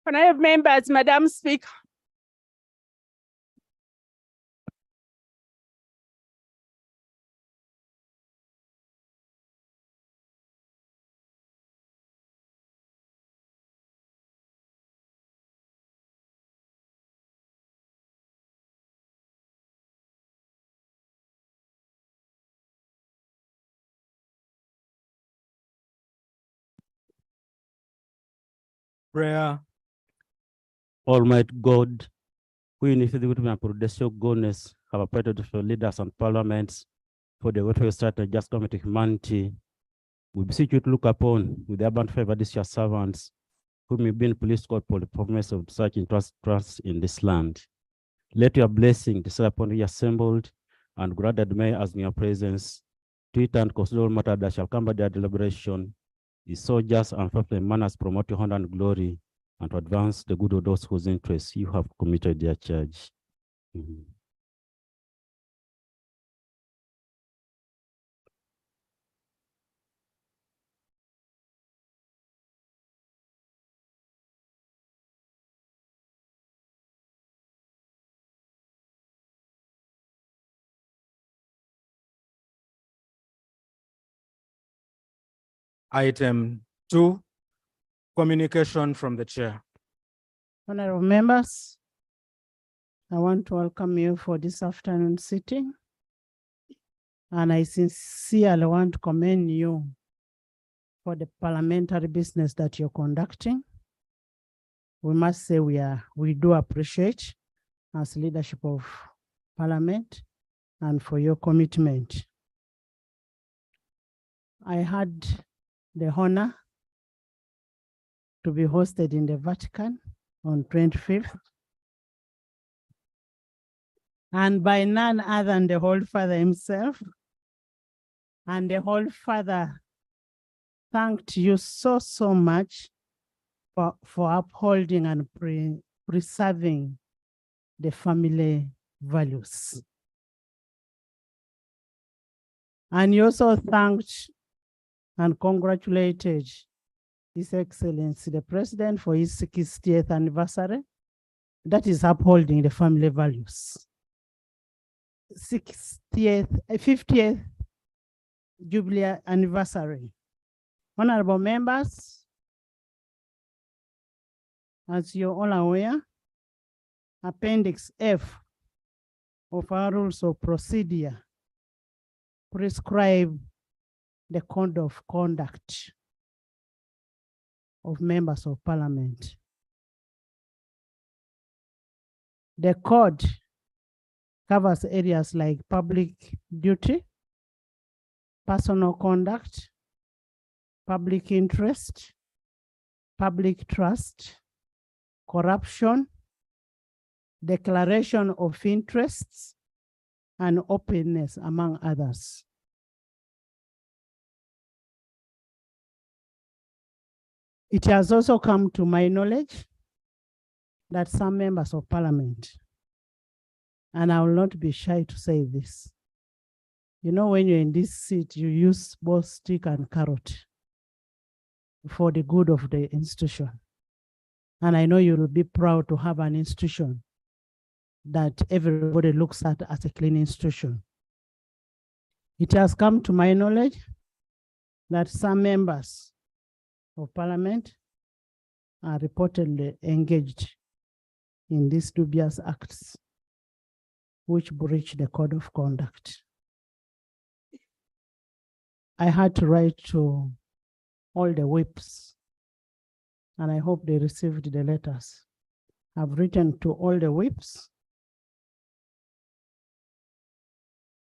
Can I have members, Madam Speaker? Prayer. Almighty God, who in faithful and prudential goodness have appointed for leaders and parliaments for the welfare state and just government of humanity, we beseech you to look upon with the abundant favor these your servants, whom you've been pleased God for the performance of such trust in this land. Let your blessing descend upon you assembled, and granted may as in your presence, treat and consider all matter that shall come by their deliberation, is so just and faithful in manners promote your honor and glory, and to advance the good of those whose interests you have committed their charge. Item 2, communication from the chair. Honorable members, I want to welcome you for this afternoon sitting. And I sincerely want to commend you for the parliamentary business that you're conducting. We must say we do appreciate as leadership of Parliament and for your commitment. I had the honor to be hosted in the Vatican on 25th. And by none other than the Holy Father himself. And the Holy Father thanked you so much for upholding and preserving the family values. And you also thanked and congratulated His Excellency, the President, for his 60th anniversary. That is upholding the family values. 50th Jubilee anniversary. Honorable members, as you're all aware, Appendix F of our rules of procedure prescribe the code of conduct of members of Parliament. The code covers areas like public duty, personal conduct, public interest, public trust, corruption, declaration of interests, and openness, among others. It has also come to my knowledge that some members of Parliament, and I will not be shy to say this, you know, when you're in this seat, you use both stick and carrot for the good of the institution. And I know you will be proud to have an institution that everybody looks at as a clean institution. It has come to my knowledge that some members of Parliament are reportedly engaged in these dubious acts, which breach the code of conduct. I had to write to all the whips, and I hope they received the letters. I've written to all the whips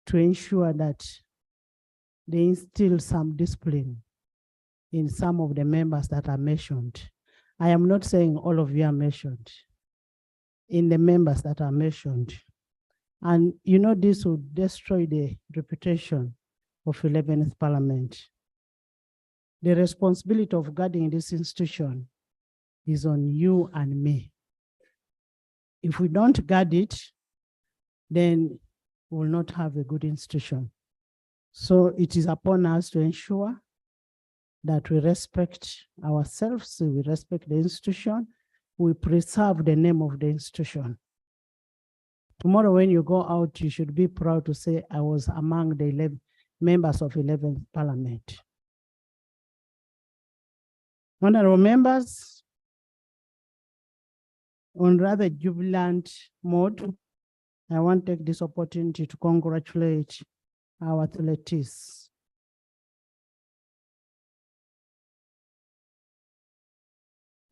to ensure that they instill some discipline in some of the members that are mentioned. I am not saying all of you are mentioned, in the members that are mentioned. And you know, this will destroy the reputation of 11th Parliament. The responsibility of guarding this institution is on you and me. If we don't guard it, then we will not have a good institution. So it is upon us to ensure that we respect ourselves, we respect the institution, we preserve the name of the institution. Tomorrow, when you go out, you should be proud to say, I was among the 11 members of 11th Parliament. Honorable members, on rather jubilant mode, I want to take this opportunity to congratulate our athletes.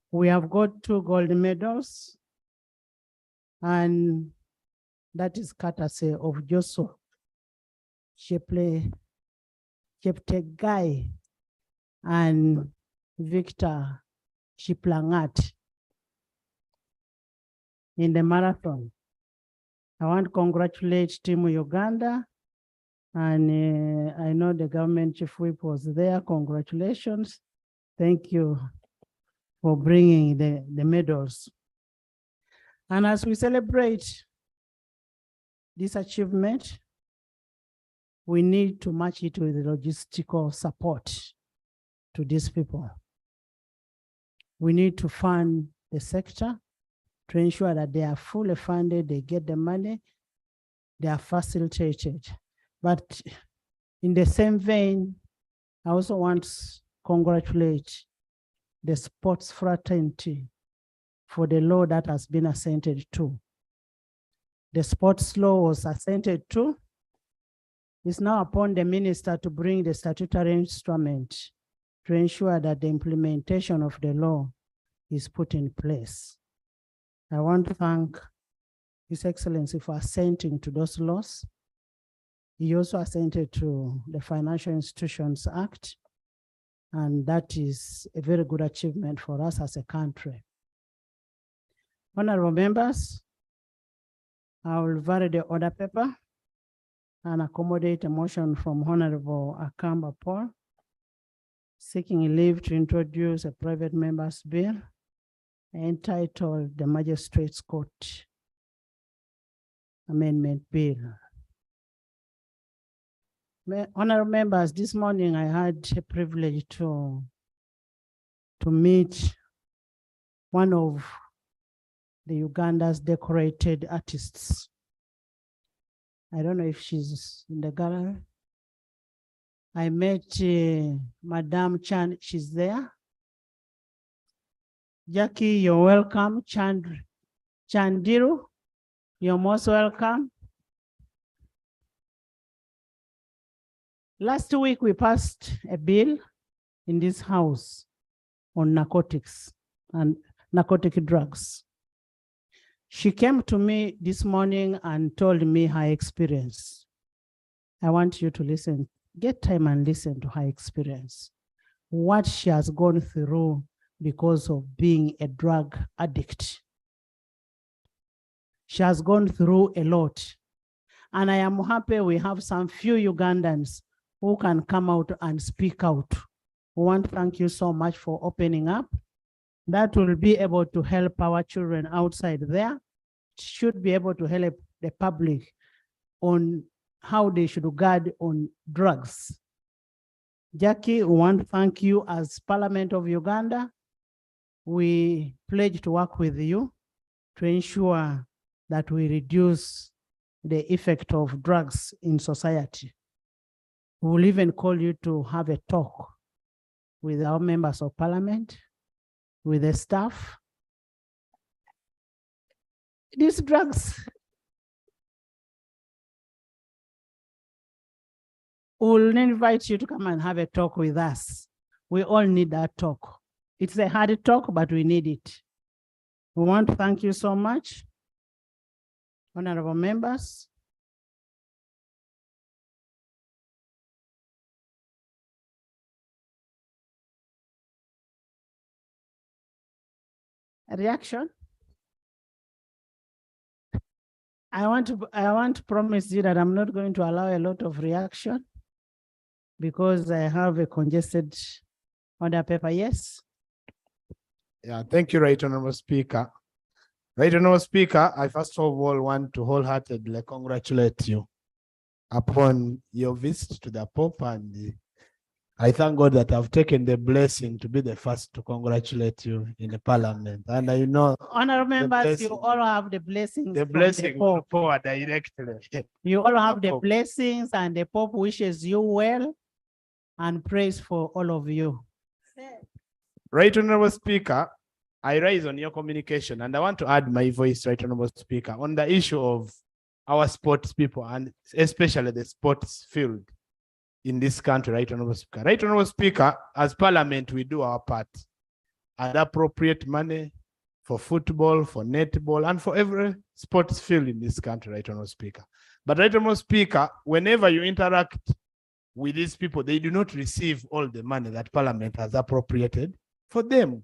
We have got 2 gold medals, and that is courtesy of Joshua Cheptegei and Victor Chiplangat in the marathon. I want to congratulate Team Uganda, and I know the government chief whip was there. Congratulations. Thank you for bringing the medals. And as we celebrate this achievement, we need to match it with the logistical support to these people. We need to fund the sector to ensure that they are fully funded, they get the money, they are facilitated. But in the same vein, I also want to congratulate the sports fraternity for the law that has been assented to. The sports law was assented to. It's now upon the minister to bring the statutory instrument to ensure that the implementation of the law is put in place. I want to thank His Excellency for assenting to those laws. He also assented to the Financial Institutions Act, and that is a very good achievement for us as a country. Honorable members, I will vary the order paper and accommodate a motion from Honorable Akamba Paul, seeking leave to introduce a private member's bill entitled the Magistrates Court Amendment Bill. Honorable members, this morning I had a privilege to meet one of the Uganda's decorated artists. I don't know if she's in the gallery. I met Madame Chan, she's there. Jackie, you're welcome. Chandiru, you're most welcome. Last week, we passed a bill in this house on narcotics and narcotic drugs. She came to me this morning and told me her experience. I want you to listen, get time and listen to her experience. What she has gone through because of being a drug addict. She has gone through a lot. And I am happy we have some few Ugandans who can come out and speak out. We want to thank you so much for opening up. That will be able to help our children outside there, should be able to help the public on how they should guard on drugs. Jackie, we want to thank you as Parliament of Uganda. We pledge to work with you to ensure that we reduce the effect of drugs in society. We will even call you to have a talk with our members of Parliament, with the staff. These drugs, we'll invite you to come and have a talk with us. We all need that talk. It's a hard talk, but we need it. We want to thank you so much, honorable members. A reaction? I want to promise you that I'm not going to allow a lot of reaction because I have a congested order paper. Yes. Yeah, thank you, Right Honorable Speaker. Right Honorable Speaker, I first of all want to wholeheartedly congratulate you upon your visit to the Pope and I thank God that I've taken the blessing to be the first to congratulate you in the parliament. And I know Honorable members, you blessing- all have the blessings the from blessing the will Pope. pour directly. You all have the Pope. blessings, and the Pope wishes you well and prays for all of you. Right Honorable Speaker, I rise on your communication and I want to add my voice, Right Honorable Speaker, on the issue of our sports people and especially the sports field in this country, Right Honorable Speaker. Right Honorable Speaker, as Parliament, we do our part and appropriate money for football, for netball, and for every sports field in this country, Right Honorable Speaker. But Right Honorable Speaker, whenever you interact with these people, they do not receive all the money that Parliament has appropriated for them.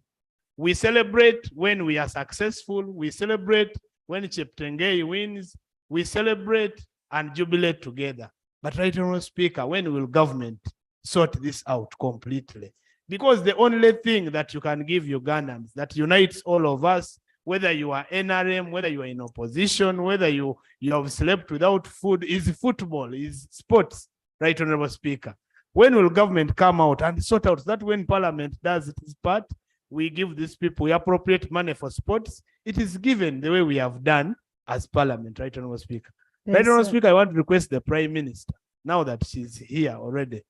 We celebrate when we are successful. We celebrate when Cheptengei wins. We celebrate and jubilate together. But Right Honorable Speaker, when will government sort this out completely? Because the only thing that you can give Ugandans that unites all of us, whether you are NRM, whether you are in opposition, whether you have slept without food, is football, is sports, Right Honorable Speaker. When will government come out and sort out that? When Parliament does its part, we give these people, we appropriate money for sports. It is given the way we have done as Parliament, Right Honorable Speaker. Right Yes, Honorable sir. Speaker, I want to request the Prime Minister, now that she's here already,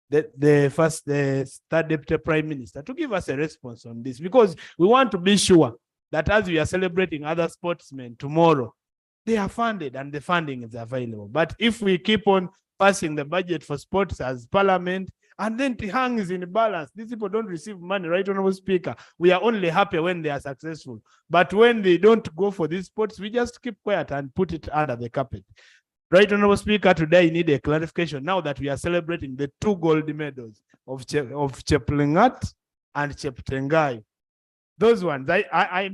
the third Deputy Prime Minister, to give us a response on this, because we want to be sure that as we are celebrating other sportsmen tomorrow, they are funded and the funding is available. But if we keep on passing the budget for sports as Parliament, and then it hangs in balance, these people don't receive money, Right Honorable Speaker. We are only happy when they are successful. But when they don't go for these sports, we just keep quiet and put it under the carpet. Right Honorable Speaker, today I need a clarification now that we are celebrating the 2 gold medals of Cheplingat and Cheptengai. Those ones, I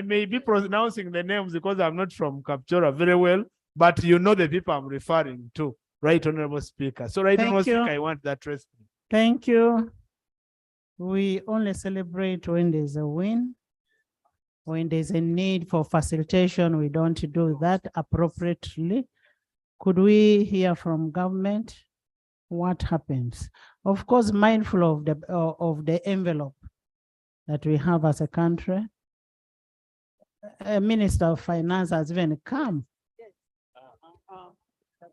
may be pronouncing the names because I'm not from Kapchora very well, but you know the people I'm referring to, Right Honorable Speaker. So Right Thank Honorable you. Speaker, I want that response. Thank you. We only celebrate when there's a win. When there's a need for facilitation, we don't do that appropriately. Could we hear from government what happens? Of course, mindful of the envelope that we have as a country. A Minister of Finance has even come.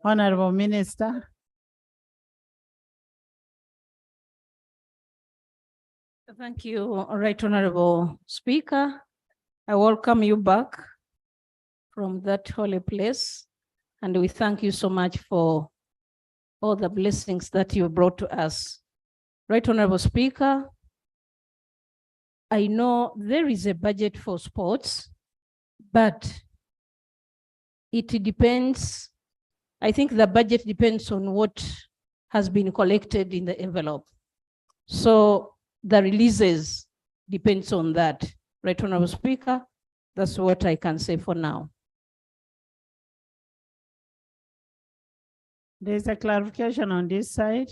Honorable Minister. Thank you, Right Honorable Speaker. I welcome you back from that holy place, and we thank you so much for all the blessings that you brought to us. Right Honorable Speaker, I know there is a budget for sports, but it depends. I think the budget depends on what has been collected in the envelope. So the releases depends on that. Right Honorable Speaker, that's what I can say for now. There's a clarification on this side.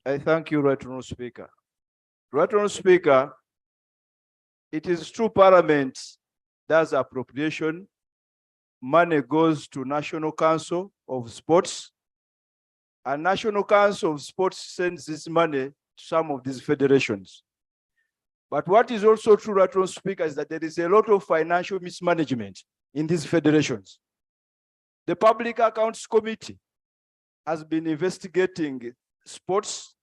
I thank you, Right Honorable Speaker. Right Honorable Speaker, it is true Parliament does appropriation. Money goes to National Council of Sports, and National Council of Sports sends this money to some of these federations. But what is also true, Right Honorable Speaker, is that there is a lot of financial mismanagement in these federations. The Public Accounts Committee has been investigating sports,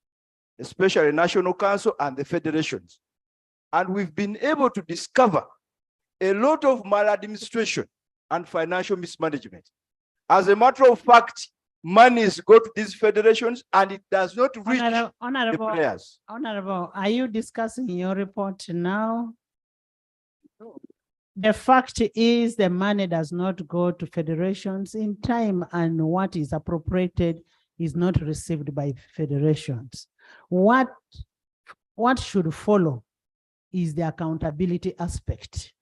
especially National Council and the federations. And we've been able to discover a lot of maladministration and financial mismanagement. As a matter of fact, monies go to these federations and it does not reach the players. Honorable, are you discussing your report now? The fact is the money does not go to federations in time, and what is appropriated is not received by federations. What should follow is the accountability aspect.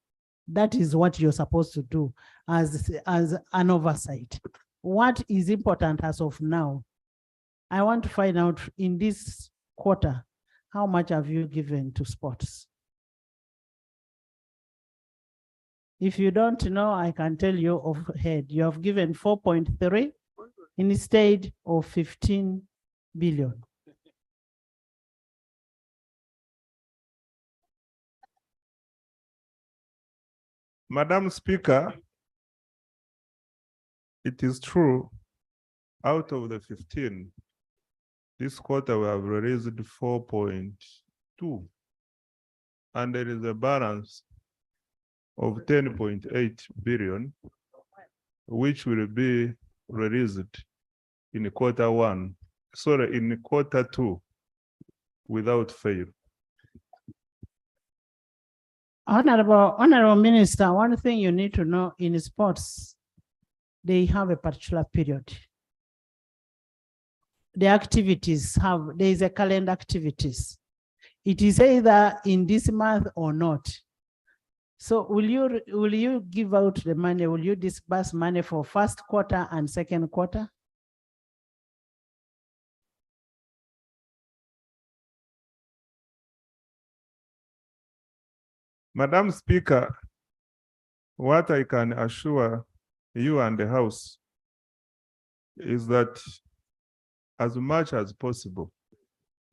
That is what you're supposed to do as an oversight. What is important as of now? I want to find out in this quarter, how much have you given to sports? If you don't know, I can tell you offhand, you have given 4.3. instead of 15 billion. Madam Speaker, it is true, out of the 15, this quarter we have released 4.2, and there is a balance of 10.8 billion, which will be released in quarter two, without fail. Honorable Minister, one thing you need to know in sports, they have a particular period. The activities there is a calendar activities. It is either in this month or not. So will you give out the money? Will you disburse money for first quarter and second quarter? Madam Speaker, what I can assure you and the House is that as much as possible,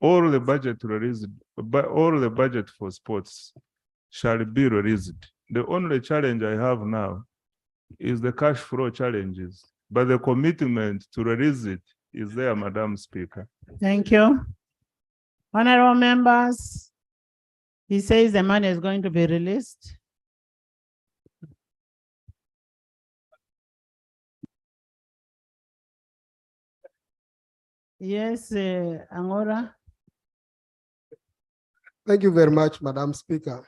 all the budget released, all the budget for sports shall be released. The only challenge I have now is the cash flow challenges, but the commitment to release it is there, Madam Speaker. Thank you. Honorable members, he says the money is going to be released. Yes, Angora. Thank you very much, Madam Speaker.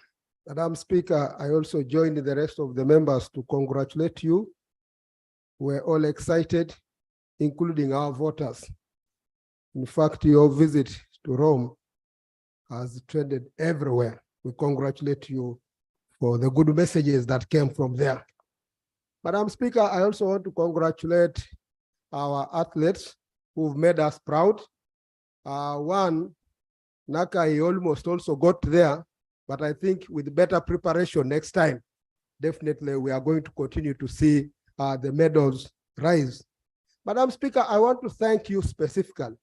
Madam Speaker, I also join the rest of the members to congratulate you. We're all excited, including our voters. In fact, your visit to Rome has trended everywhere. We congratulate you for the good messages that came from there. Madam Speaker, I also want to congratulate our athletes who've made us proud. One, Naka, he almost also got there, but I think with better preparation next time, definitely we are going to continue to see the medals rise. Madam Speaker, I want to thank you specifically.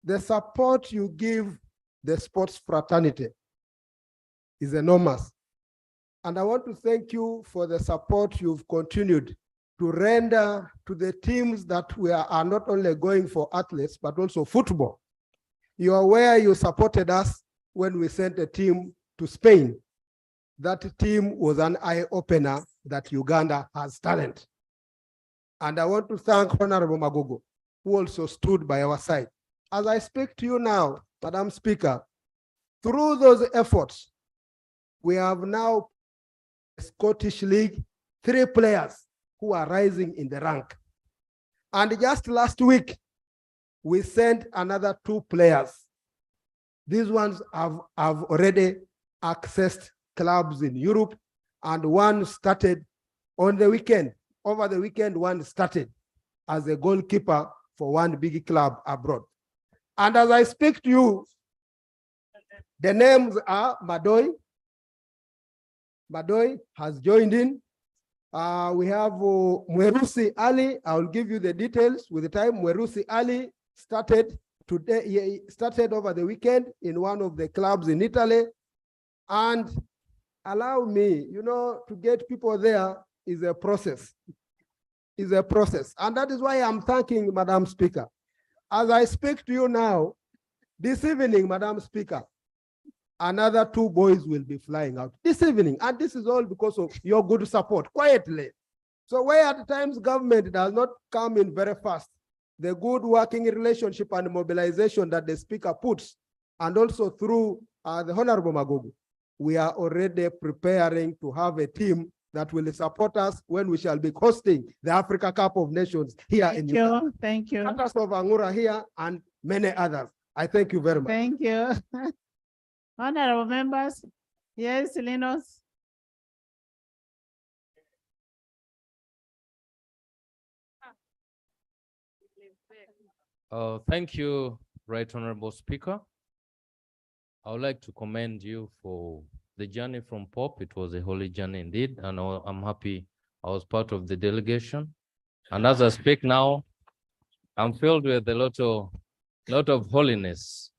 The support you give the sports fraternity is enormous. And I want to thank you for the support you've continued to render to the teams that are not only going for athletes, but also football. You are aware you supported us when we sent a team to Spain. That team was an eye-opener that Uganda has talent. And I want to thank Honorable Magogo, who also stood by our side. As I speak to you now, Madam Speaker, through those efforts, we have now Scottish League 3 players who are rising in the rank. And just last week, we sent another 2 players. These ones have already accessed clubs in Europe, and one started on the weekend. Over the weekend, one started as a goalkeeper for one big club abroad. And as I speak to you, the names are Madoy. Madoy has joined in. We have Mwerusi Ali. I will give you the details with the time. Mwerusi Ali started today. He started over the weekend in one of the clubs in Italy. And allow me, to get people there is a process. Is a process. And that is why I'm thanking Madam Speaker. As I speak to you now, this evening, Madam Speaker, another 2 boys will be flying out this evening. And this is all because of your good support, quietly. So where at times government does not come in very fast, the good working relationship and mobilization that the Speaker puts, and also through the Honorable Magogo, we are already preparing to have a team that will support us when we shall be hosting the Africa Cup of Nations here in Uganda. Thank you. Others of Angura here and many others. I thank you very much. Thank you. Honorable members. Yes, Linus. Thank you, Right Honorable Speaker. I would like to commend you for the journey from POP. It was a holy journey indeed, and I'm happy I was part of the delegation And as I speak now, I'm filled with a lot of holiness.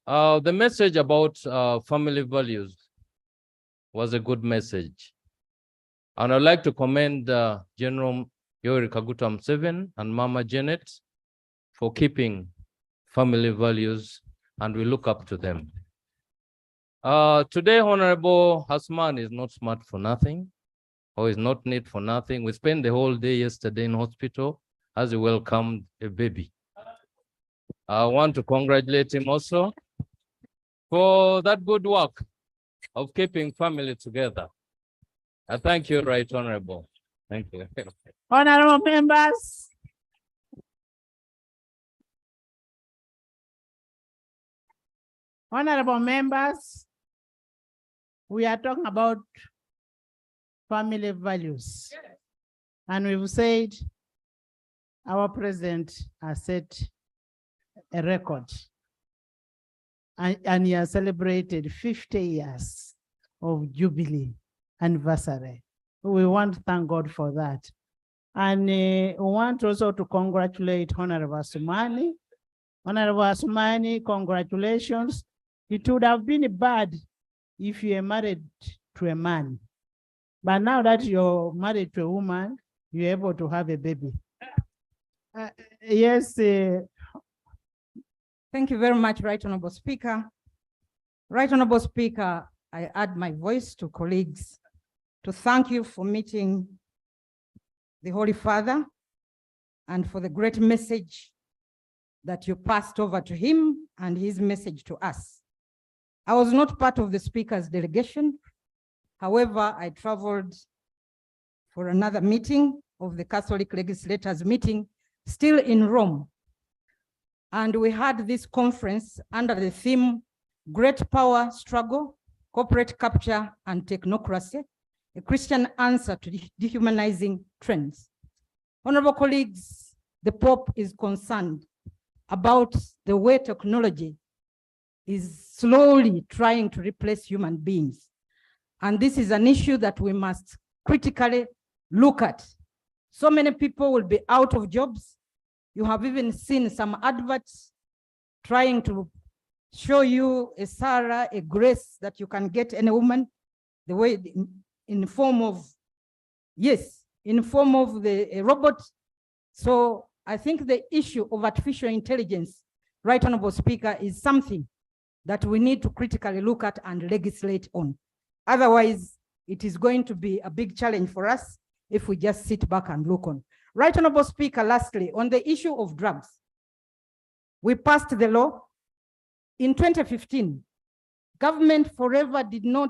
The message about family values was a good message. And I'd like to commend General Yoweri Kaguta Museveni and Mama Janet for keeping family values, and we look up to them. Today, Honorable Hasman is not smart for nothing, or is not neat for nothing. We spent the whole day yesterday in hospital as he welcomed a baby. I want to congratulate him also for that good work of keeping family together. I thank you, Right Honorable. Thank you. Honorable members. Honorable members, we are talking about family values. And we've said our president has set a record. And he has celebrated 50 years of Jubilee anniversary. We want to thank God for that. And we want also to congratulate Honorable Asumani. Honorable Asumani, congratulations. It would have been bad if you are married to a man. But now that you're married to a woman, you're able to have a baby. Yes. Thank you very much, Right Honorable Speaker. Right Honorable Speaker, I add my voice to colleagues to thank you for meeting the Holy Father and for the great message that you passed over to him and his message to us. I was not part of the Speaker's delegation. However, I traveled for another meeting of the Catholic Legislators meeting, still in Rome. And we had this conference under the theme, Great Power Struggle, Corporate Capture and Technocracy, a Christian answer to dehumanizing trends. Honorable colleagues, the Pope is concerned about the way technology is slowly trying to replace human beings. And this is an issue that we must critically look at. So many people will be out of jobs. You have even seen some adverts trying to show you a Sarah, a Grace that you can get any woman, the way in form of, yes, in form of a robot. So I think the issue of artificial intelligence, Right Honorable Speaker, is something that we need to critically look at and legislate on. Otherwise, it is going to be a big challenge for us if we just sit back and look on. Right Honorable Speaker, lastly, on the issue of drugs, we passed the law in 2015. Government forever did not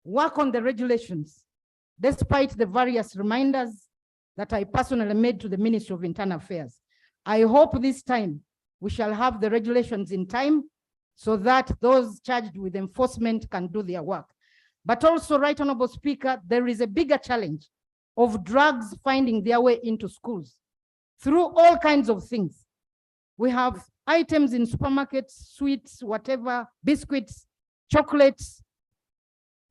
work on the regulations, despite the various reminders that I personally made to the Ministry of Internal Affairs. I hope this time we shall have the regulations in time so that those charged with enforcement can do their work. But also, Right Honorable Speaker, there is a bigger challenge of drugs finding their way into schools through all kinds of things. We have items in supermarkets, sweets, whatever, biscuits, chocolates,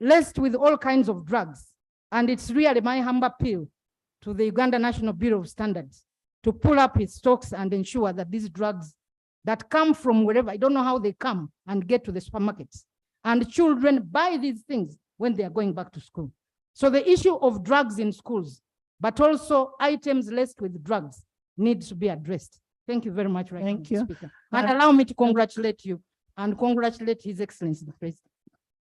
laced with all kinds of drugs. And it's really my humble appeal to the Uganda National Bureau of Standards to pull up its stocks and ensure that these drugs that come from wherever, I don't know how they come and get to the supermarkets, and children buy these things when they are going back to school. So the issue of drugs in schools, but also items laced with drugs, needs to be addressed. Thank you very much, Right Thank you. Speaker. And allow me to congratulate you and congratulate His Excellency the President.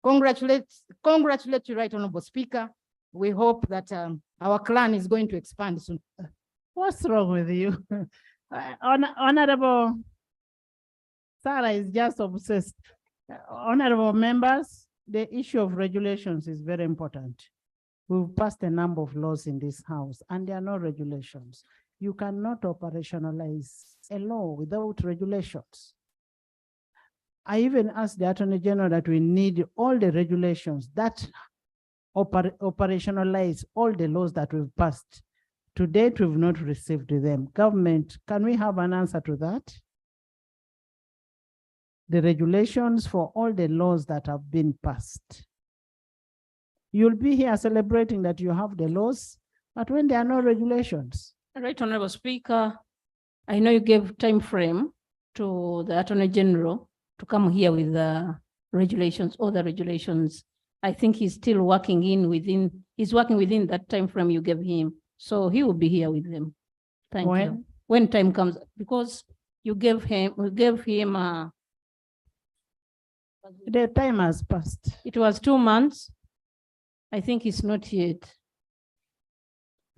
Congratulate you, Right Honorable Speaker. We hope that our clan is going to expand soon. What's wrong with you? Honorable Sarah is just obsessed. Honorable members, the issue of regulations is very important. We've passed a number of laws in this house and there are no regulations. You cannot operationalize a law without regulations. I even asked the Attorney General that we need all the regulations that operationalize all the laws that we've passed. To date, we've not received them. Government, can we have an answer to that? The regulations for all the laws that have been passed. You'll be here celebrating that you have the laws, But when there are no regulations, Right, Honorable Speaker, I know you gave time frame to the Attorney General to come here with the regulations, all the regulations. I think he's still working he's working within that time frame you gave him. So he will be here with them. Thank you. When? When time comes, because we gave him, the time has passed. it was 2 months. I think it's not yet.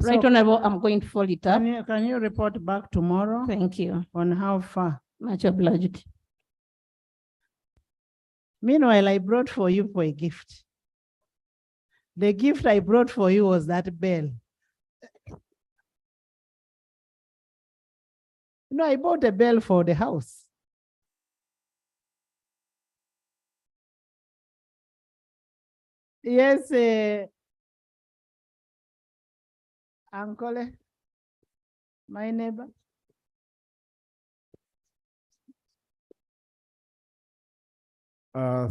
Right, So Honorable, I'm going to fold it up. can you report back tomorrow Thank you. on how far? Much obliged. Meanwhile, I brought for you for a gift. The gift I brought for you was that bell. No, I bought a bell for the house. Yes, Uncle, my neighbor.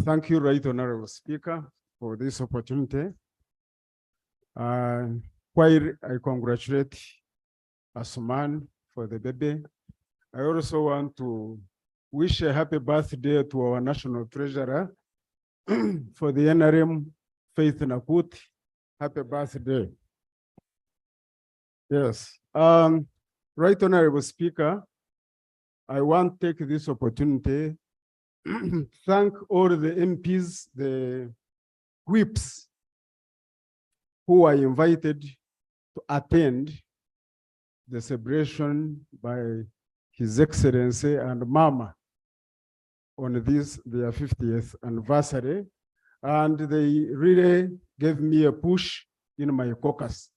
Thank you, Right Honorable Speaker, for this opportunity. While I congratulate Asuman for the baby, I also want to wish a happy birthday to our National Treasurer for the NRM, Faith Nakut. Happy birthday. Yes. Right Honorable Speaker, I want to take this opportunity thank all the MPs, the whips who are invited to attend the celebration by His Excellency and Mama on this, their 50th anniversary. And they really gave me a push in my caucus.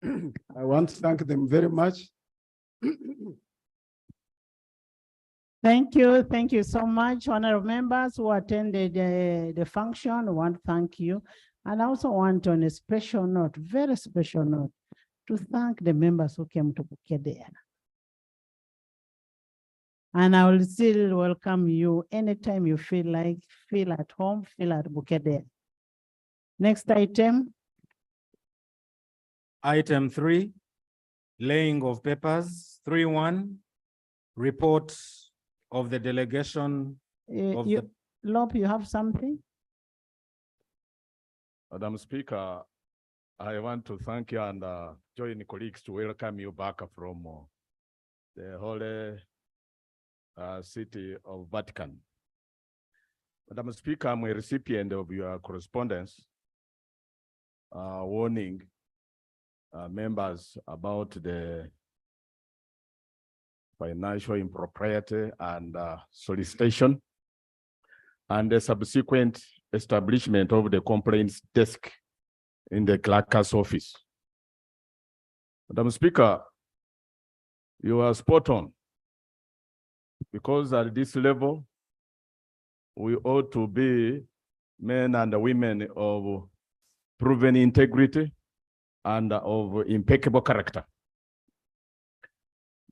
I want to thank them very much. Thank you so much, honorable members who attended the function. I want to thank you. And I also want on a special note, very special note, to thank the members who came to Bukedea. And I will still welcome you anytime you feel like, feel at home, feel at Bukedea. Next item. Item 3, laying of papers. 3.1, report of the delegation of the... Lop, you have something? Madam Speaker, I want to thank you and join colleagues to welcome you back from the Holy City of Vatican. Madam Speaker, I'm a recipient of your correspondence warning members about the financial impropriety and solicitation and the subsequent establishment of the complaints desk in the clerk's office. Madam Speaker, you are spot on, because at this level, we ought to be men and women of proven integrity and of impeccable character.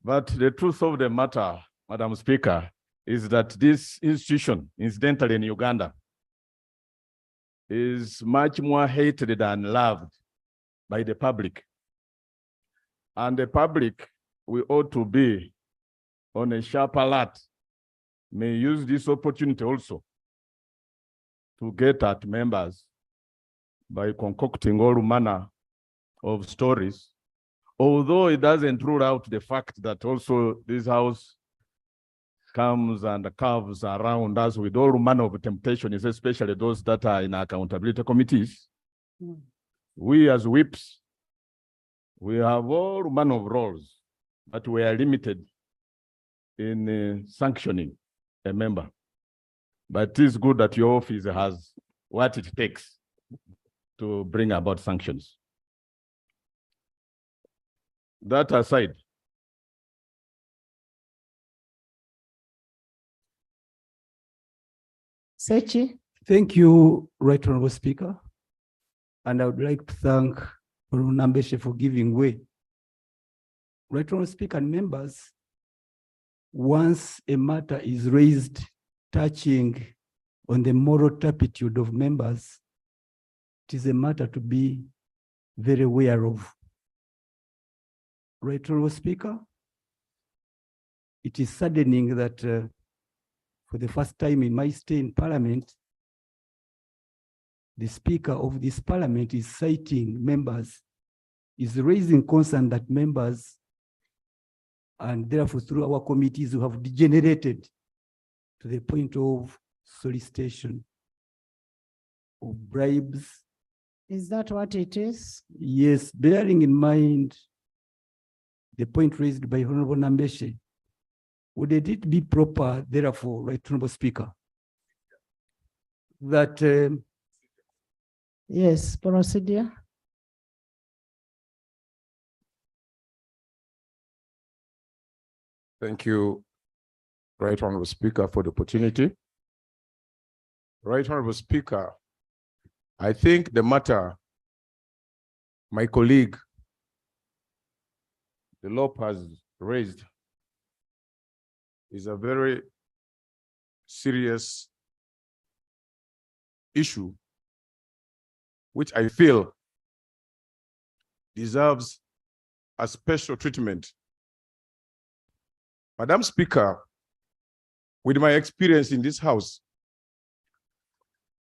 But the truth of the matter, Madam Speaker, is that this institution, incidentally in Uganda, is much more hated than loved by the public. And the public, we ought to be on a sharp alert, may use this opportunity also to get at members by concocting all manner of stories, although it doesn't rule out the fact that also this house comes and curves around us with all manner of temptations, especially those that are in accountability committees. We as whips, we have all manner of roles, but we are limited in sanctioning a member. But it is good that your office has what it takes to bring about sanctions. That aside, Sechi. Thank you, Right Honorable Speaker. And I would like to thank Honorable Nambeshe for giving way. Right Honorable Speaker and members, once a matter is raised touching on the moral turpitude of members, it is a matter to be very aware of. Right Honorable Speaker, it is saddening that for the first time in my stay in Parliament, the Speaker of this Parliament is citing members, is raising concern that members, and therefore through our committees, who have degenerated to the point of solicitation of bribes. Is that what it is? Yes, bearing in mind the point raised by Honorable Nambeshe, would it be proper, therefore, Right Honorable Speaker, that Yes, procedure. Thank you, Right Honorable Speaker, for the opportunity. Right Honorable Speaker, I think the matter my colleague, the Lope, has raised is a very serious issue, which I feel deserves a special treatment. Madam Speaker, with my experience in this House,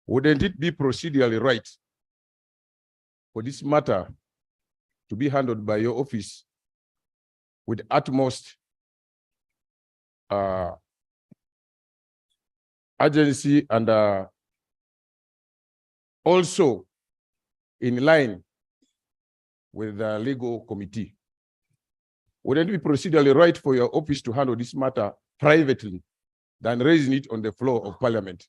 wouldn't it be procedurally right for this matter to be handled by your office with utmost urgency and also in line with the legal committee? Wouldn't it be procedurally right for your office to handle this matter privately than raising it on the floor of Parliament?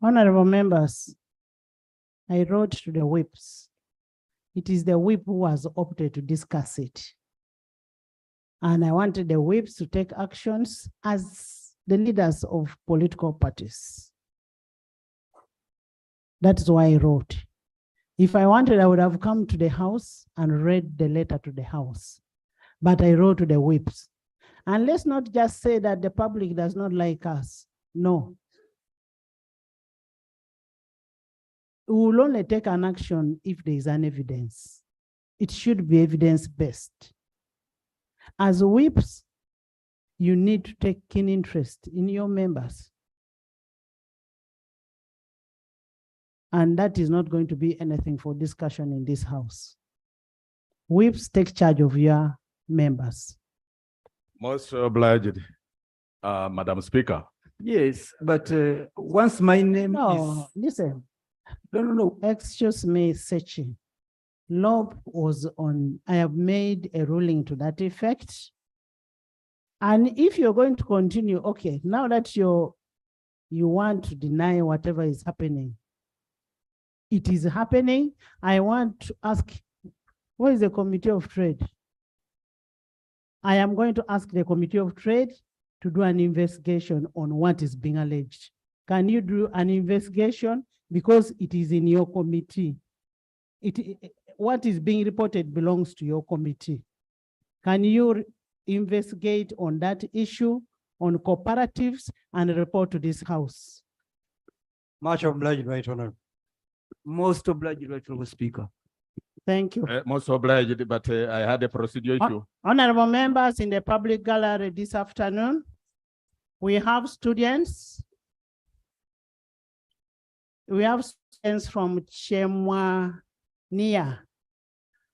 Honorable members, I wrote to the whips. It is the whip who has opted to discuss it. And I wanted the whips to take actions as the leaders of political parties. That is why I wrote. If I wanted, I would have come to the House and read the letter to the House. But I wrote to the whips. And let's not just say that the public does not like us. No. We will only take an action if there is an evidence. It should be evidence-based. As whips, you need to take keen interest in your members. And that is not going to be anything for discussion in this House. Whips, take charge of your members. Most obliged, Madam Speaker. yes, but once my name No, is listen. no. Excuse me, Sechi. Lope was on, I have made a ruling to that effect. And if you're going to continue, okay, now that you want to deny whatever is happening, it is happening. I want to ask, what is the Committee of Trade? I am going to ask the Committee of Trade to do an investigation on what is being alleged. Can you do an investigation? Because it is in your committee. What is being reported belongs to your committee. Can you investigate on that issue, on cooperatives, and report to this House? Much obliged, Right Honor. Most obliged, Right Honorable Speaker. Thank you. Most obliged, but I had a procedure issue. Honorable members in the public gallery this afternoon, we have students. We have students from Chemwania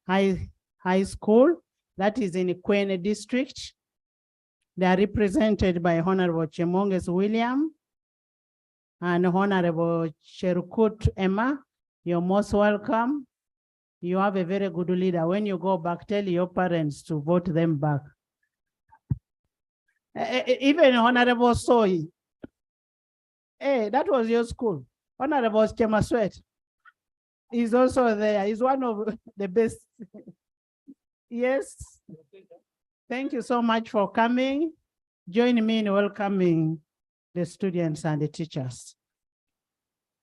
High School, that is in Kwene district. They are represented by Honorable Chemonges William and Honorable Cherukut Emma. You're most welcome. You have a very good leader. When you go back, tell your parents to vote them back. Even Honorable Soy. Hey, that was your school. Honorable Chema Sweat is also there. He's one of the best. Yes. Thank you so much for coming. Join me in welcoming the students and the teachers.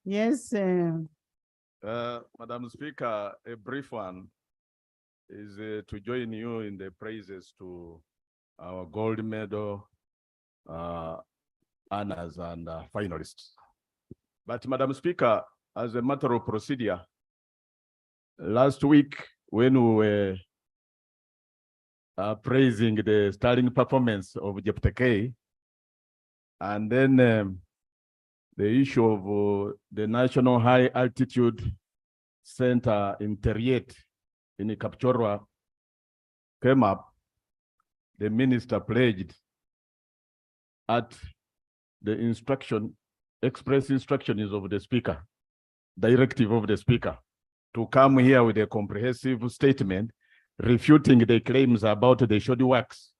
Yes. Madam Speaker, a brief one is to join you in the praises to our gold medal honors and finalists. But Madam Speaker, as a matter of procedure, last week when we were praising the sterling performance of Jeptekei. And then the issue of the National High Altitude Center in Teriet in Kapchorwa came up. The minister pledged at the express instructions of the speaker, directive of the speaker, to come here with a comprehensive statement refuting the claims about the shoddy works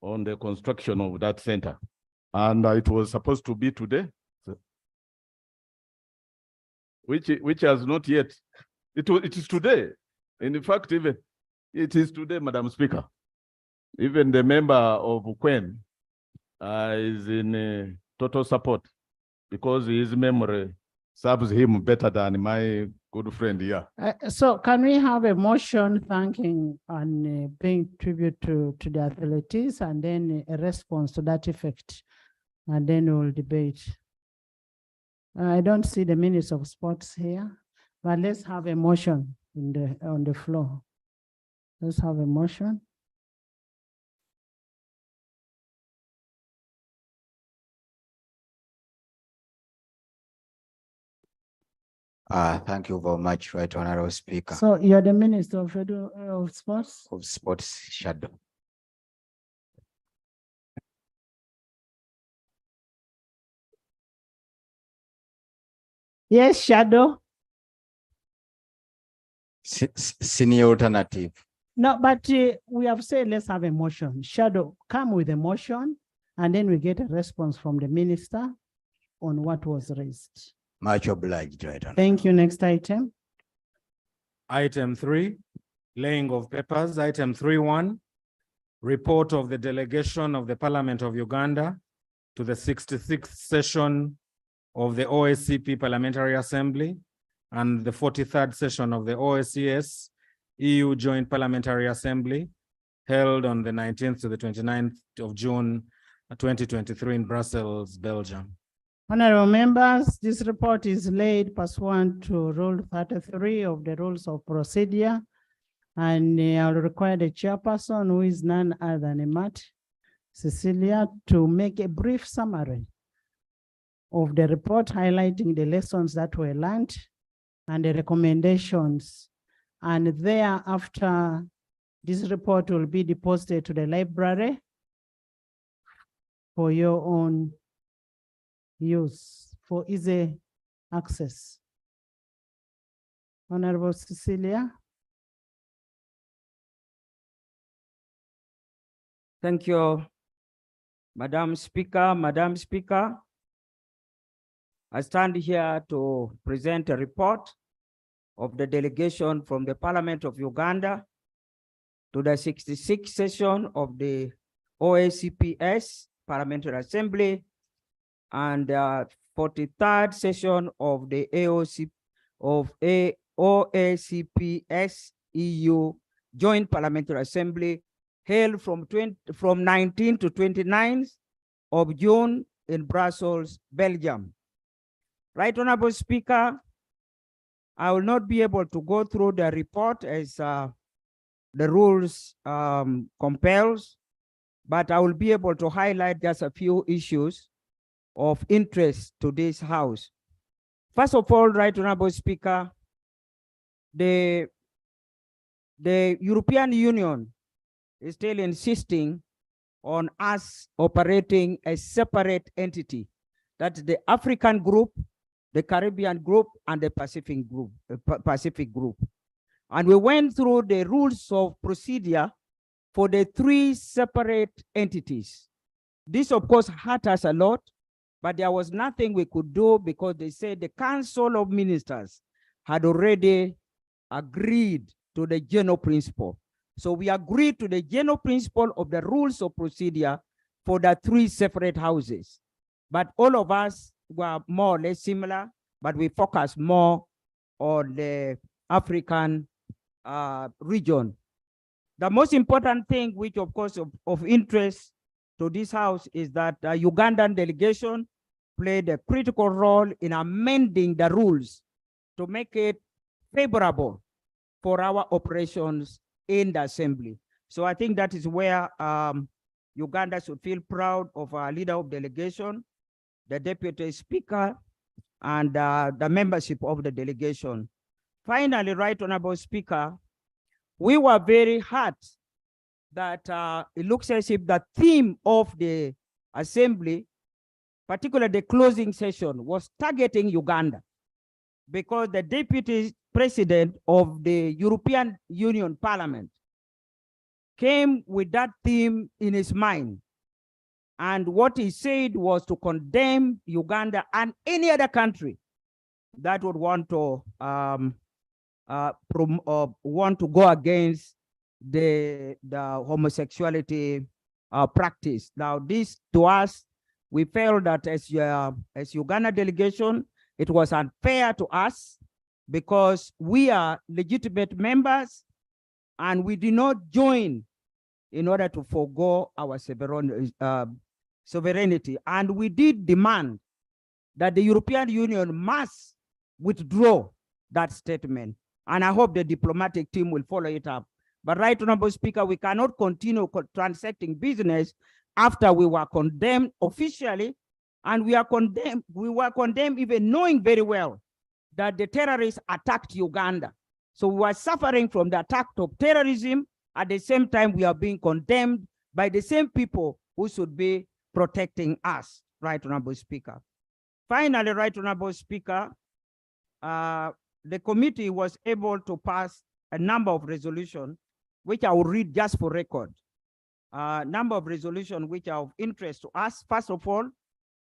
on the construction of that center. And it was supposed to be today, which has not yet, it is today. In fact, even it is today, Madam Speaker. Even the member of Quen is in total support because his memory serves him better than my good friend here. So can we have a motion thanking and paying tribute to the athletes and then a response to that effect? And then we'll debate. I don't see the minutes of sports here, but let's have a motion on the floor. Let's have a motion. Thank you very much, Right Honorable Speaker. So you're the Minister of Sports? Of Sports Shadow. Yes, Shadow. Senior alternative. No, but we have said let's have a motion. Shadow, come with a motion, and then we get a response from the minister on what was raised. Much obliged, Right Honorable. Thank you. Next item. Item 3, laying of papers. Item 3.1, report of the delegation of the Parliament of Uganda to the 66th session of the OSCP Parliamentary Assembly and the 43rd session of the OSCS EU Joint Parliamentary Assembly held on the 19th to the 29th of June 2023 in Brussels, Belgium. Honorable members, this report is laid pursuant to Rule 33 of the Rules of Procedure, and I'll require the chairperson, who is none other than Emat Cecilia, to make a brief summary of the report, highlighting the lessons that were learned and the recommendations. And thereafter, this report will be deposited to the library for your own use, for easy access. Honorable Cecilia. Thank you, Madam Speaker. Madam Speaker, I stand here to present a report of the delegation from the Parliament of Uganda to the 66th session of the OACPS Parliamentary Assembly and 43rd session of the OACPS EU Joint Parliamentary Assembly held from 19 to 29th of June in Brussels, Belgium. Right Honorable Speaker, I will not be able to go through the report as the rules compels, but I will be able to highlight just a few issues of interest to this House. First of all, Right Honorable Speaker, the European Union is still insisting on us operating a separate entity. That's the African group, the Caribbean group, and the Pacific group. And we went through the rules of procedure for the 3 separate entities. This, of course, hurt us a lot, but there was nothing we could do because they said the Council of Ministers had already agreed to the general principle. So we agreed to the general principle of the rules of procedure for the 3 separate houses. But all of us were more or less similar, but we focus more on the African region. The most important thing, which of course of interest to this House, is that the Ugandan delegation played a critical role in amending the rules to make it favorable for our operations in the Assembly. So I think that is where Uganda should feel proud of our leader of delegation, the deputy speaker, and the membership of the delegation. Finally, Right Honorable Speaker, we were very hurt that it looks as if the theme of the assembly, particularly the closing session, was targeting Uganda, because the deputy president of the European Union Parliament came with that theme in his mind. And what he said was to condemn Uganda and any other country that would want to go against the homosexuality practice. Now, this to us, we felt that as Uganda delegation, it was unfair to us because we are legitimate members and we did not join in order to forego our sovereignty. And we did demand that the European Union must withdraw that statement. And I hope the diplomatic team will follow it up. But Right Honorable Speaker, we cannot continue transacting business after we were condemned officially, and we were condemned even knowing very well that the terrorists attacked Uganda. So we were suffering from the attack of terrorism. At the same time, we are being condemned by the same people who should be protecting us, Right Honorable Speaker. Finally, Right Honorable Speaker, the committee was able to pass a number of resolutions, which I will read just for record. Number of resolutions which are of interest to us. First of all,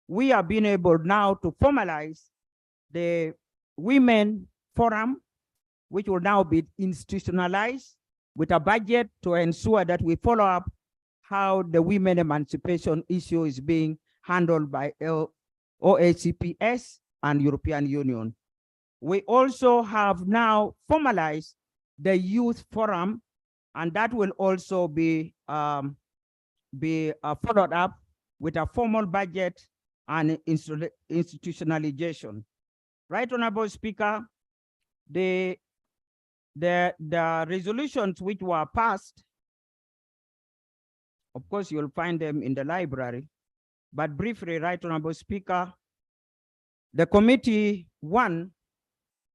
we have been able now to formalize the Women Forum, which will now be institutionalized with a budget to ensure that we follow up how the women emancipation issue is being handled by OACPS and European Union. We also have now formalized the Youth Forum, and that will also be followed up with a formal budget and institutionalization. Right Honorable Speaker, the resolutions which were passed, of course, you'll find them in the library, but briefly, Right Honorable Speaker, the committee one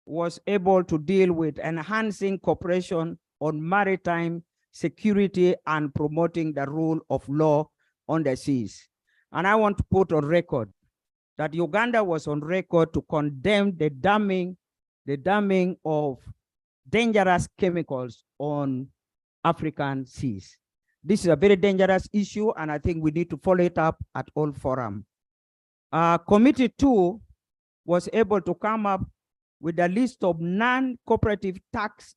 was able to deal with enhancing cooperation on maritime security and promoting the rule of law on the seas. And I want to put on record that Uganda was on record to condemn the damming of dangerous chemicals on African seas. This is a very dangerous issue, and I think we need to follow it up at all forums. Committee 2 was able to come up with a list of non-cooperative tax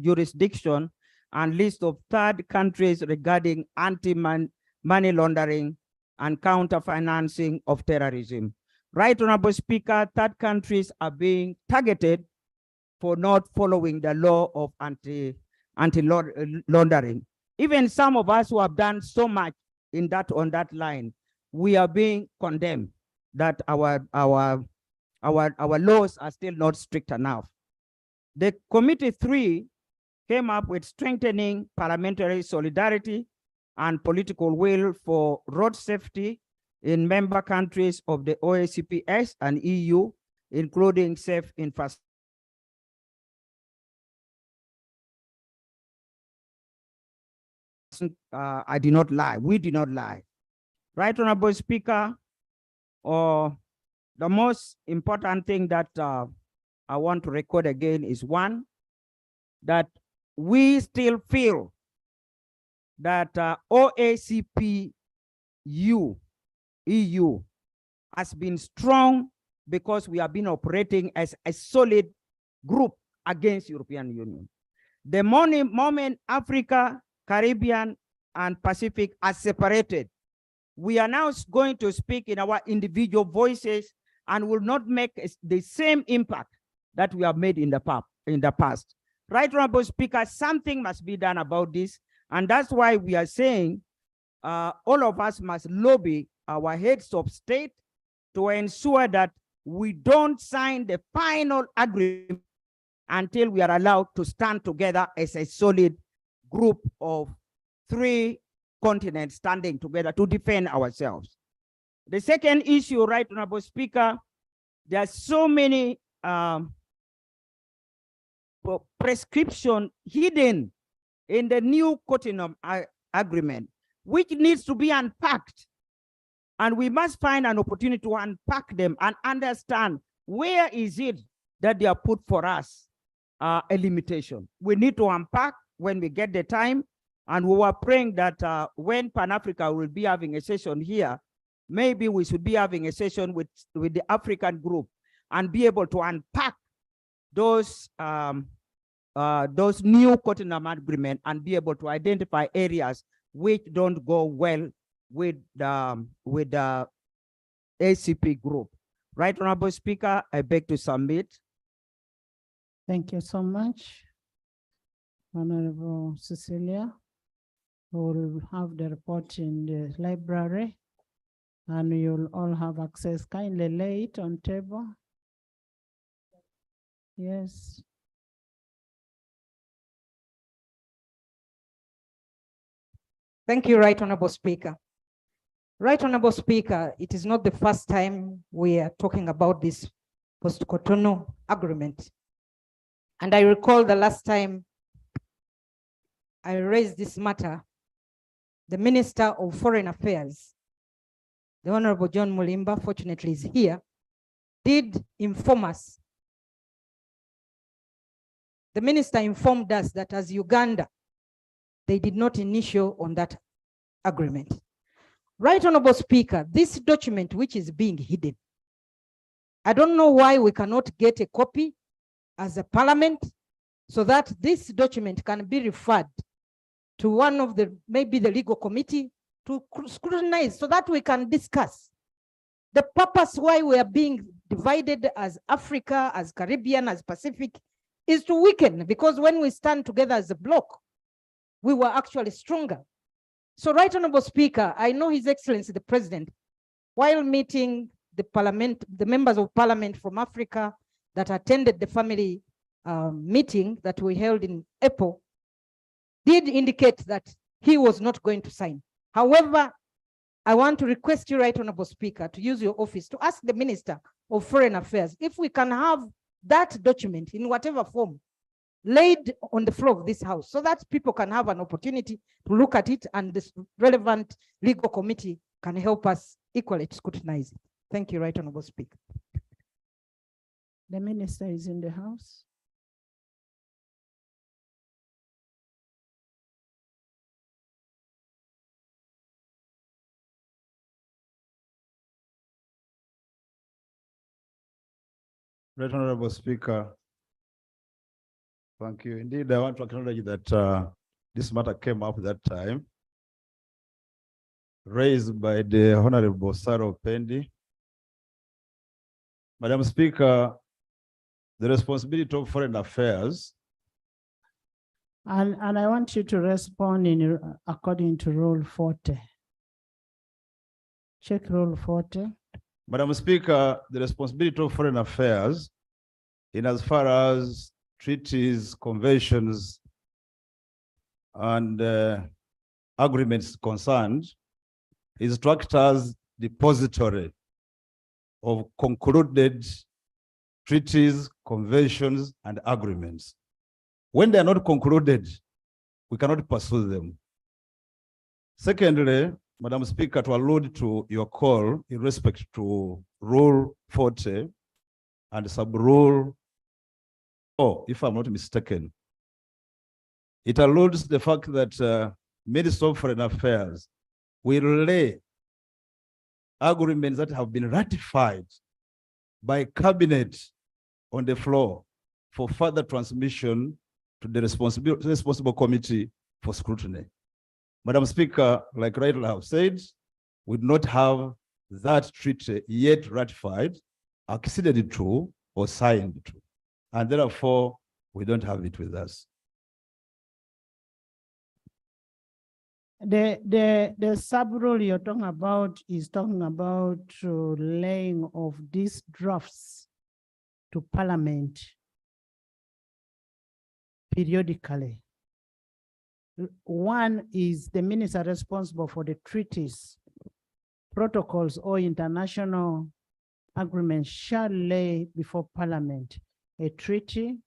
jurisdiction and list of third countries regarding anti-money laundering and counter-financing of terrorism. Right Honorable Speaker, third countries are being targeted for not following the law of anti-laundering. Even some of us who have done so much on that line, we are being condemned that our laws are still not strict enough. The Committee 3 came up with strengthening parliamentary solidarity and political will for road safety in member countries of the OACPS and EU, including safe infrastructure. I did not lie. We did not lie. Right Honorable Speaker, the most important thing that I want to record again is one, that we still feel that OACP EU has been strong because we have been operating as a solid group against European Union. The moment Africa, Caribbean, and Pacific are separated, we are now going to speak in our individual voices and will not make the same impact that we have made in the past. Right Honorable Speaker, something must be done about this, and that's why we are saying all of us must lobby our heads of state to ensure that we don't sign the final agreement until we are allowed to stand together as a solid group of three continents standing together to defend ourselves. The second issue, Right Honorable Speaker, there are so many prescription hidden in the new Cotonou agreement, which needs to be unpacked. And we must find an opportunity to unpack them and understand where is it that they are put for us a limitation. We need to unpack when we get the time. And we were praying that when Pan-Africa will be having a session here, maybe we should be having a session with the African group and be able to unpack those new Cotonou agreement and be able to identify areas which don't go well with the ACP group. Right Honorable Speaker, I beg to submit. Thank you so much, Honorable Cecilia. We will have the report in the library and you'll all have access. Kindly lay it on table. Yes. Thank you, Right Honorable Speaker. Right Honorable Speaker, it is not the first time we are talking about this post-Cotonou agreement. And I recall the last time I raised this matter, the Minister of Foreign Affairs, the Honorable John Mulimba, fortunately is here, did inform us. The minister informed us that as Uganda, they did not initiate on that agreement. Right Honorable Speaker, this document which is being hidden, I don't know why we cannot get a copy as a parliament so that this document can be referred to one of the, maybe the legal committee to scrutinize so that we can discuss. The purpose why we are being divided as Africa, as Caribbean, as Pacific is to weaken, because when we stand together as a bloc, we were actually stronger. So Right Honorable Speaker, I know His Excellency the President, while meeting the parliament, the members of parliament from Africa that attended the family meeting that we held in April, did indicate that he was not going to sign. However, I want to request you, Right Honorable Speaker, to use your office to ask the Minister of Foreign Affairs if we can have that document in whatever form laid on the floor of this house so that people can have an opportunity to look at it and this relevant legal committee can help us equally to scrutinize it. Thank you, Right Honorable Speaker. The minister is in the house. Right Honorable Speaker, thank you. Indeed, I want to acknowledge that this matter came up that time, raised by the Honorable Sarah Pendi. Madam Speaker, the responsibility of foreign affairs. And I want you to respond in according to Rule 40. Check Rule 40. Madam Speaker, the responsibility of foreign affairs, in as far as treaties, conventions, and agreements concerned, is to act as depository of concluded treaties, conventions, and agreements. When they are not concluded, we cannot pursue them. Secondly, Madam Speaker, to allude to your call in respect to Rule 40 and sub-rule, if I'm not mistaken, it alludes to the fact that Minister of Foreign Affairs will lay agreements that have been ratified by Cabinet on the floor for further transmission to the responsible committee for scrutiny. Madam Speaker, like rightly have said, we do not have that treaty yet ratified, acceded to, or signed to. And therefore, we don't have it with us. The sub-rule you're talking about is talking about laying of these drafts to Parliament periodically. One is the minister responsible for the treaties, protocols, or international agreements shall lay before Parliament a treaty,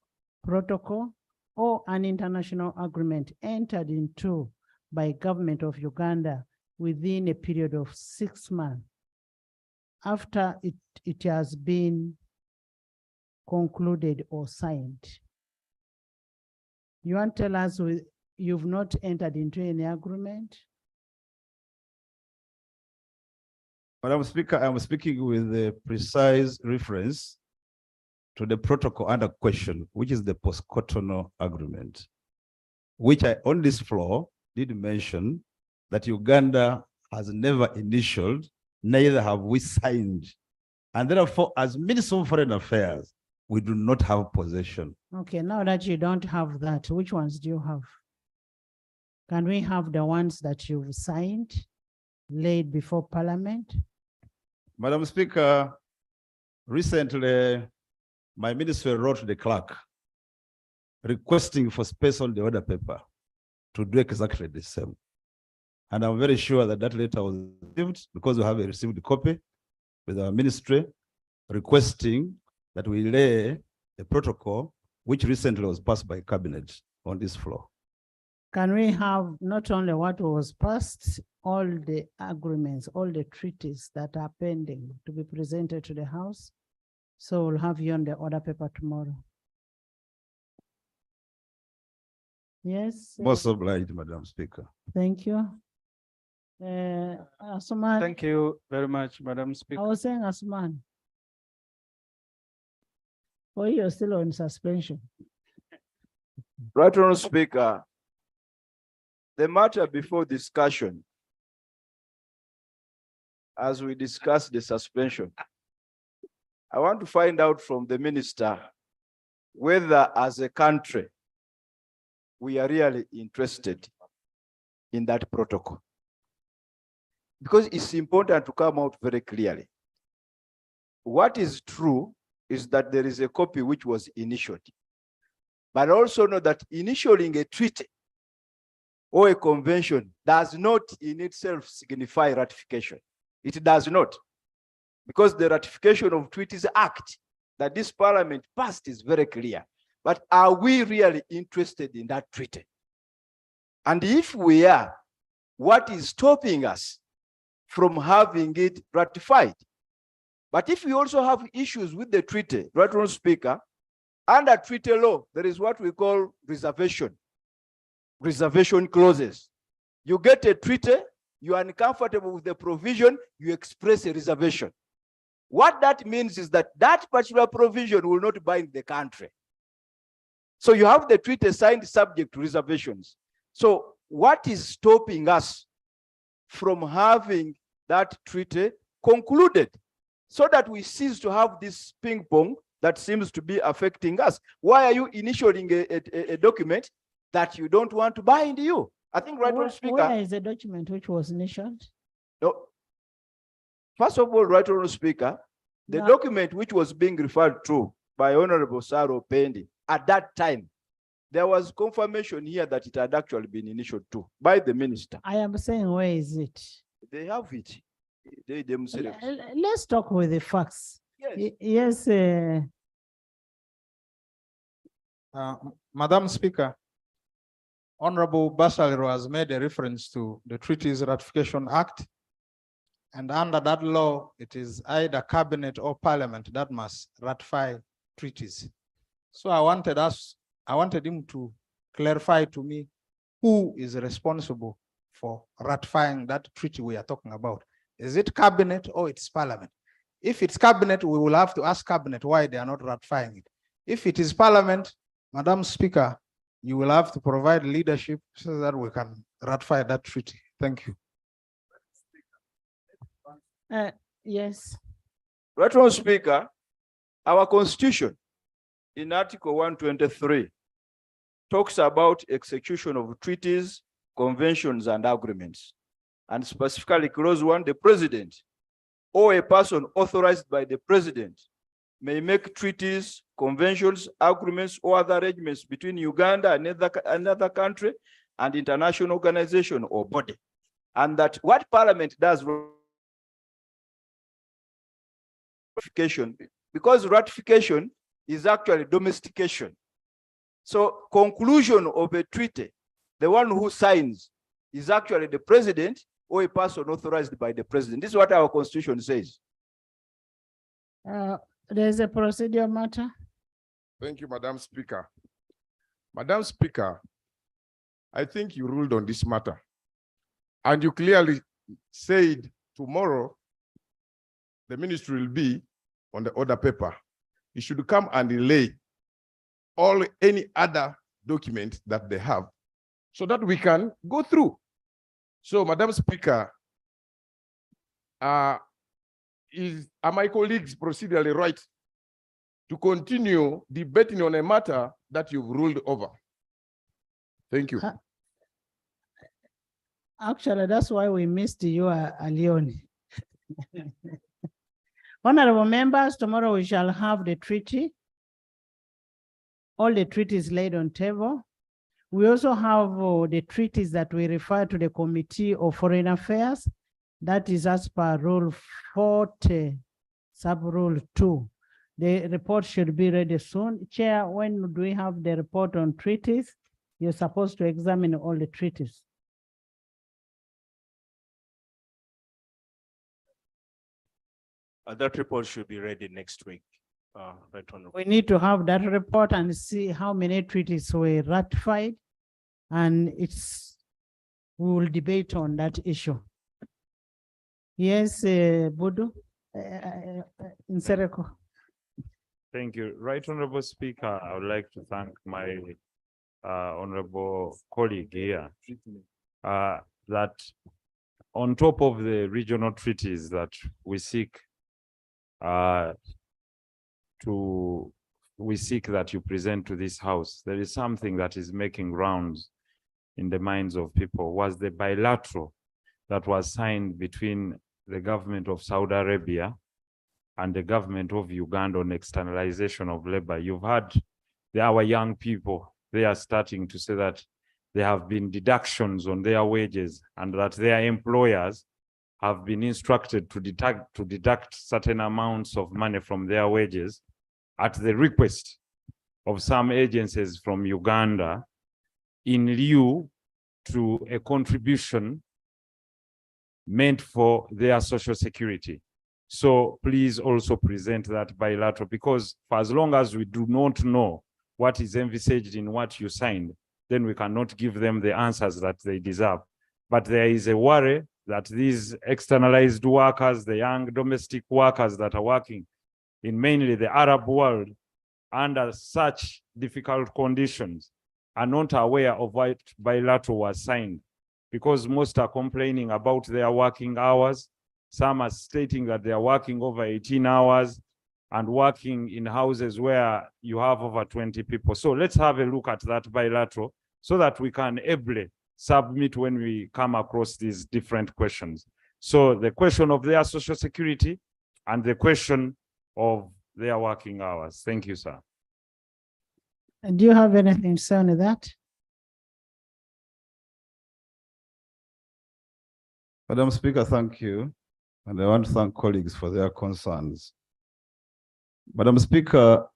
protocol, or an international agreement entered into by government of Uganda within a period of 6 months after it has been concluded or signed. You want to tell us you've not entered into any agreement? Madam Speaker, I'm speaking with a precise reference to the protocol under question, which is the post-Cotonou agreement, which I, on this floor, did mention that Uganda has never initialed, neither have we signed. And therefore, as Minister of Foreign Affairs, we do not have possession. Okay, now that you don't have that, which ones do you have? Can we have the ones that you've signed, laid before Parliament? Madam Speaker, recently, my ministry wrote to the clerk requesting for space on the order paper to do exactly the same. And I'm very sure that that letter was received because we have received a copy with our ministry requesting that we lay a protocol which recently was passed by cabinet on this floor. Can we have not only what was passed, all the agreements, all the treaties that are pending to be presented to the House? So we'll have you on the order paper tomorrow. Yes. Most obliged, Madam Speaker. Thank you. Asuman. Thank you very much, Madam Speaker. I was saying Asuman. Oh, you're still on suspension. Right, Honourable Speaker, the matter before discussion, as we discuss the suspension, I want to find out from the minister whether as a country, we are really interested in that protocol. Because it's important to come out very clearly. What is true is that there is a copy which was initialed. But also know that initialing a treaty or a convention does not in itself signify ratification. It does not. Because the Ratification of Treaties Act that this Parliament passed is very clear. But are we really interested in that treaty? And if we are, what is stopping us from having it ratified? But if we also have issues with the treaty, Right Honourable Speaker, under treaty law, there is what we call reservation clauses. You get a treaty, you are uncomfortable with the provision, you express a reservation. What that means is that that particular provision will not bind the country. So you have the treaty signed subject to reservations. So what is stopping us from having that treaty concluded so that we cease to have this ping pong that seems to be affecting us? Why are you initiating a document that you don't want to bind you? I think, Right Honourable Speaker. Where is the document which was initialed? No. First of all, Right Honourable Speaker, the document which was being referred to by Honourable Saro Pendi, at that time, there was confirmation here that it had actually been initialed too by the minister. I am saying, where is it? They have it. They themselves. Let's talk with the facts. Yes. Yes. Madam Speaker, Honorable Basaliro has made a reference to the Treaties Ratification Act. And under that law, it is either cabinet or parliament that must ratify treaties. So I wanted him to clarify to me who is responsible for ratifying that treaty we are talking about. Is it cabinet or it's parliament? If it's cabinet, we will have to ask cabinet why they are not ratifying it. If it is parliament, Madam Speaker, you will have to provide leadership so that we can ratify that treaty. Thank you. Yes. Right Honourable Speaker, our constitution in Article 123 talks about execution of treaties, conventions, and agreements. And specifically, clause 1, the president or a person authorized by the president may make treaties, conventions, agreements, or other arrangements between Uganda and another country and international organization or body. And that what Parliament does ratification, because ratification is actually domestication. So conclusion of a treaty, the one who signs is actually the president or a person authorized by the president. This is what our constitution says. There's a procedural matter. Thank you, Madam Speaker. Madam Speaker, I think you ruled on this matter. And you clearly said tomorrow the ministry will be on the order paper. You should come and relay any other document that they have so that we can go through. So, Madam Speaker, are my colleagues procedurally right to continue debating on a matter that you've ruled over? Thank you. Actually, that's why we missed you, Leone. Honorable members, tomorrow we shall have the treaty. All the treaties laid on table. We also have the treaties that we refer to the Committee of Foreign Affairs. That is as per Rule 40, Sub-Rule 2. The report should be ready soon. Chair, when do we have the report on treaties? You're supposed to examine all the treaties. That report should be ready next week. Right on. We need to have that report and see how many treaties were ratified, and we will debate on that issue. Yes, Budu, Nsereko. Thank you. Right Honorable Speaker, I would like to thank my honorable colleague here that on top of the regional treaties that we seek that you present to this House, there is something that is making rounds in the minds of people, was the bilateral that was signed between the government of Saudi Arabia and the government of Uganda on externalization of labor. You've heard our young people, they are starting to say that there have been deductions on their wages and that their employers have been instructed to deduct certain amounts of money from their wages at the request of some agencies from Uganda in lieu to a contribution meant for their social security. So please also present that bilateral, because for as long as we do not know what is envisaged in what you signed, then we cannot give them the answers that they deserve. But there is a worry that these externalized workers, the young domestic workers that are working in mainly the Arab world under such difficult conditions, are not aware of what bilateral was signed, because most are complaining about their working hours. Some are stating that they are working over 18 hours and working in houses where you have over 20 people. So let's have a look at that bilateral so that we can ably submit when we come across these different questions. So the question of their social security and the question of their working hours. Thank you, sir. And do you have anything to say on that? Madam Speaker, thank you. And I want to thank colleagues for their concerns. Madam Speaker,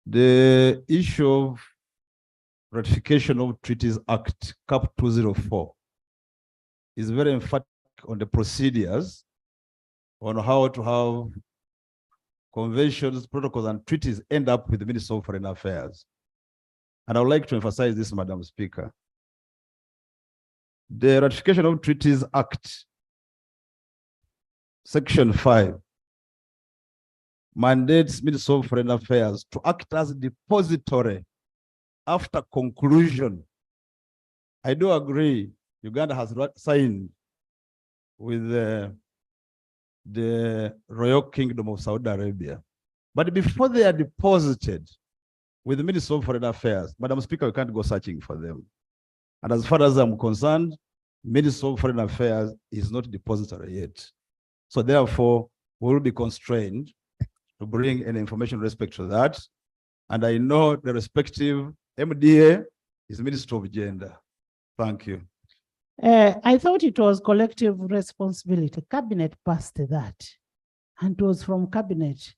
the issue of ratification of Treaties Act Cap 204 is very emphatic on the procedures on how to have conventions, protocols, and treaties end up with the Minister of Foreign Affairs. And I would like to emphasize this, Madam Speaker. The Ratification of Treaties Act, Section 5, mandates Minister of Foreign Affairs to act as depository after conclusion. I do agree, Uganda has signed with the Royal Kingdom of Saudi Arabia. But before they are deposited with the Minister of Foreign Affairs, Madam Speaker, we can't go searching for them. And as far as I'm concerned, Minister of Foreign Affairs is not depository yet. So therefore, we will be constrained to bring any information with respect to that. And I know the respective MDA is Minister of Gender. Thank you. I thought it was collective responsibility. Cabinet passed that, and it was from cabinet.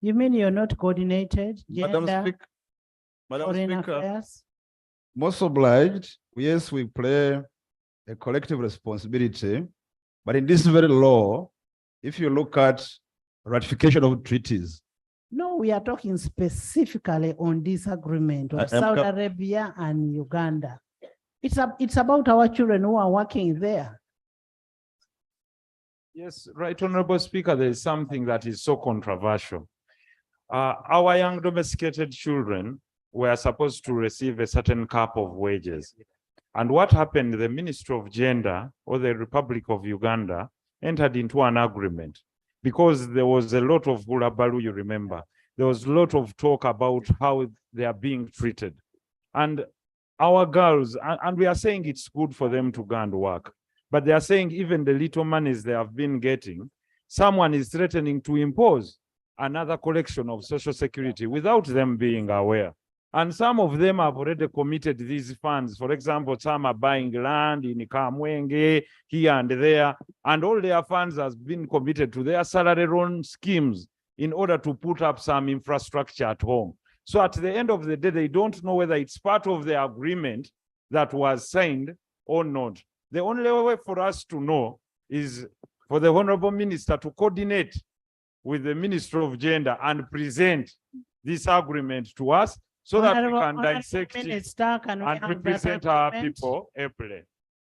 You mean you're not coordinated? Madam Gender, Speaker, Madam foreign Speaker, affairs? most obliged. Yes, we play a collective responsibility, but in this very law, if you look at ratification of treaties, No, we are talking specifically on this agreement of I am Saudi co- Arabia and Uganda. It's about our children who are working there. Yes, Right Honorable Speaker, there is something that is so controversial. Our young domesticated children were supposed to receive a certain cap of wages. And what happened, the Ministry of Gender or the Republic of Uganda entered into an agreement because there was a lot of hulabalu, you remember. There was a lot of talk about how they are being treated. And our girls, and we are saying it's good for them to go and work, but they are saying even the little monies they have been getting, someone is threatening to impose another collection of social security without them being aware. And some of them have already committed these funds. For example, some are buying land in Kamwenge, here and there, and all their funds has been committed to their salary loan schemes in order to put up some infrastructure at home. So at the end of the day, they don't know whether it's part of the agreement that was signed or not. The only way for us to know is for the Honorable Minister to coordinate with the Minister of Gender and present this agreement to us so that we can dissect it Minister, can we and have that represent our agreement? people aptly.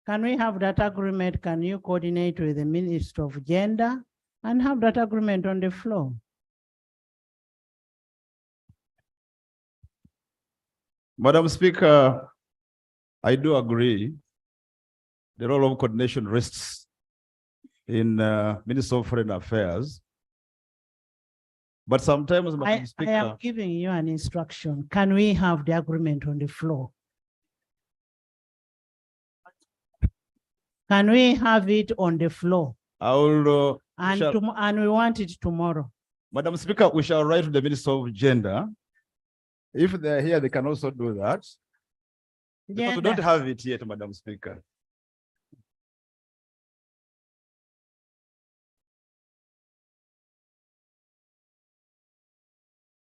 Can we have that agreement? Can you coordinate with the Minister of Gender and have that agreement on the floor? Madam Speaker, I do agree. The role of coordination rests in Minister of Foreign Affairs. But sometimes, Madam I am Speaker, giving you an instruction. Can we have the agreement on the floor? Can we have it on the floor? I will. And we want it tomorrow. Madam Speaker, we shall write to the Minister of Gender. If they're here, they can also do that. Because we don't Gender. have it yet, Madam Speaker.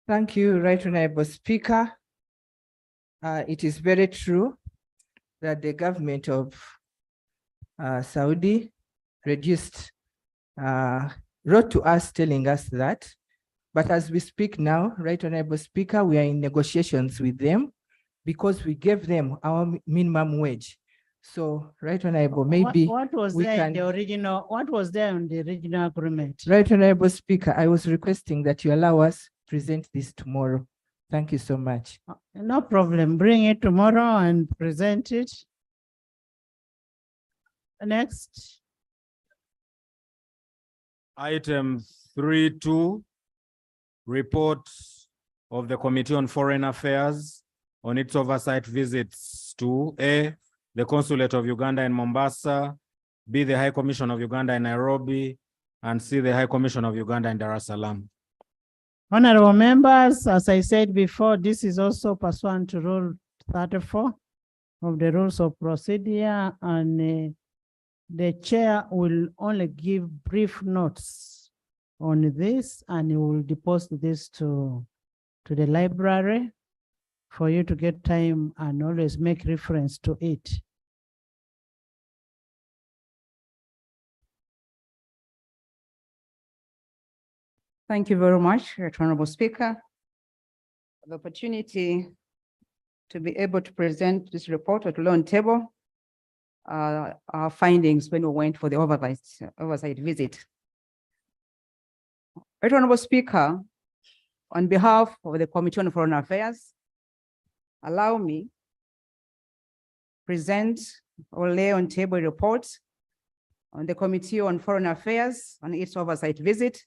Thank you, Right Honorable Speaker. It is very true that the government of Saudi wrote to us telling us that, but as we speak now, Right Honorable Speaker, we are in negotiations with them because we gave them our minimum wage. So, Right Honorable, maybe What was we there in can. the original? What was there in the original agreement? Right Honorable Speaker, I was requesting that you allow us to present this tomorrow. Thank you so much. No problem. Bring it tomorrow and present it. Next. Item 3.2, report of the Committee on Foreign Affairs on its oversight visits to A, the Consulate of Uganda in Mombasa, B, the High Commission of Uganda in Nairobi, and C, the High Commission of Uganda in Dar es Salaam. Honorable members, as I said before, this is also pursuant to Rule 34 of the Rules of Procedure, and the chair will only give brief notes on this, and he will deposit this to the library for you to get time and always make reference to it. Thank you very much, Right Honorable Speaker, for the opportunity to be able to present this report at law table, our findings when we went for the oversight visit. Right Honorable Speaker, on behalf of the Committee on Foreign Affairs, allow me present or lay on table reports on the Committee on Foreign Affairs on its oversight visit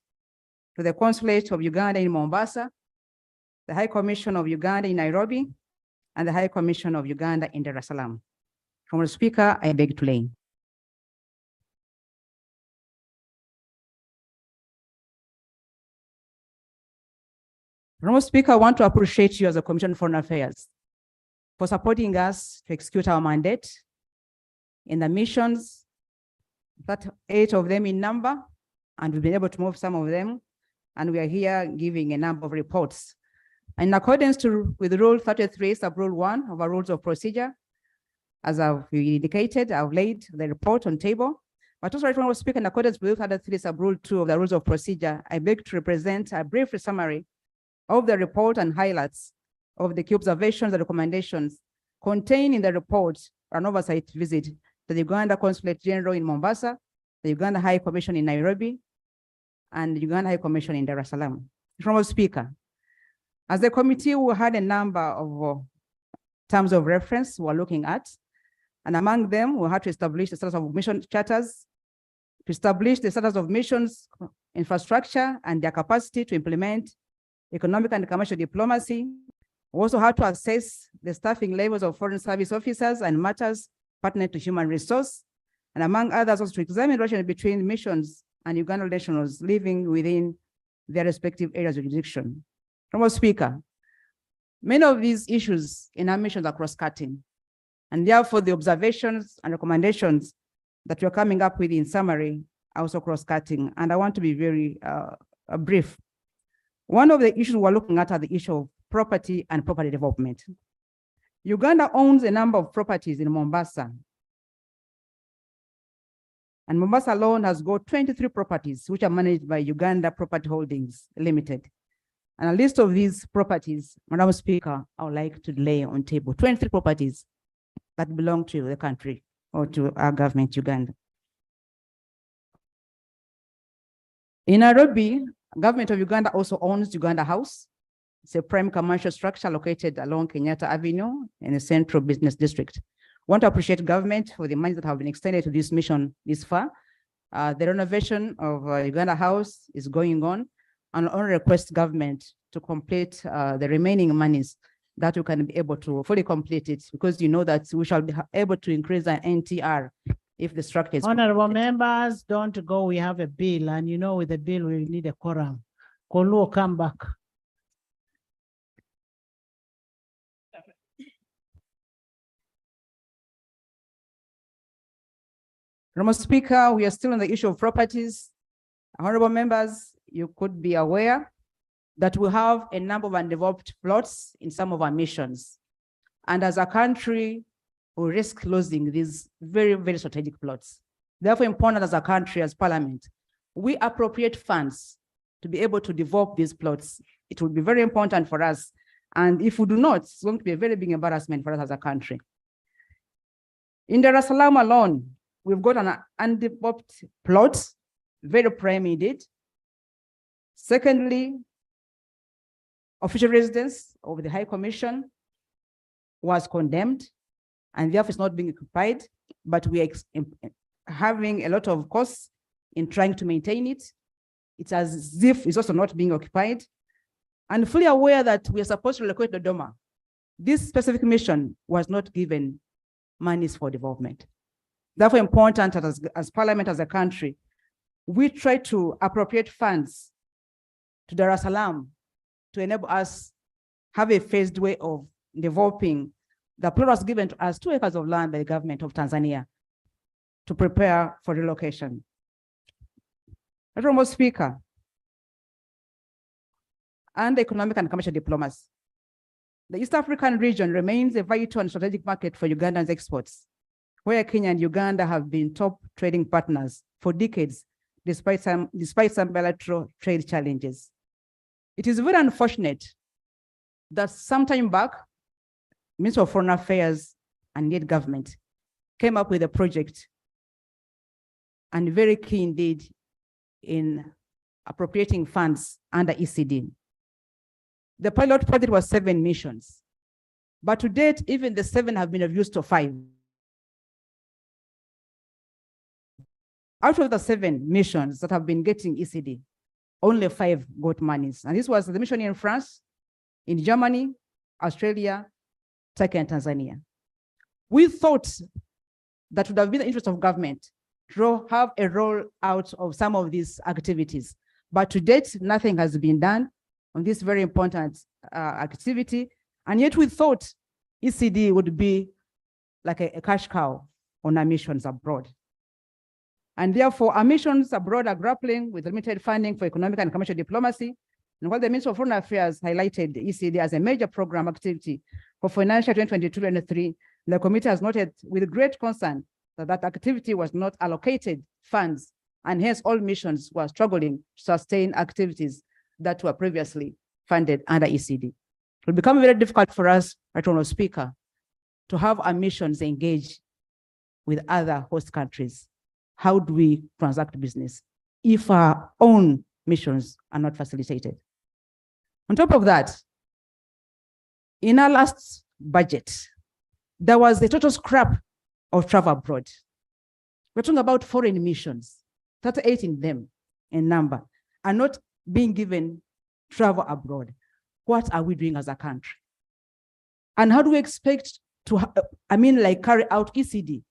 to the Consulate of Uganda in Mombasa, the High Commission of Uganda in Nairobi, and the High Commission of Uganda in Dar es Salaam. Honorable Speaker, I beg to lay. Honorable Speaker, I want to appreciate you as a Commission on Foreign Affairs for supporting us to execute our mandate in the missions, that 8 of them in number, and we've been able to move some of them, and we are here giving a number of reports. In accordance with Rule 33, Sub-Rule 1 of our Rules of Procedure, as I've indicated, I've laid the report on table. But also, Right Honorable Speaker, in accordance with Rule 33, Sub-Rule 2 of the Rules of Procedure, I beg to represent a brief summary of the report and highlights of the key observations and recommendations contained in the report an oversight visit to the Uganda Consulate General in Mombasa, the Uganda High Commission in Nairobi, and the Uganda High Commission in Dar es Salaam. Honorable Speaker, as a committee, we had a number of terms of reference we're looking at, and among them, we had to establish the status of mission charters, to establish the status of missions infrastructure and their capacity to implement economic and commercial diplomacy. We also had to assess the staffing levels of foreign service officers and matters pertinent to human resource, and among others, also to examine the relation between missions and Ugandan nationals living within their respective areas of jurisdiction. Honorable Speaker, many of these issues in our missions are cross-cutting, and therefore the observations and recommendations that we're coming up with in summary are also cross-cutting, and I want to be very brief. One of the issues we're looking at are the issue of property and property development. Uganda owns a number of properties in Mombasa, and Mombasa alone has got 23 properties which are managed by Uganda Property Holdings Limited. And a list of these properties, Madam Speaker, I would like to lay on table 23 properties that belong to the country or to our government, Uganda. In Nairobi, government of Uganda also owns Uganda House. It's a prime commercial structure located along Kenyatta Avenue in the central business district. I want to appreciate government for the money that have been extended to this mission this far. The renovation of Uganda House is going on, and I request government to complete the remaining monies that we can be able to fully complete it, because you know that we shall be able to increase our NTR if the structure is Honorable members, don't go. We have a bill, and you know, with the bill, we need a quorum. Koluo, come back. Honorable Speaker, we are still on the issue of properties. Honorable members, you could be aware that we have a number of undeveloped plots in some of our missions. And as a country, we risk losing these very, very strategic plots. Therefore, important as a country, as parliament, we appropriate funds to be able to develop these plots. It will be very important for us. And if we do not, it's going to be a very big embarrassment for us as a country. In Dar es Salaam alone, we've got an undeveloped plot, very prime indeed. Secondly, official residence of the High Commission was condemned, and therefore it's not being occupied, but we are having a lot of costs in trying to maintain it. It's as if it's also not being occupied, and fully aware that we are supposed to relocate Dodoma. This specific mission was not given monies for development. Therefore, important as parliament, as a country, we try to appropriate funds to Dar es Salaam to enable us have a phased way of developing. The plot was given to us 2 acres of land by the government of Tanzania to prepare for relocation. Honorable Speaker, and economic and commercial diplomacy. The East African region remains a vital and strategic market for Ugandan's exports, where Kenya and Uganda have been top trading partners for decades, despite some bilateral trade challenges. It is very unfortunate that some time back, Minister of Foreign Affairs and yet government came up with a project, and very key indeed in appropriating funds under ECD. The pilot project was 7 missions, but to date, even the 7 have been reduced to 5. Out of the 7 missions that have been getting ECD, only 5 got monies. And this was the mission in France, in Germany, Australia, Turkey, and Tanzania. We thought that would have been the interest of government to have a roll out of some of these activities. But to date, nothing has been done. on this very important activity. And yet we thought ECD would be like a cash cow on our missions abroad. And therefore, our missions abroad are grappling with limited funding for economic and commercial diplomacy. And while the Minister of Foreign Affairs highlighted the ECD as a major program activity for financial 2022-23, the committee has noted with great concern that that activity was not allocated funds, and hence all missions were struggling to sustain activities that were previously funded under ECD. It will become very difficult for us, Right Honourable Speaker, to have our missions engage with other host countries. How do we transact business if our own missions are not facilitated? On top of that, in our last budget, there was the total scrap of travel abroad. We're talking about foreign missions, 38 in them in number, are not being given travel abroad. What are we doing as a country? And how do we expect to, carry out ECD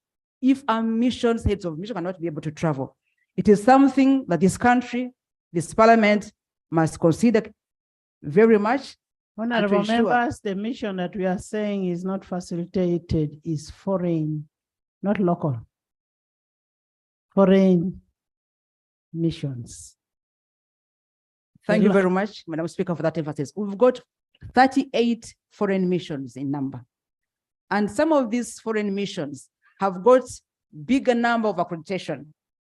if our missions, heads of mission cannot be able to travel? It is something that this country, this parliament must consider very much. Honorable members, the mission that we are saying is not facilitated is foreign, not local. Foreign missions. Thank you very much, Madam Speaker, for that emphasis. We've got 38 foreign missions in number. And some of these foreign missions have got bigger number of accreditation.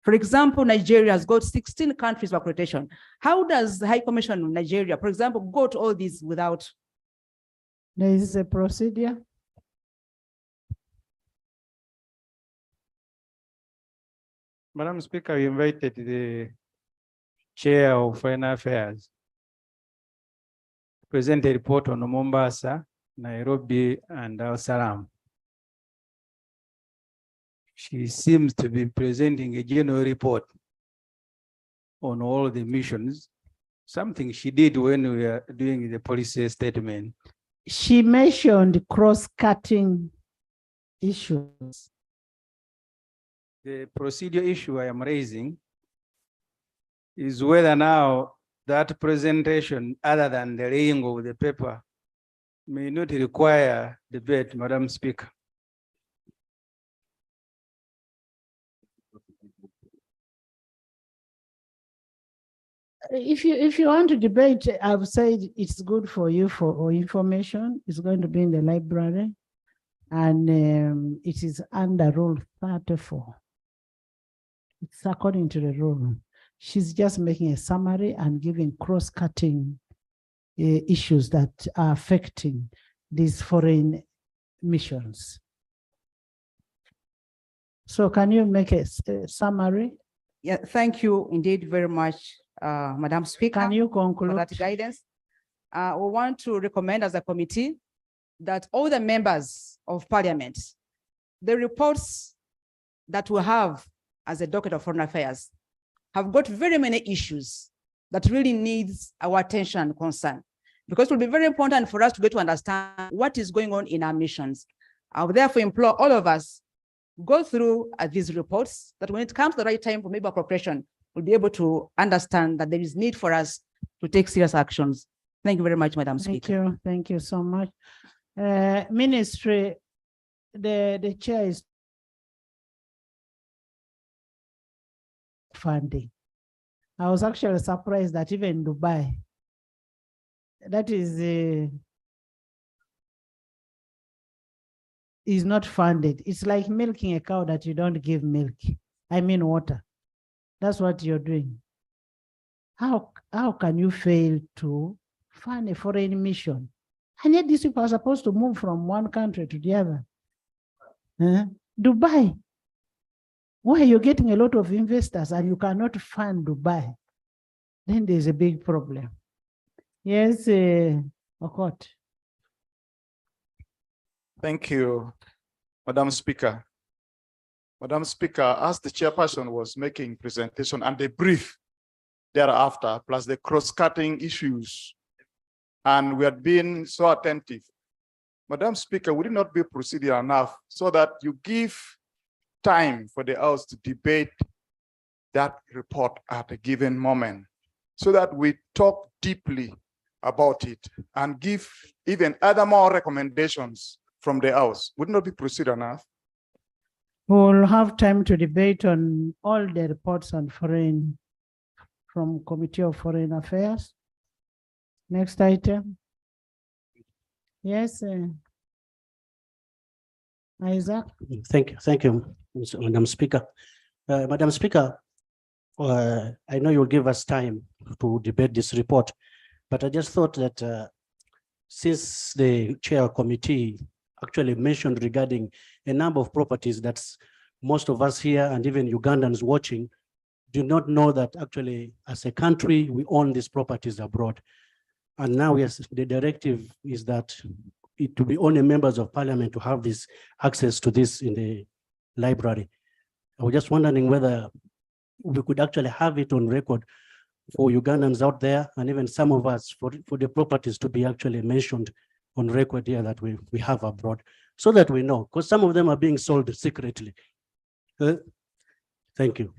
For example, Nigeria has got 16 countries of accreditation. How does the High Commission of Nigeria, for example, go to all these without? There is a procedure. Madam Speaker, we invited the Chair of Foreign Affairs to present a report on Mombasa, Nairobi, and Dar es Salaam. She seems to be presenting a general report on all the missions, something she did when we were doing the policy statement. She mentioned cross-cutting issues. The procedure issue I am raising is whether now that presentation, other than the laying of the paper, may not require debate, Madam Speaker. If you want to debate, I've said it's good for you for information. It's going to be in the library, and it is under Rule 34. It's according to the rule. She's just making a summary and giving cross-cutting issues that are affecting these foreign missions. So can you make a summary? Yeah, thank you indeed very much, Madam Speaker. Can you conclude? For that guidance. We want to recommend as a committee that all the members of parliament, the reports that we have as a docket of foreign affairs have got very many issues that really needs our attention and concern, because it will be very important for us to get to understand what is going on in our missions. I would therefore implore all of us go through these reports, that when it comes to the right time for maybe appropriation, we'll be able to understand that there is need for us to take serious actions. Thank you very much, Madam Speaker. Thank you so much. Ministry, the chair is funding. I was actually surprised that even Dubai, that is not funded. It's like milking a cow that you don't give milk. I mean water. That's what you're doing. How can you fail to fund a foreign mission? And yet these people are supposed to move from one country to the other. Dubai, where you're getting a lot of investors and you cannot fund Dubai, then there's a big problem. Yes, Okot. Thank you, Madam Speaker. Madam Speaker, as the chairperson was making presentation and the brief thereafter, plus the cross-cutting issues, and we had been so attentive. Madam Speaker, would it not be procedural enough so that you give time for the House to debate that report at a given moment, so that we talk deeply about it and give even other more recommendations from the House? Would not be procedural enough? We'll have time to debate on all the reports on from Committee of Foreign Affairs. Next item. Yes, Isaac. Thank you, Madam Speaker. Madam Speaker, I know you'll give us time to debate this report, but I just thought that since the chair committee actually mentioned regarding a number of properties that most of us here and even Ugandans watching do not know that actually as a country, we own these properties abroad. And now yes, the directive is that it to be only members of parliament to have this access to this in the library. I was just wondering whether we could actually have it on record for Ugandans out there, and even some of us for the properties to be actually mentioned on record here that we have abroad, so that we know, because some of them are being sold secretly. Thank you.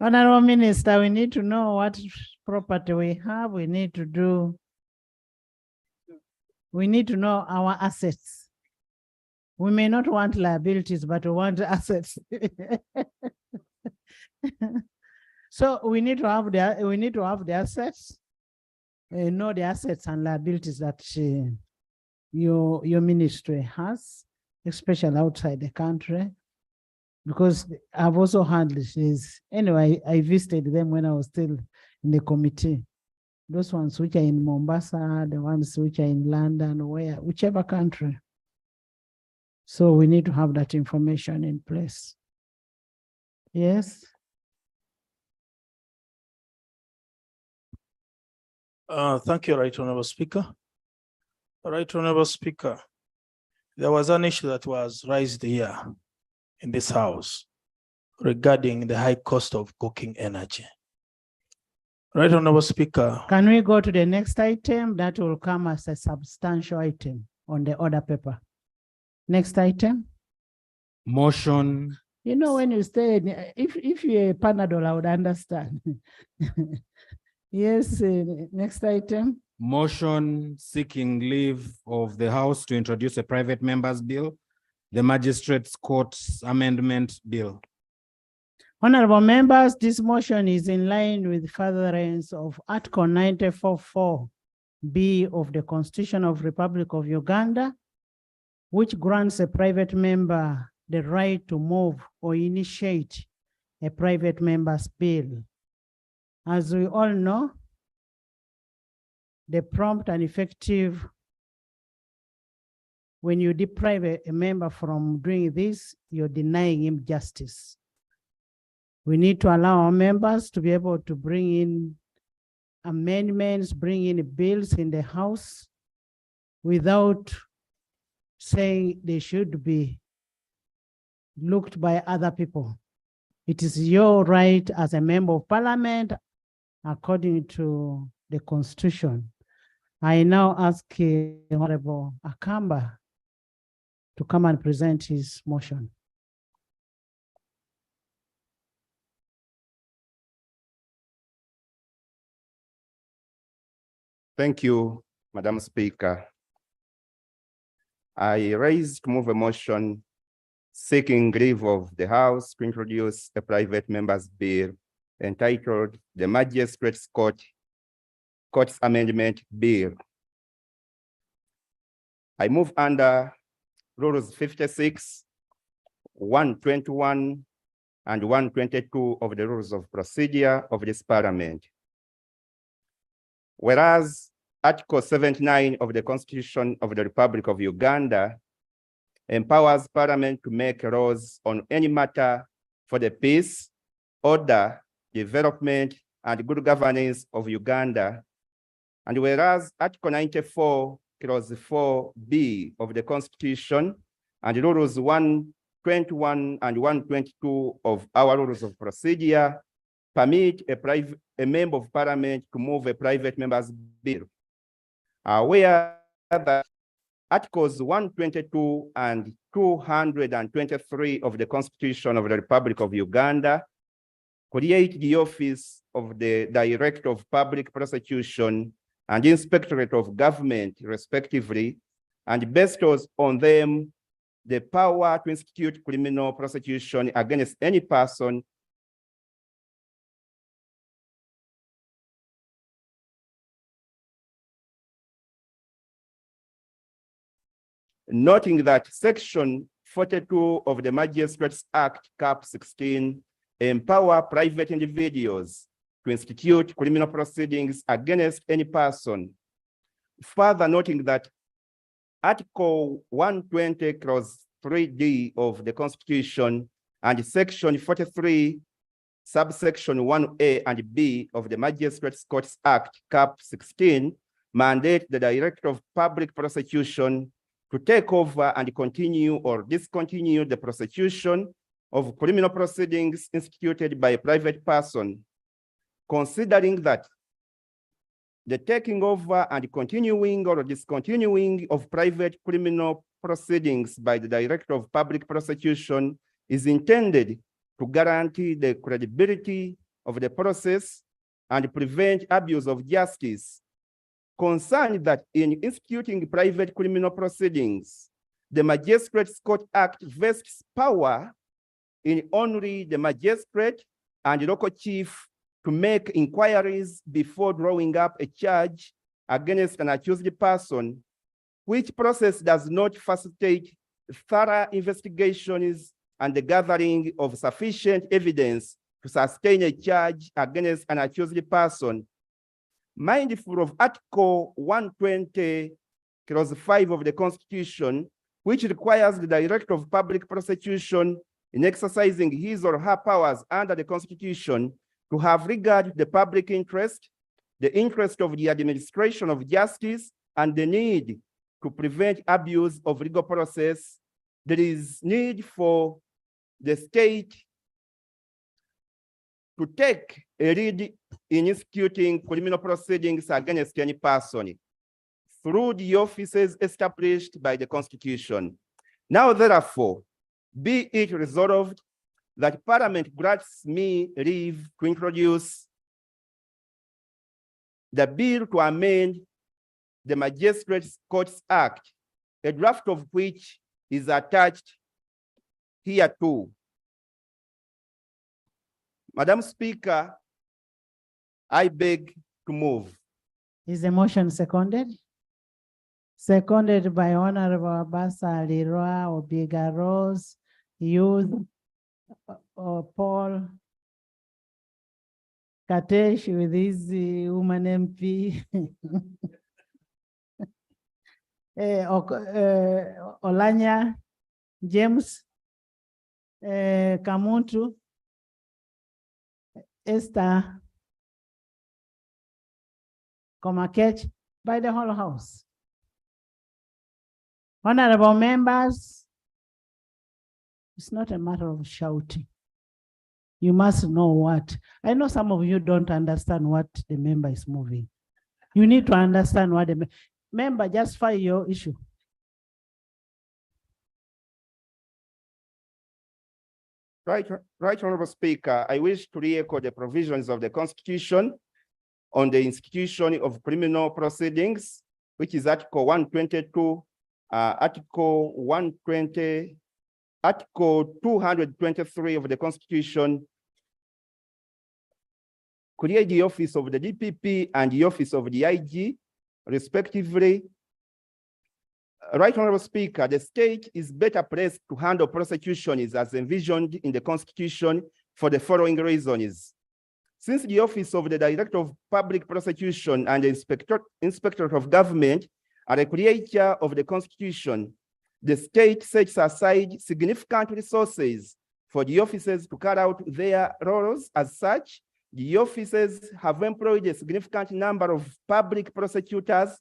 Honorable Minister, we need to know what property we have. We need to know our assets. We may not want liabilities, but we want assets. So we need to have the assets, know the assets and liabilities that your ministry has, especially outside the country. Because I've also had this. Anyway, I visited them when I was still in the committee. Those ones which are in Mombasa, the ones which are in London, whichever country. So we need to have that information in place. Yes. Thank you, Right Honorable Speaker. Right Honorable Speaker, there was an issue that was raised here in this House regarding the high cost of cooking energy. Right Honorable Speaker. Can we go to the next item? That will come as a substantial item on the order paper. Next item. Motion. You know, when you stay, if you're a Panadol, I would understand. Yes, next item. Motion seeking leave of the House to introduce a private member's bill, the Magistrates Court's Amendment Bill. Honorable members, this motion is in line with furtherance of Article 94(4)(b) of the Constitution of Republic of Uganda, which grants a private member the right to move or initiate a private member's bill. As we all know, the prompt and effective, when you deprive a member from doing this, you're denying him justice. We need to allow our members to be able to bring in amendments, bring in bills in the House without saying they should be looked by other people. It is your right as a member of parliament, according to the Constitution. I now ask Honorable Akamba to come and present his motion. Thank you, Madam Speaker. I raise to move a motion seeking leave of the House to introduce a private member's bill entitled the Magistrates Court's Amendment Bill. I move under Rules 56, 121, and 122 of the Rules of Procedure of this Parliament. Whereas Article 79 of the Constitution of the Republic of Uganda empowers Parliament to make laws on any matter for the peace, order, development, and good governance of Uganda. And whereas Article 94, Clause 4B of the Constitution and Rules 121 and 122 of our Rules of Procedure permit a member of Parliament to move a private member's bill. Where that Articles 122 and 223 of the Constitution of the Republic of Uganda create the Office of the Director of Public Prosecution and Inspectorate of Government, respectively, and bestows on them the power to institute criminal prosecution against any person noting that Section 42 of the Magistrates Act, Cap 16, empower private individuals to institute criminal proceedings against any person. Further noting that Article 120, Clause 3D of the Constitution and Section 43, subsection 1A and B of the Magistrates Courts Act, Cap 16, mandate the Director of Public Prosecution to take over and continue or discontinue the prosecution of criminal proceedings instituted by a private person, considering that the taking over and continuing or discontinuing of private criminal proceedings by the Director of Public Prosecution is intended to guarantee the credibility of the process and prevent abuse of justice. Concerned that in instituting private criminal proceedings, the Magistrates Court Act vests power in only the magistrate and local chief to make inquiries before drawing up a charge against an accused person, which process does not facilitate thorough investigations and the gathering of sufficient evidence to sustain a charge against an accused person. Mindful of Article 120, Clause 5 of the Constitution, which requires the Director of Public Prosecution in exercising his or her powers under the Constitution to have regard to the public interest, the interest of the administration of justice, and the need to prevent abuse of legal process, there is need for the state to take a lead in instituting criminal proceedings against any person through the offices established by the Constitution. Now, therefore, be it resolved that Parliament grants me leave to introduce the bill to amend the Magistrates Courts Act, a draft of which is attached here too. Madam Speaker, I beg to move. Is the motion seconded? Seconded by Honorable Abasa Leroy Obiega Rose, Youth, Paul Katesh with his woman MP. Olanya, James, Kamuntu, Esther, Komakech, by the whole house. Honorable members, it's not a matter of shouting. You must know what. I know some of you don't understand what the member is moving. You need to understand what the member, just file your issue. Right, Honorable Speaker, I wish to re-echo the provisions of the Constitution on the institution of criminal proceedings, which is Article 122, Article 120, Article 223 of the Constitution, create the office of the DPP and the office of the IG, respectively. Right, Honorable Speaker, the state is better placed to handle prosecutions as envisioned in the Constitution for the following reasons. Since the Office of the Director of Public Prosecution and the Inspector of Government are a creature of the Constitution, the state sets aside significant resources for the offices to carry out their roles. As such, the offices have employed a significant number of public prosecutors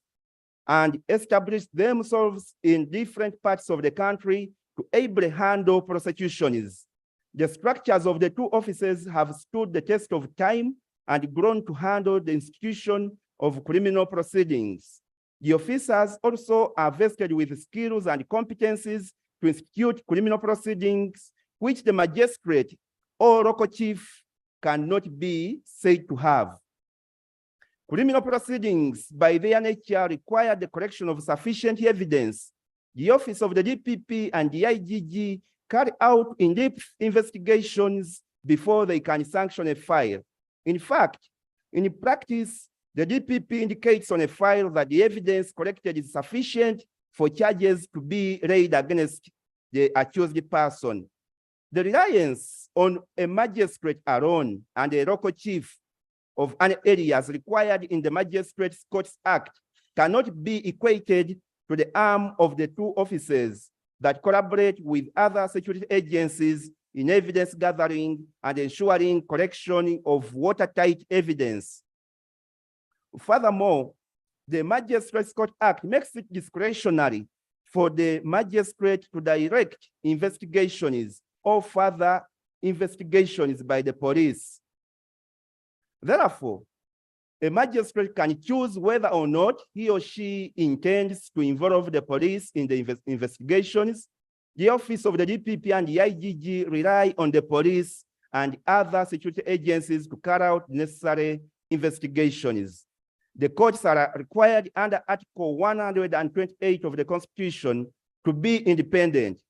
and established themselves in different parts of the country to ably handle prosecutions. The structures of the two offices have stood the test of time and grown to handle the institution of criminal proceedings. The officers also are vested with skills and competencies to institute criminal proceedings, which the magistrate or local chief cannot be said to have. Criminal proceedings by their nature require the collection of sufficient evidence. The Office of the DPP and the IGG carry out in-depth investigations before they can sanction a file. In fact, in practice, the DPP indicates on a file that the evidence collected is sufficient for charges to be laid against the accused person. The reliance on a magistrate alone and a local chief of an area as required in the Magistrates Courts Act cannot be equated to the arm of the two officers that collaborate with other security agencies in evidence gathering and ensuring collection of watertight evidence. Furthermore, the Magistrates Court Act makes it discretionary for the magistrate to direct investigations or further investigations by the police. Therefore, a magistrate can choose whether or not he or she intends to involve the police in the investigations. The Office of the DPP and the IGG rely on the police and other security agencies to carry out necessary investigations. The courts are required under Article 128 of the Constitution to be independent.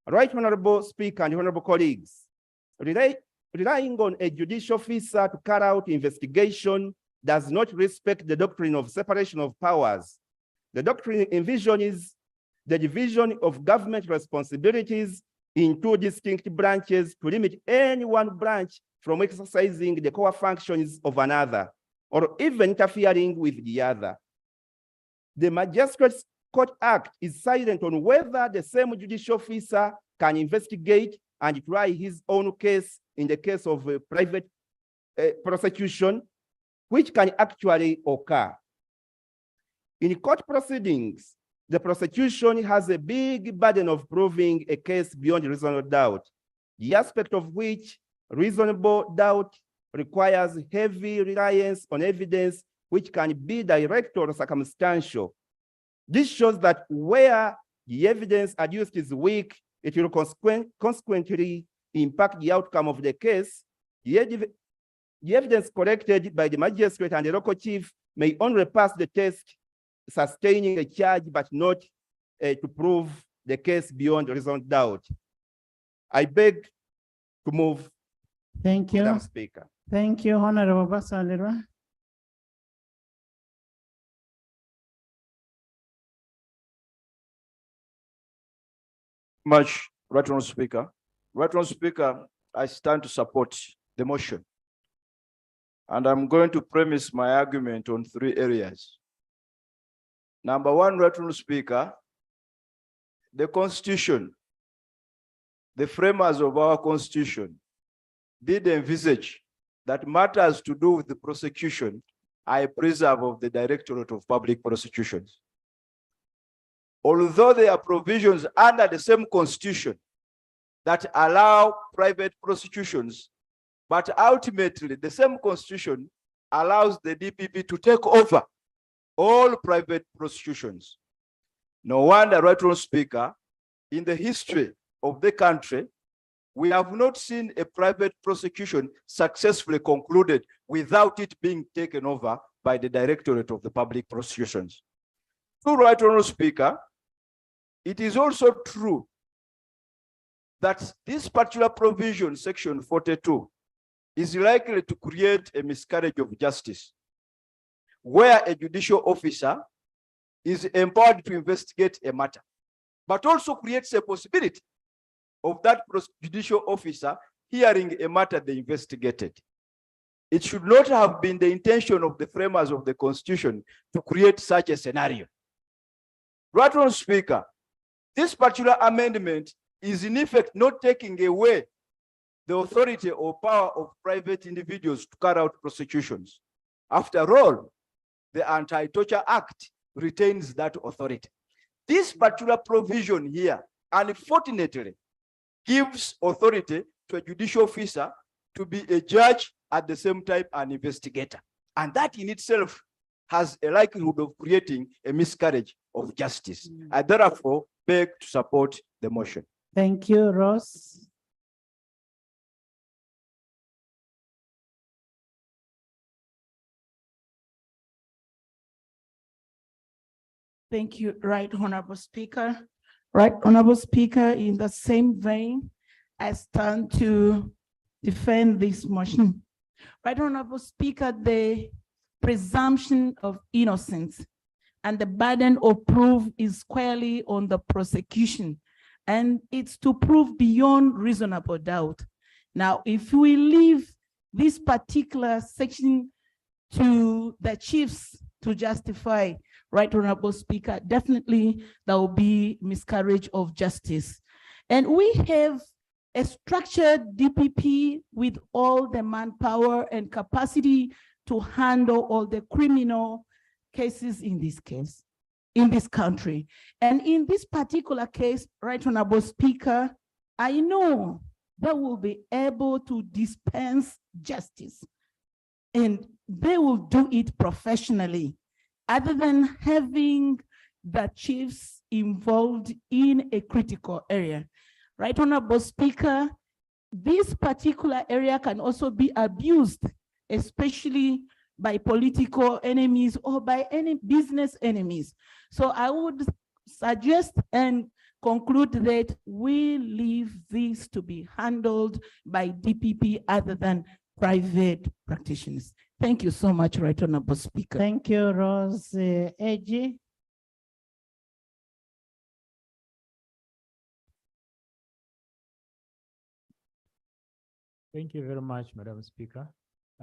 Right, Honorable Speaker and Honorable colleagues, relying on a judicial officer to carry out investigation does not respect the doctrine of separation of powers. The doctrine envisions the division of government responsibilities in two distinct branches to limit any one branch from exercising the core functions of another, or even interfering with the other. The Magistrates Court Act is silent on whether the same judicial officer can investigate and try his own case in the case of a private prosecution, which can actually occur. In court proceedings, the prosecution has a big burden of proving a case beyond reasonable doubt, the aspect of which reasonable doubt requires heavy reliance on evidence which can be direct or circumstantial. This shows that where the evidence adduced is weak, it will consequently impact the outcome of the case. The evidence collected by the magistrate and the local chief may only pass the test sustaining a charge, but not to prove the case beyond reasonable doubt. I beg to move. Thank you. Madam Speaker. Thank you, Honorable Basalirwa. Much, Right Honourable Speaker. Right Honourable Speaker, I stand to support the motion. And I'm going to premise my argument on 3 areas. Number 1, Right Honourable Speaker, the Constitution, the framers of our Constitution did envisage that matters to do with the prosecution are a preserve of the Directorate of Public Prosecutions. Although there are provisions under the same Constitution that allow private prosecutions, but ultimately the same Constitution allows the DPP to take over all private prosecutions. No wonder, Right Honourable Speaker, in the history of the country, we have not seen a private prosecution successfully concluded without it being taken over by the Directorate of the Public Prosecutions. To Right Honourable Speaker, it is also true that this particular provision, section 42, is likely to create a miscarriage of justice, where a judicial officer is empowered to investigate a matter, but also creates a possibility of that judicial officer hearing a matter they investigated. It should not have been the intention of the framers of the Constitution to create such a scenario. Right Honourable Speaker, this particular amendment is in effect not taking away the authority or power of private individuals to carry out prosecutions. After all, the Anti-Torture Act retains that authority. This particular provision here, unfortunately, gives authority to a judicial officer to be a judge at the same time an investigator. And that in itself has a likelihood of creating a miscarriage of justice. I therefore beg to support the motion. Thank you, Ross. Thank you, Right Honorable Speaker. Right Honorable Speaker, in the same vein, I stand to defend this motion. Right Honorable Speaker, the presumption of innocence and the burden of proof is squarely on the prosecution, and it's to prove beyond reasonable doubt. Now, if we leave this particular section to the chiefs to justify, Right Honorable Speaker, definitely there will be miscarriage of justice. And we have a structured DPP with all the manpower and capacity to handle all the criminal cases in this case, in this country. And in this particular case, Right Honorable Speaker, I know they will be able to dispense justice, and they will do it professionally, other than having the chiefs involved in a critical area. Right Honorable Speaker, this particular area can also be abused, especially by political enemies or by any business enemies. So I would suggest and conclude that we leave this to be handled by DPP other than private practitioners. Thank you so much, Right Honorable Speaker. Thank you, Rose Eji. Thank you very much, Madam Speaker.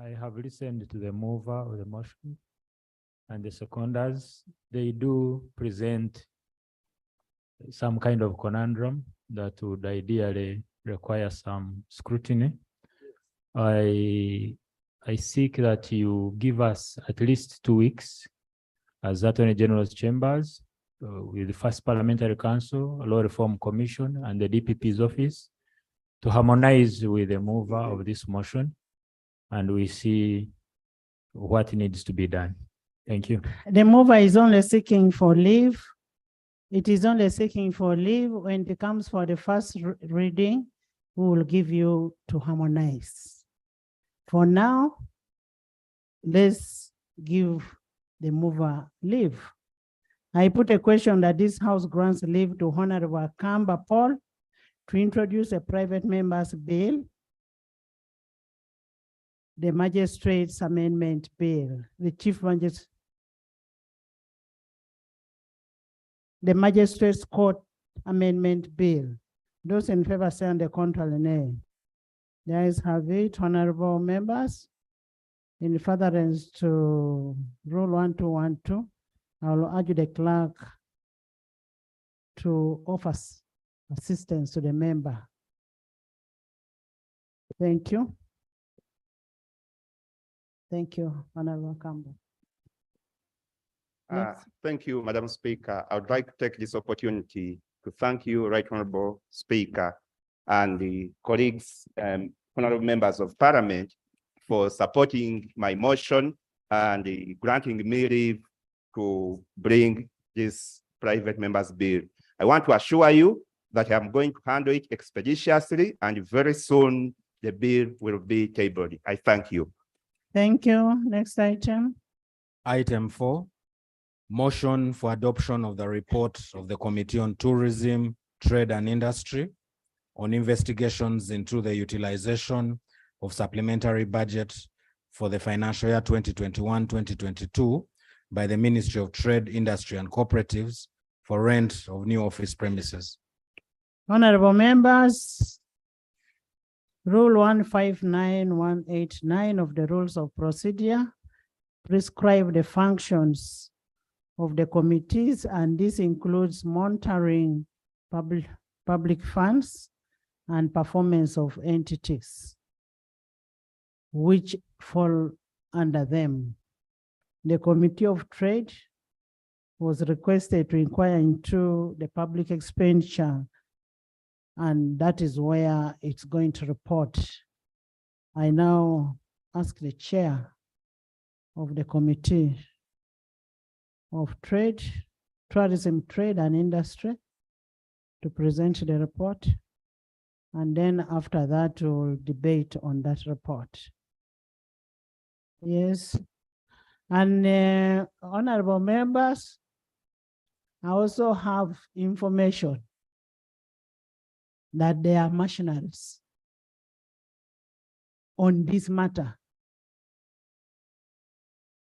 I have listened to the mover of the motion and the seconders. They do present some kind of conundrum that would ideally require some scrutiny. I seek that you give us at least 2 weeks as Attorney General's chambers with the First Parliamentary Council, Law Reform Commission, and the DPP's office to harmonize with the mover of this motion, and we see what needs to be done. Thank you. The mover is only seeking for leave. It is only seeking for leave. When it comes for the first reading, we will give you to harmonize. For now, let's give the mover leave. I put a question that this House grants leave to Honorable Kamba Paul to introduce a private member's bill, the Magistrates Amendment Bill, the Magistrates Court Amendment Bill. Those in favor say on the contrary, nay. The ayes have it, honorable members. In furtherance to Rule 1212, I will urge the clerk to offer assistance to the member. Thank you. Thank you, Honorable Campbell. Thank you, Madam Speaker. I would like to take this opportunity to thank you, Right Honorable Speaker, and the colleagues, honorable members of Parliament, for supporting my motion and granting me leave to bring this private members bill. I want to assure you that I'm going to handle it expeditiously, and very soon the bill will be tabled. I thank you. Thank you. Next item. Item 4, motion for adoption of the report of the Committee on Tourism, Trade and Industry on investigations into the utilization of supplementary budget for the financial year 2021-2022 by the Ministry of Trade, Industry and Cooperatives for rent of new office premises. Honorable members, Rule 159189 of the Rules of Procedure prescribe the functions of the committees, and this includes monitoring public funds and performance of entities which fall under them. The Committee of Trade was requested to inquire into the public expenditure, and that is where it's going to report. I now ask the chair of the Committee of Trade, Tourism, Trade and Industry to present the report. And then after that, we'll debate on that report. Yes. And honorable members, I also have information that there are mercenaries on this matter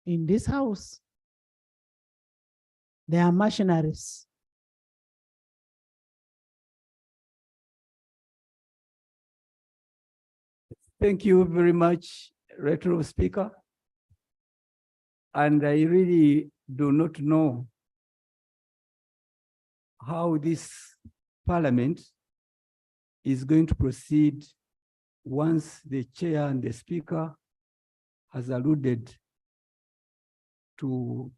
in this house. There are mercenaries. Thank you very much, Retro Speaker. And I really do not know how this parliament is going to proceed once the chair and the speaker has alluded to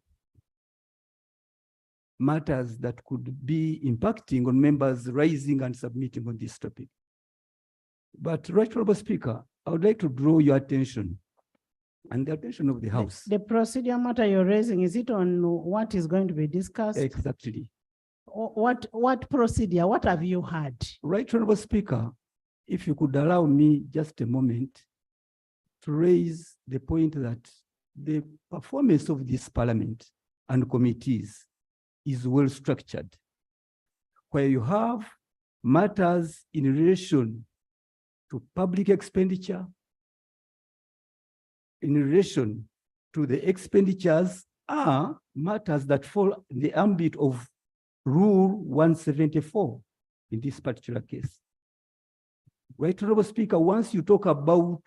matters that could be impacting on members raising and submitting on this topic. But, Right Honorable Speaker, I would like to draw your attention and the attention of the House. The procedure matter you're raising, is it on what is going to be discussed? Exactly. What procedure? What have you had? Right Honorable Speaker, if you could allow me just a moment to raise the point that the performance of this parliament and committees is well structured, where you have matters in relation to public expenditure, in relation to the expenditures are matters that fall in the ambit of Rule 174 in this particular case. Right, Honorable Speaker, once you talk about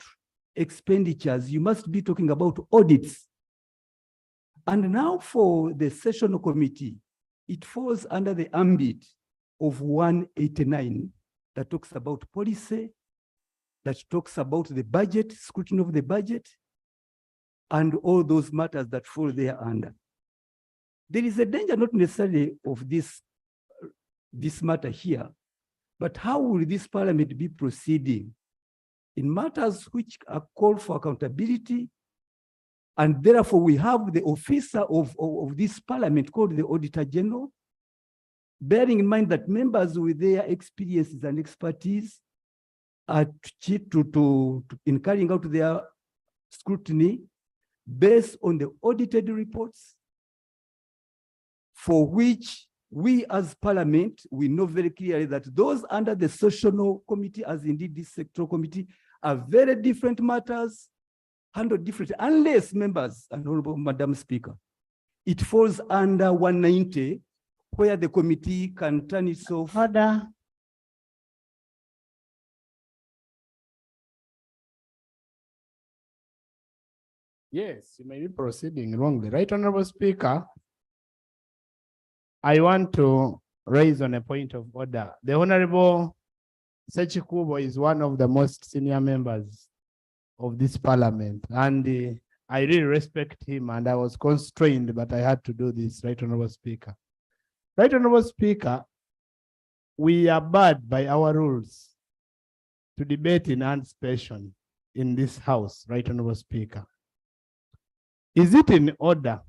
expenditures, you must be talking about audits. And now for the sessional committee, it falls under the ambit of 189 that talks about policy, that talks about the budget, scrutiny of the budget, and all those matters that fall there under. There is a danger not necessarily of this matter here, but how will this parliament be proceeding in matters which are called for accountability? And therefore we have the officer of this parliament called the Auditor General, bearing in mind that members with their experiences and expertise are in carrying out their scrutiny based on the audited reports, for which we as parliament, we know very clearly that those under the sessional committee, as indeed this sectoral committee, are very different matters, handled differently, unless members, and Honorable Madam Speaker, it falls under 190, where the committee can turn itself. Order. Yes, you may be proceeding wrongly. Right, Honorable Speaker, I want to raise on a point of order. The Honorable Sechikubo is one of the most senior members of this parliament, and I really respect him, and I was constrained, but I had to do this, Right, Honorable Speaker. Right, Honorable Speaker, we are barred by our rules to debate in anticipation in this house, Right, Honorable Speaker. Is it in order,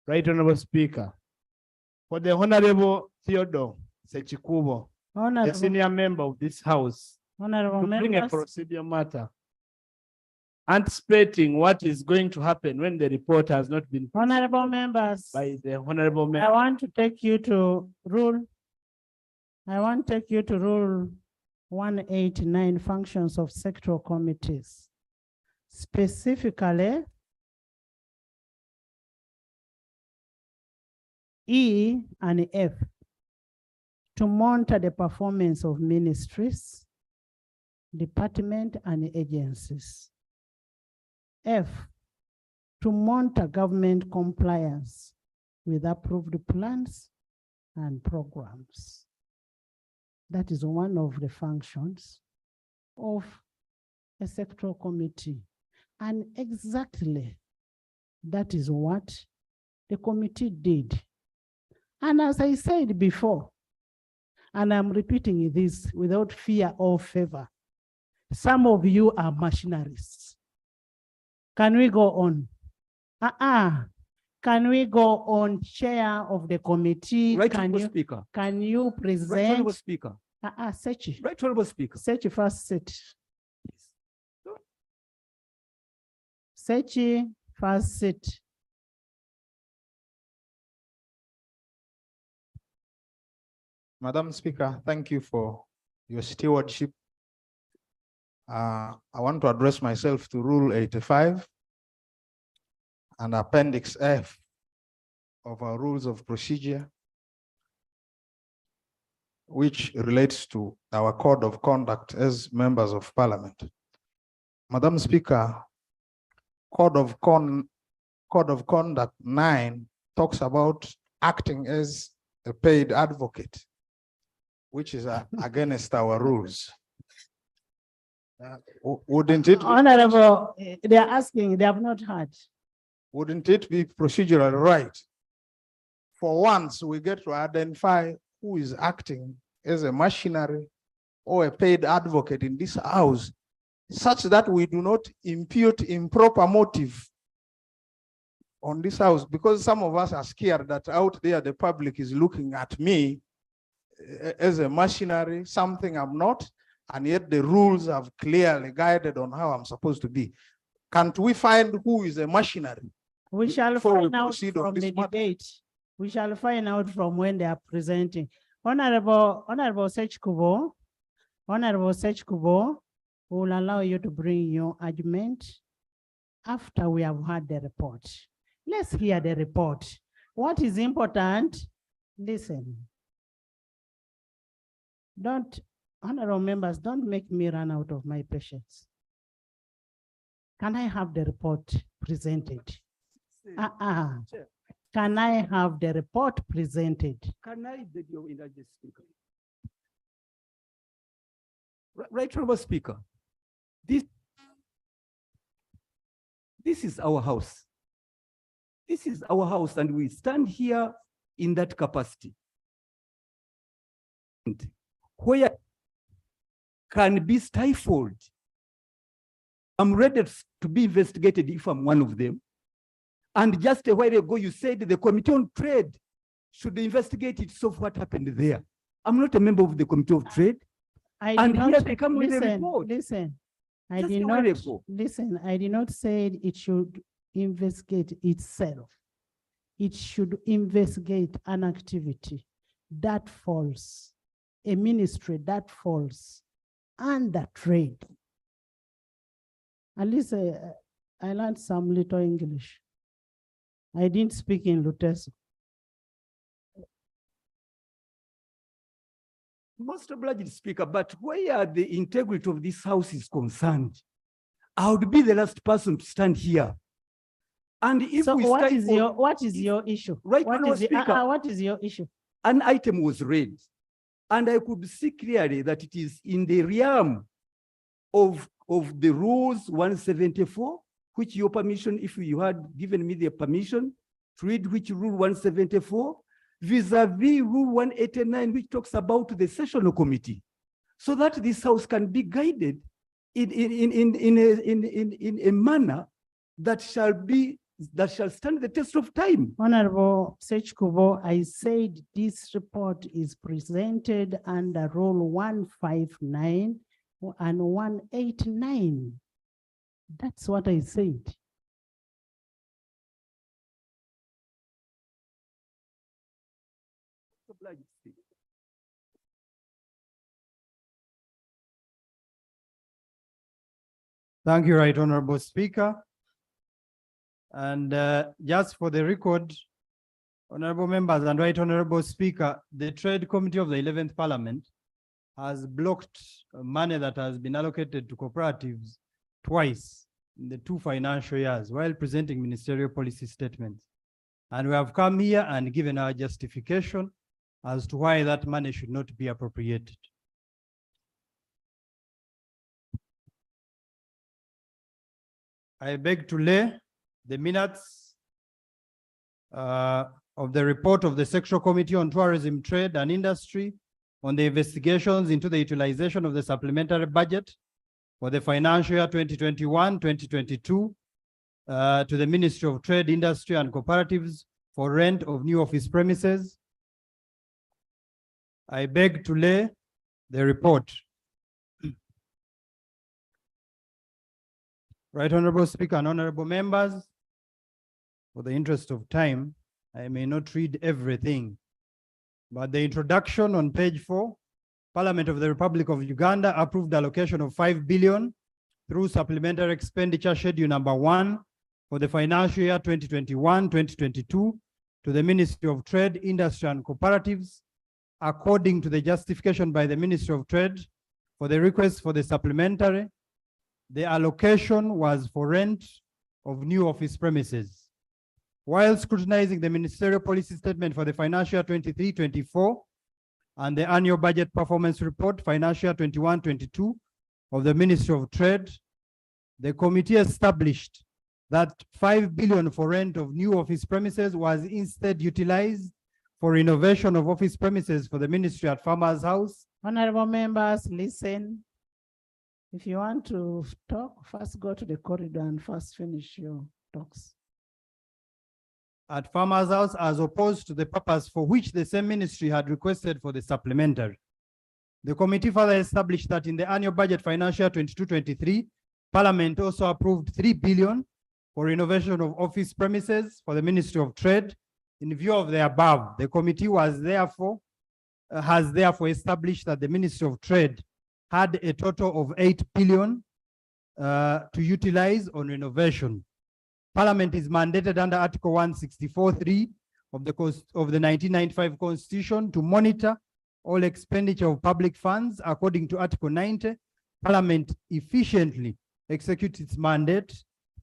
Right, Honorable Speaker, for the Honorable Theodore Sechikubo, a senior member of this house, Honorable to bring a members. procedure matter, anticipating what is going to happen when the report has not been Honorable members, by the Honorable member? I want to take you to rule 189, functions of sectoral committees. Specifically, E and F, to monitor the performance of ministries, departments, and agencies. F, to monitor government compliance with approved plans and programs. That is one of the functions of a sectoral committee. And exactly that is what the committee did. And as I said before, and I'm repeating this without fear or favor, some of you are machineries. Can we go on? Can we go on, chair of the committee? Right, Can Honorable you, Speaker. can you present? Right, Honorable Speaker. Sechi. Right, Honorable Speaker. Sechi, first sit. Sechi, first sit. Madam Speaker, thank you for your stewardship. I want to address myself to Rule 85 and Appendix F of our Rules of Procedure, which relates to our Code of Conduct as members of Parliament. Madam Speaker, Code of Conduct 9 talks about acting as a paid advocate, which is against our rules. Wouldn't it? Honorable, they are asking, they have not heard. Wouldn't it be procedurally right? For once, we get to identify who is acting as a machinery or a paid advocate in this house, such that we do not impute improper motive on this house, because some of us are scared that out there the public is looking at me as a machinery, something I'm not, and yet the rules have clearly guided on how I'm supposed to be. Can't we find who is a machinery? We shall before we find out proceed on from this the matter? debate. We shall find out from when they are presenting. Honorable Sechkubo, we will allow you to bring your argument after we have heard the report. Let's hear the report. What is important? Listen. Honorable members, don't make me run out of my patience. Can I have the report presented? Can I have the report presented? Can I beg your indulgence, Speaker? Right, Honorable Speaker. This is our house. This is our house, and we stand here in that capacity. Where can be stifled. I'm ready to be investigated if I'm one of them. And just a while ago, you said the Committee on Trade should investigate itself what happened there. I'm not a member of the Committee of Trade. And here they come with a report. I did not say it should investigate itself. It should investigate an activity that falls, a ministry that falls under trade. At least I learned some little English. I didn't speak in Luteso. Most obliged, Speaker, but where the integrity of this house is concerned, I would be the last person to stand here. And if so we what is your issue? Right, Speaker, what is your issue? An item was read, and I could see clearly that it is in the realm of the rules 174, which your permission, if you had given me the permission to read which rule 174, vis-a-vis rule 189, which talks about the sessional committee, so that this house can be guided in a manner that shall stand the test of time. Honorable Sechkubo, I said this report is presented under rule 159 and 189. That's what I said. Thank you, Right Honorable Speaker. And just for the record, honorable members and Right Honorable Speaker, the Trade Committee of the 11th Parliament has blocked money that has been allocated to cooperatives twice in the 2 financial years while presenting ministerial policy statements. And we have come here and given our justification as to why that money should not be appropriated. I beg to lay the minutes of the report of the Sectional Committee on Tourism, Trade and Industry on the investigations into the utilization of the supplementary budget for the financial year 2021-2022 to the Ministry of Trade, Industry and Cooperatives for rent of new office premises. I beg to lay the report. Right Honorable Speaker and honorable members, for the interest of time, I may not read everything, But the introduction on page 4, Parliament of the Republic of Uganda approved allocation of 5 billion through supplementary expenditure schedule number 1 for the financial year 2021-2022 to the Ministry of Trade, Industry and Cooperatives, according to the justification by the Ministry of Trade for the request for the supplementary. The allocation was for rent of new office premises. While scrutinizing the ministerial policy statement for the financial year 23-24 and the annual budget performance report financial year 21-22 of the Ministry of Trade, the committee established that 5 billion for rent of new office premises was instead utilized for renovation of office premises for the ministry at Farmers House. Honorable members, listen. If you want to talk, first go to the corridor and first finish your talks. At Farmers House, as opposed to the purpose for which the same ministry had requested for the supplementary. The committee further established that in the annual budget financial year 22-23, Parliament also approved 3 billion for renovation of office premises for the Ministry of Trade. In view of the above, the committee has therefore established that the Ministry of Trade had a total of 8 billion to utilize on renovation. Parliament is mandated under Article 164(3) of the 1995 Constitution to monitor all expenditure of public funds. According to Article 90, Parliament efficiently executes its mandate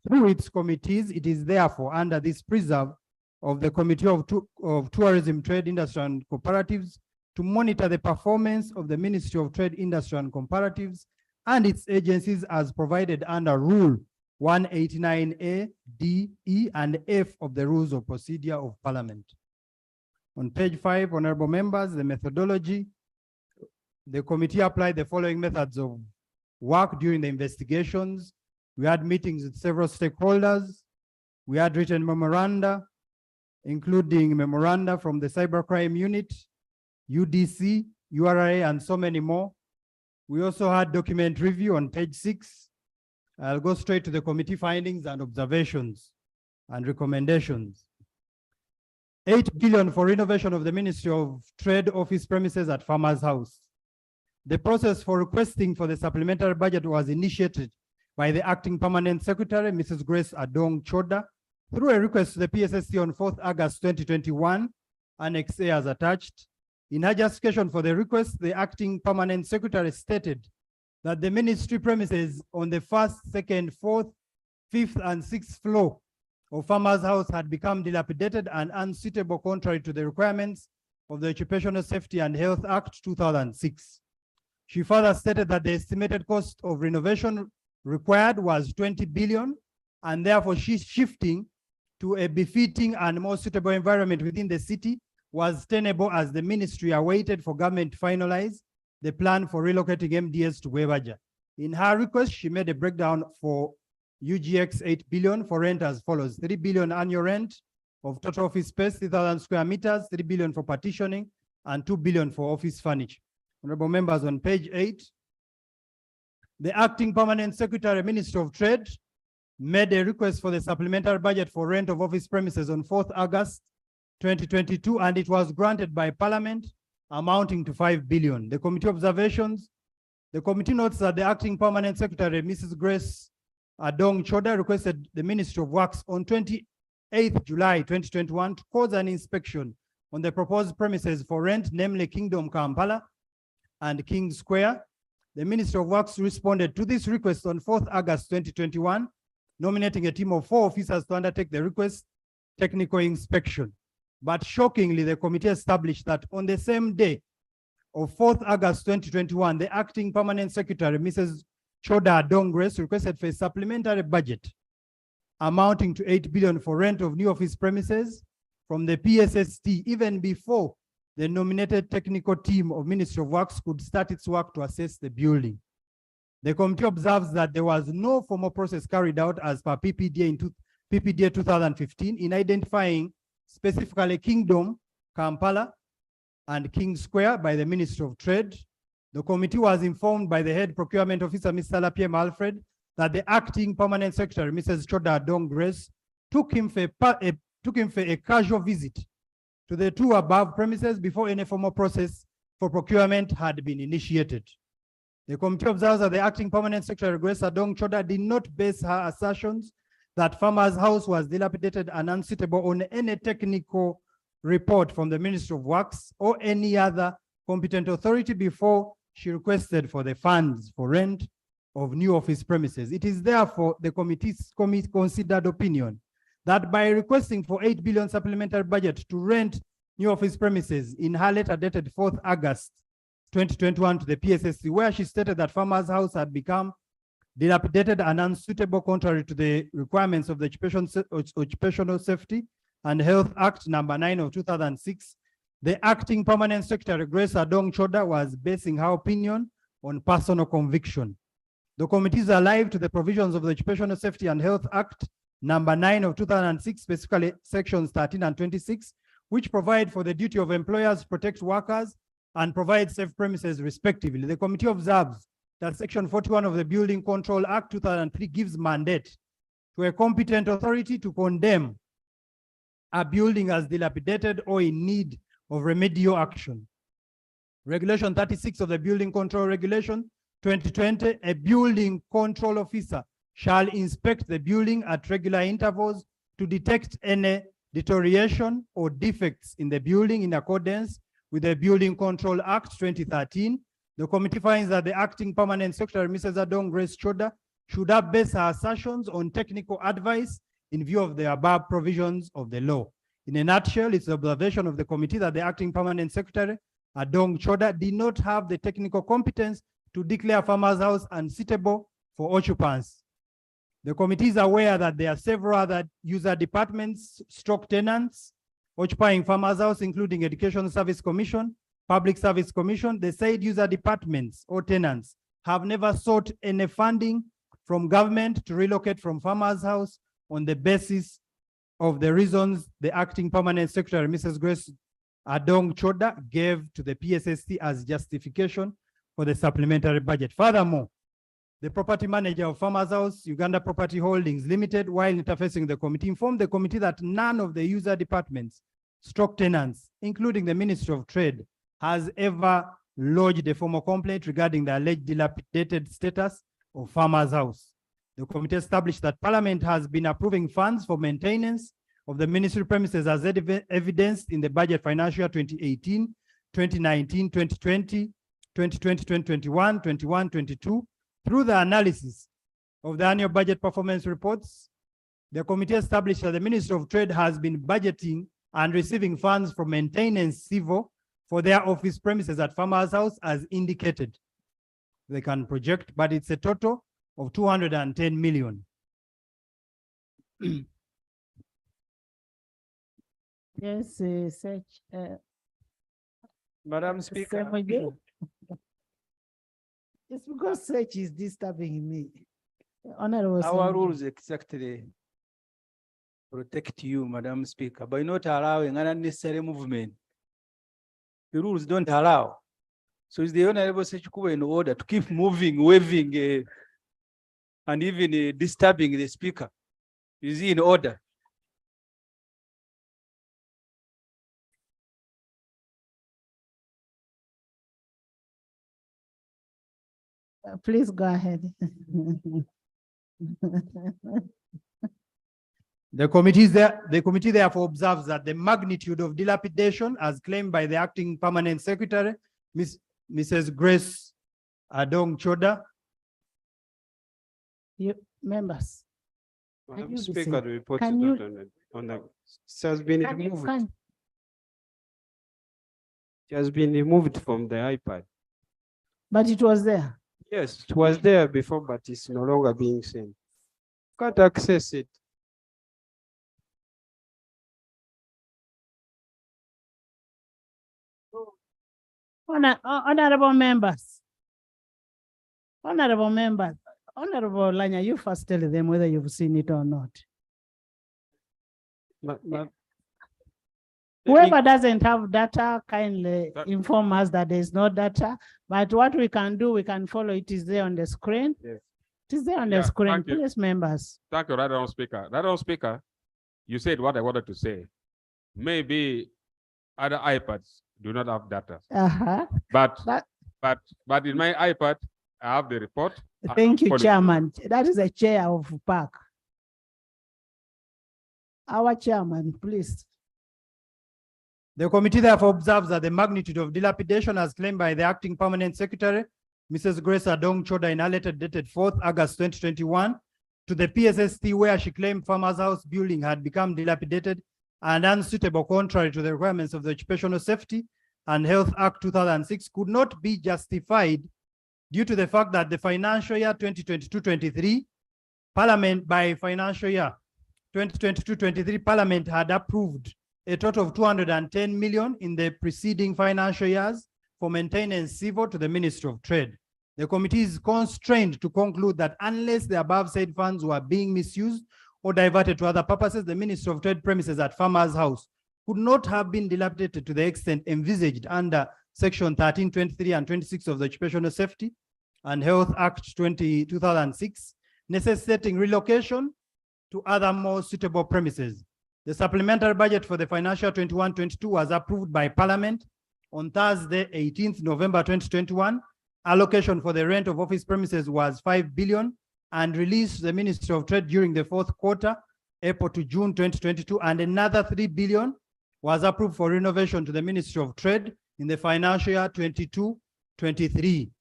through its committees. It is therefore under this preserve of the Committee of Tourism, Trade, Industry and Cooperatives to monitor the performance of the Ministry of Trade, Industry and Cooperatives and its agencies as provided under Rule 189A, D, E, and F of the Rules of Procedure of Parliament. On page 5, honorable members, the methodology. The committee applied the following methods of work during the investigations. We had meetings with several stakeholders. We had written memoranda, including memoranda from the Cybercrime Unit, UDC, URA, and so many more. We also had document review on page 6. I'll go straight to the committee findings and observations and recommendations. 8 billion for renovation of the Ministry of Trade office premises at Farmers House. The process for requesting for the supplementary budget was initiated by the Acting Permanent Secretary, Mrs. Grace Adong Choda, through a request to the PSSC on 4th August 2021, Annex A as attached. In her justification for the request, the Acting Permanent Secretary stated that the ministry premises on the 1st, 2nd, 4th, 5th, and 6th floor of Farmers House had become dilapidated and unsuitable contrary to the requirements of the Occupational Safety and Health Act 2006. She further stated that the estimated cost of renovation required was 20 billion, and therefore she's shifting to a befitting and more suitable environment within the city was tenable as the ministry awaited for government to finalize the plan for relocating MDS to Gwebaja. In her request, she made a breakdown for UGX 8 billion for rent as follows: 3 billion annual rent of total office space, 3,000 square meters, 3 billion for partitioning, and 2 billion for office furniture. Honorable members, on page 8, the Acting Permanent Secretary, Ministry of Trade, made a request for the supplementary budget for rent of office premises on 4th August 2022, and it was granted by Parliament, amounting to 5 billion. The committee observations. The committee notes that the Acting Permanent Secretary, Mrs. Grace Adong Choda, requested the Ministry of Works on 28th July 2021 to cause an inspection on the proposed premises for rent, namely Kingdom Kampala and King Square. The Ministry of Works responded to this request on 4th August 2021, nominating a team of 4 officers to undertake the request technical inspection. But shockingly, the committee established that on the same day of 4th August 2021, the Acting Permanent Secretary, Mrs. Choda Adong Grace, requested for a supplementary budget amounting to 8 billion for rent of new office premises from the PSST, even before the nominated technical team of Ministry of Works could start its work to assess the building. The committee observes that there was no formal process carried out as per PPDA 2015 in identifying specifically Kingdom, Kampala, and King Square by the Ministry of Trade. The committee was informed by the head procurement officer, Mr. Lapiem Alfred, that the Acting Permanent Secretary, Mrs. Choda Adong Grace, took him for a casual visit to the two above premises before any formal process for procurement had been initiated. The committee observes that the acting permanent secretary, Grace Adong Choda, did not base her assertions that Farmer's House was dilapidated and unsuitable on any technical report from the Ministry of Works or any other competent authority before she requested for the funds for rent of new office premises. It is therefore the committee's considered opinion that by requesting for 8 billion supplementary budget to rent new office premises in her letter dated 4th August 2021 to the PSSC, where she stated that Farmer's House had become dilapidated and unsuitable contrary to the requirements of the Occupational Safety and Health Act number 9 of 2006, the acting permanent secretary, Grace Adong Choda, was basing her opinion on personal conviction. The committee is alive to the provisions of the Occupational Safety and Health Act number 9 of 2006, specifically sections 13 and 26, which provide for the duty of employers to protect workers and provide safe premises respectively. The committee observes that section 41 of the Building Control Act 2003 gives mandate to a competent authority to condemn a building as dilapidated or in need of remedial action. Regulation 36 of the Building Control Regulation 2020, a building control officer shall inspect the building at regular intervals to detect any deterioration or defects in the building in accordance with the Building Control Act 2013. The committee finds that the acting permanent secretary, Mrs. Adong Grace Choda, should have based her assertions on technical advice in view of the above provisions of the law. In a nutshell, it's the observation of the committee that the acting permanent secretary, Adong Choda, did not have the technical competence to declare Farmer's House unsuitable for occupants. The committee is aware that there are several other user departments, stroke tenants, occupying Farmer's House, including Education Service Commission, Public Service Commission. The said user departments or tenants have never sought any funding from government to relocate from Farmer's House on the basis of the reasons the acting permanent secretary, Mrs. Grace Adong Choda, gave to the PSSC as justification for the supplementary budget. Furthermore, the property manager of Farmer's House, Uganda Property Holdings Limited, while interfacing the committee, informed the committee that none of the user departments, stroke tenants, including the Ministry of Trade, has ever lodged a formal complaint regarding the alleged dilapidated status of Farmer's House. The committee established that Parliament has been approving funds for maintenance of the ministry premises as evidenced in the budget financial year 2018, 2019, 2020, 2021, 22. Through the analysis of the annual budget performance reports, the committee established that the Ministry of Trade has been budgeting and receiving funds for maintenance civil for their office premises at Farmer's House as indicated. They can project, but it's a total of 210 million. Yes, Madam Speaker. It's because search is disturbing me. Honorable Our Senator. rules exactly protect you, Madam Speaker, by not allowing unnecessary movement. The rules don't allow. So it's the Honorable Sechikubo in order to keep moving, waving, and even disturbing the Speaker. Is he in order? Please go ahead. The committee therefore observes that the magnitude of dilapidation as claimed by the acting permanent secretary, Mrs. Grace Adong Choda. Members. Madam Speaker, the report is Can not you- on the, it has been Can you- removed. can- It has been removed from the iPad. But it was there. Yes, it was there before, but it's no longer being seen. Can't access it. Honorable members. Honorable members. Honorable Lanya, you first tell them whether you've seen it or not. Whoever doesn't have data, kindly inform us that there is no data. But what we can do, we can follow. It is there on the screen. Yes. It is there on the Yeah, screen. thank you. Please, members. Thank you, Right Honourable Speaker. Right Honourable Speaker, you said what I wanted to say. Maybe other iPads do not have data. Uh-huh. But That- but in my iPad, I have the report. I Thank you, have Chairman. That is the chair of PAC. Our chairman, please. The committee therefore observes that the magnitude of dilapidation as claimed by the acting permanent secretary, Mrs. Grace Adong Choda, in a letter dated 4th August 2021 to the PSST, where she claimed Farmers House building had become dilapidated and unsuitable contrary to the requirements of the Occupational Safety and Health Act 2006, could not be justified due to the fact that the financial year 2022-23 Parliament, by financial year 2022-23 Parliament had approved a total of 210 million in the preceding financial years for maintenance civil to the Ministry of Trade. The committee is constrained to conclude that unless the above said funds were being misused or diverted to other purposes, the Ministry of Trade premises at Farmers House could not have been dilapidated to the extent envisaged under Section 13, 23, and 26 of the Occupational Safety and Health Act 2006, necessitating relocation to other more suitable premises. The supplementary budget for the financial 21-22 was approved by Parliament on Thursday, 18th November 2021. Allocation for the rent of office premises was 5 billion and released to the Ministry of Trade during the fourth quarter, April to June 2022, and another 3 billion was approved for renovation to the Ministry of Trade in the financial year 22-23.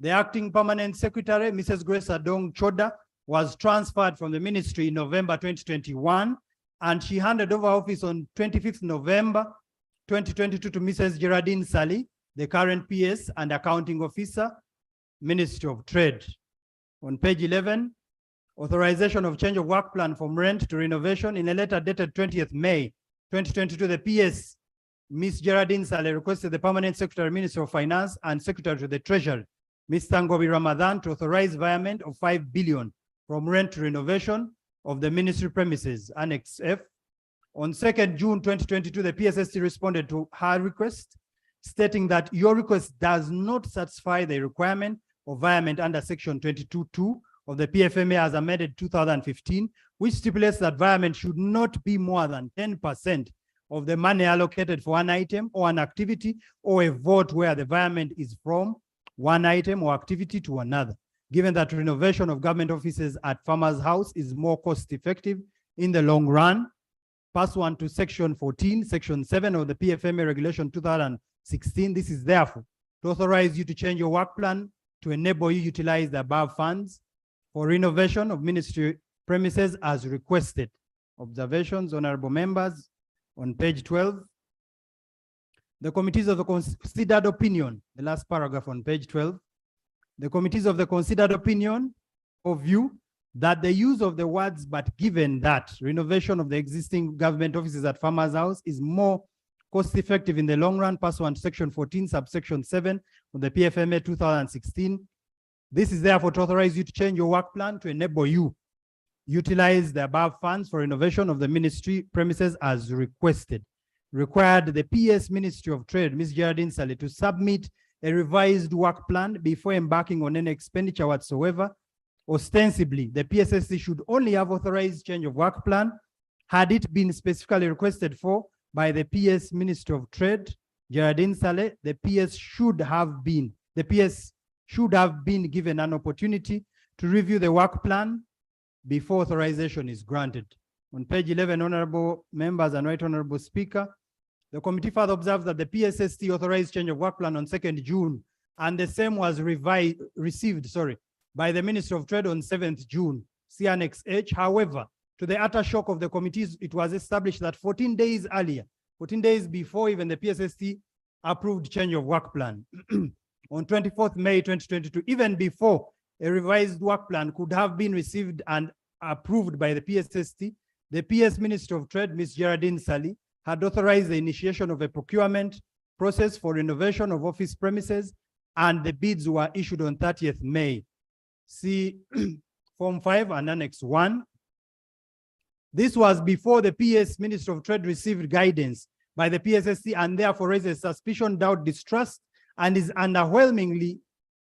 The acting permanent secretary, Mrs. Grace Adong Choda, was transferred from the ministry in November 2021, and she handed over office on 25th November 2022 to Mrs. Geraldine Sally, the current PS and accounting officer, Ministry of Trade. On page 11, authorization of change of work plan from rent to renovation. In a letter dated 20th May 2022, the PS, Ms. Geraldine Sally, requested the permanent secretary, Minister of Finance, and secretary to the Treasury, Mr. Ngobi Ramadan, to authorize virement of 5 billion from rent to renovation of the ministry premises, Annex F. On 2nd June 2022, the PSST responded to her request, stating that your request does not satisfy the requirement of virement under Section 22(2) of the PFMA as amended 2015, which stipulates that virement should not be more than 10% of the money allocated for an item or an activity, or a vote where the virement is from one item or activity to another. Given that renovation of government offices at Farmers House is more cost-effective in the long run, pursuant to Section 14, Section 7 of the PFMA Regulation 2016, this is therefore to authorize you to change your work plan to enable you utilize the above funds for renovation of ministry premises as requested. Observations, honorable members, on page 12. The committees of the considered opinion, the last paragraph on page 12. The committees of the considered opinion of view that the use of the words "but given that" renovation of the existing government offices at Farmers House is more cost-effective in the long run, pursuant to Section 14, subsection 7 of the PFMA 2016. This is therefore to authorize you to change your work plan to enable you utilize the above funds for renovation of the ministry premises as requested. Required the PS Ministry of Trade, Ms. Geraldine Sally, to submit a revised work plan before embarking on any expenditure whatsoever. Ostensibly, the PSSC should only have authorized change of work plan had it been specifically requested for by the PS Ministry of Trade, Geraldine Sally. The PS should have been given an opportunity to review the work plan before authorization is granted. On page 11, honorable members and right honorable speaker, the committee further observes that the PSST authorized change of work plan on 2nd June, and the same was received by the Ministry of Trade on 7th June, see Annex H. However, to the utter shock of the committees, it was established that 14 days earlier, 14 days before even the PSST approved change of work plan, on 24th May 2022, even before a revised work plan could have been received and approved by the PSST, the PS Minister of Trade, Ms. Geraldine Sally, had authorized the initiation of a procurement process for renovation of office premises, and the bids were issued on 30th May. See Form 5 and Annex 1. This was before the PS Minister of Trade received guidance by the PSSC and therefore raises suspicion, doubt, distrust, and is underwhelmingly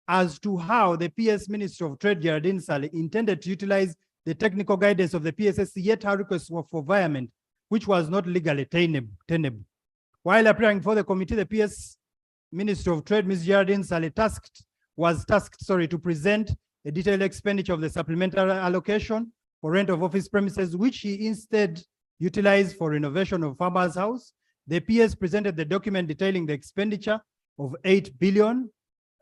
as to how the PS Minister of Trade, Geraldine Sally, intended to utilize the technical guidance of the PSSC, yet her request was for virement, which was not legally tenable. While appearing for the committee, the PS Minister of Trade, Ms. Geraldine Sale, was tasked to present a detailed expenditure of the supplementary allocation for rent of office premises, which he instead utilized for renovation of Farmer's House. The PS presented the document detailing the expenditure of 8 billion,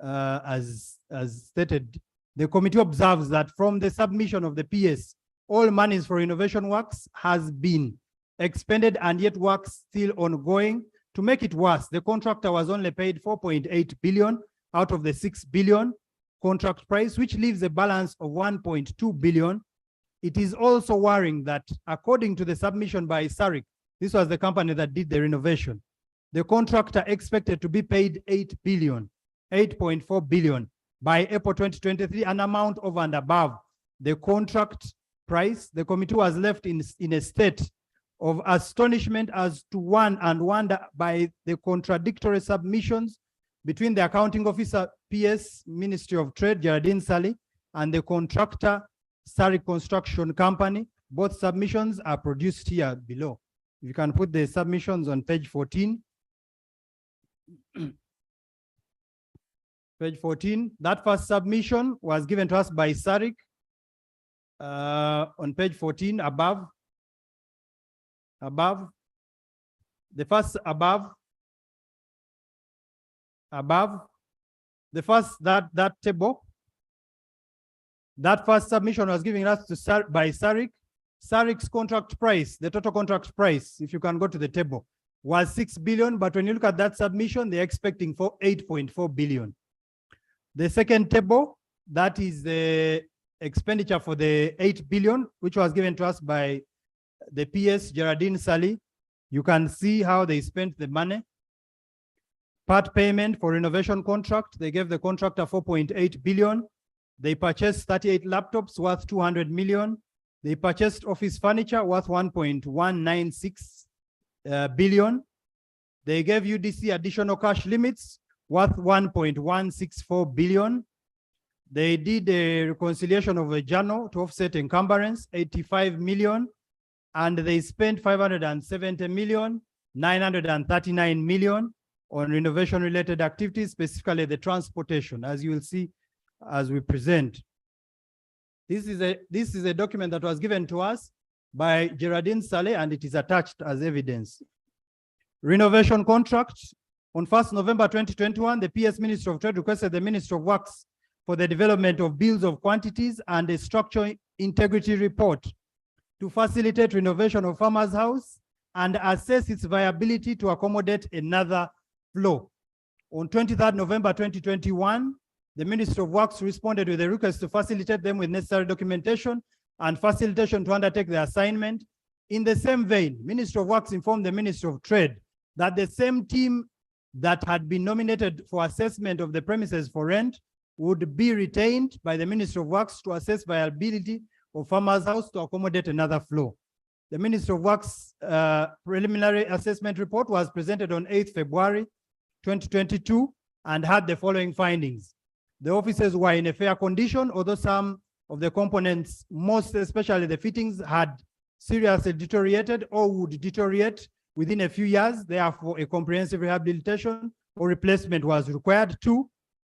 as stated. The committee observes that from the submission of the PS, all monies for renovation works has been expended and yet works still ongoing. To make it worse, the contractor was only paid 4.8 billion out of the 6 billion contract price, which leaves a balance of 1.2 billion. It is also worrying that according to the submission by SARIC, this was the company that did the renovation, the contractor expected to be paid 8 billion, 8.4 billion by April 2023, an amount over and above the contract price. The committee was left in a state of astonishment as to wonder by the contradictory submissions between the accounting officer, PS, Ministry of Trade, Geraldine Sally, and the contractor, SARIC Construction Company. Both submissions are produced here below. You can put the submissions on page 14. Page 14, that first submission was given to us by SARIC on page 14 above, the first that table, that first submission was given us to by SARIC. SARIC's contract price, the total contract price, if you can go to the table, was 6 billion, but when you look at that submission, they're expecting for 8.4 billion. The second table, that is the expenditure for the 8 billion, which was given to us by the PS, Geraldine Sally. You can see how they spent the money. Part payment for renovation contract, they gave the contractor 4.8 billion. They purchased 38 laptops worth 200 million. They purchased office furniture worth 1.196 billion. They gave UDC additional cash limits worth 1.164 billion. They did a reconciliation of a journal to offset encumbrance, 85 million. And they spent 570 million, 939 million on renovation related activities, specifically the transportation, as you will see as we present. This is a document that was given to us by Geraldine Saleh, and it is attached as evidence. Renovation contract. On 1st November 2021, the PS Minister of Trade requested the Minister of Works for the development of bills of quantities and a structural integrity report to facilitate renovation of Farmer's House and assess its viability to accommodate another floor. On 23rd November 2021, the Minister of Works responded with a request to facilitate them with necessary documentation and facilitation to undertake the assignment. In the same vein, Minister of Works informed the Minister of Trade that the same team that had been nominated for assessment of the premises for rent would be retained by the Minister of Works to assess viability of Farmer's House to accommodate another floor. The Minister of Works preliminary assessment report was presented on 8th February 2022 and had the following findings. The offices were in a fair condition, although some of the components, most especially the fittings, had seriously deteriorated or would deteriorate within a few years. Therefore, a comprehensive rehabilitation or replacement was required. 2,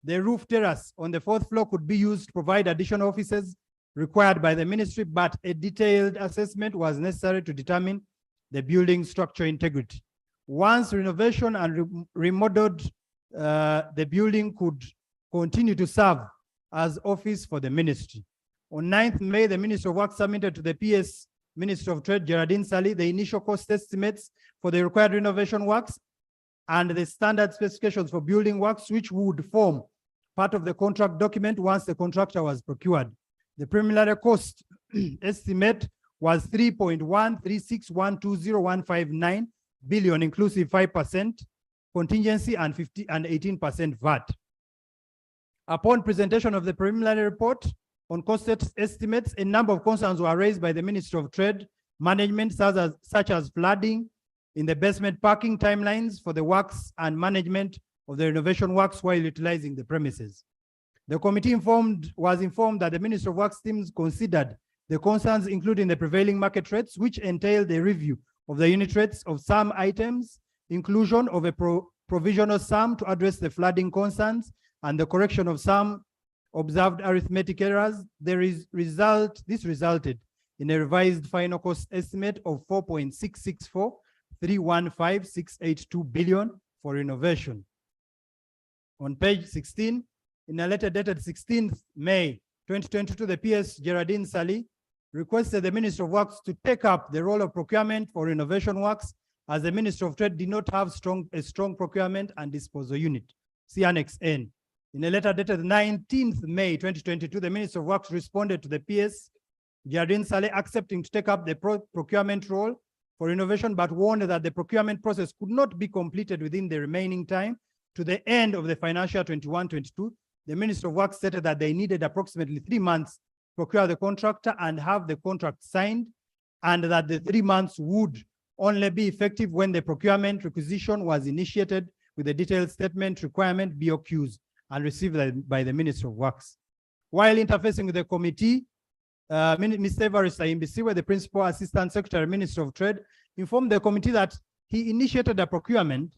the roof terrace on the 4th floor could be used to provide additional offices required by the ministry, but a detailed assessment was necessary to determine the building structural integrity. Once renovation and remodeled, the building could continue to serve as office for the ministry. On 9th May, the Minister of Works submitted to the PS Minister of Trade, Geraldine Sally, the initial cost estimates for the required renovation works and the standard specifications for building works, which would form part of the contract document once the contractor was procured. The preliminary cost estimate was 3.136120159 billion, inclusive 5% contingency and 18% VAT. Upon presentation of the preliminary report on cost estimates, a number of concerns were raised by the Ministry of Trade management, such as flooding in the basement, parking timelines for the works, and management of the renovation works while utilizing the premises. The committee was informed that the Ministry of Works teams considered the concerns, including the prevailing market rates, which entailed a review of the unit rates of some items, inclusion of a provisional sum to address the flooding concerns and the correction of some observed arithmetic errors. This resulted in a revised final cost estimate of 4.664,315,682 billion for renovation. On page 16, in a letter dated 16th May 2022, the PS Geraldine Sally requested the Minister of Works to take up the role of procurement for renovation works, as the Minister of Trade did not have a strong procurement and disposal unit. See Annex N. In a letter dated 19th May 2022, the Minister of Works responded to the PS Geraldine Sally accepting to take up the procurement role for renovation, but warned that the procurement process could not be completed within the remaining time to the end of the financial 21-22. The Minister of Works stated that they needed approximately 3 months to procure the contractor and have the contract signed, and that the 3 months would only be effective when the procurement requisition was initiated with a detailed statement requirement BOQs and received by the Minister of Works. While interfacing with the committee, Mr. Everest Imbisiwe, the Principal Assistant Secretary, Minister of Trade, informed the committee that he initiated a procurement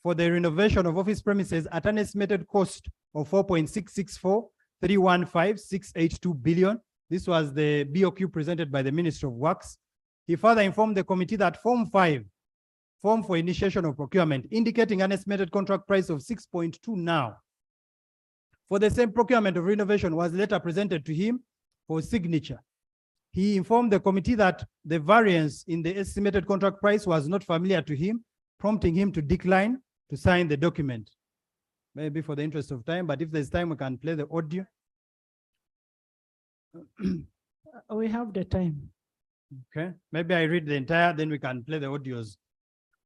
for the renovation of office premises at an estimated cost of 4.664,315,682 billion. This was the BOQ presented by the Minister of Works. He further informed the committee that Form 5, Form for Initiation of Procurement, indicating an estimated contract price of 6.2 now for the same procurement of renovation, was later presented to him for signature. He informed the committee that the variance in the estimated contract price was not familiar to him, prompting him to decline to sign the document. Maybe for the interest of time, but if there's time, we can play the audio. We have the time. Okay, maybe I read the entire, then we can play the audios.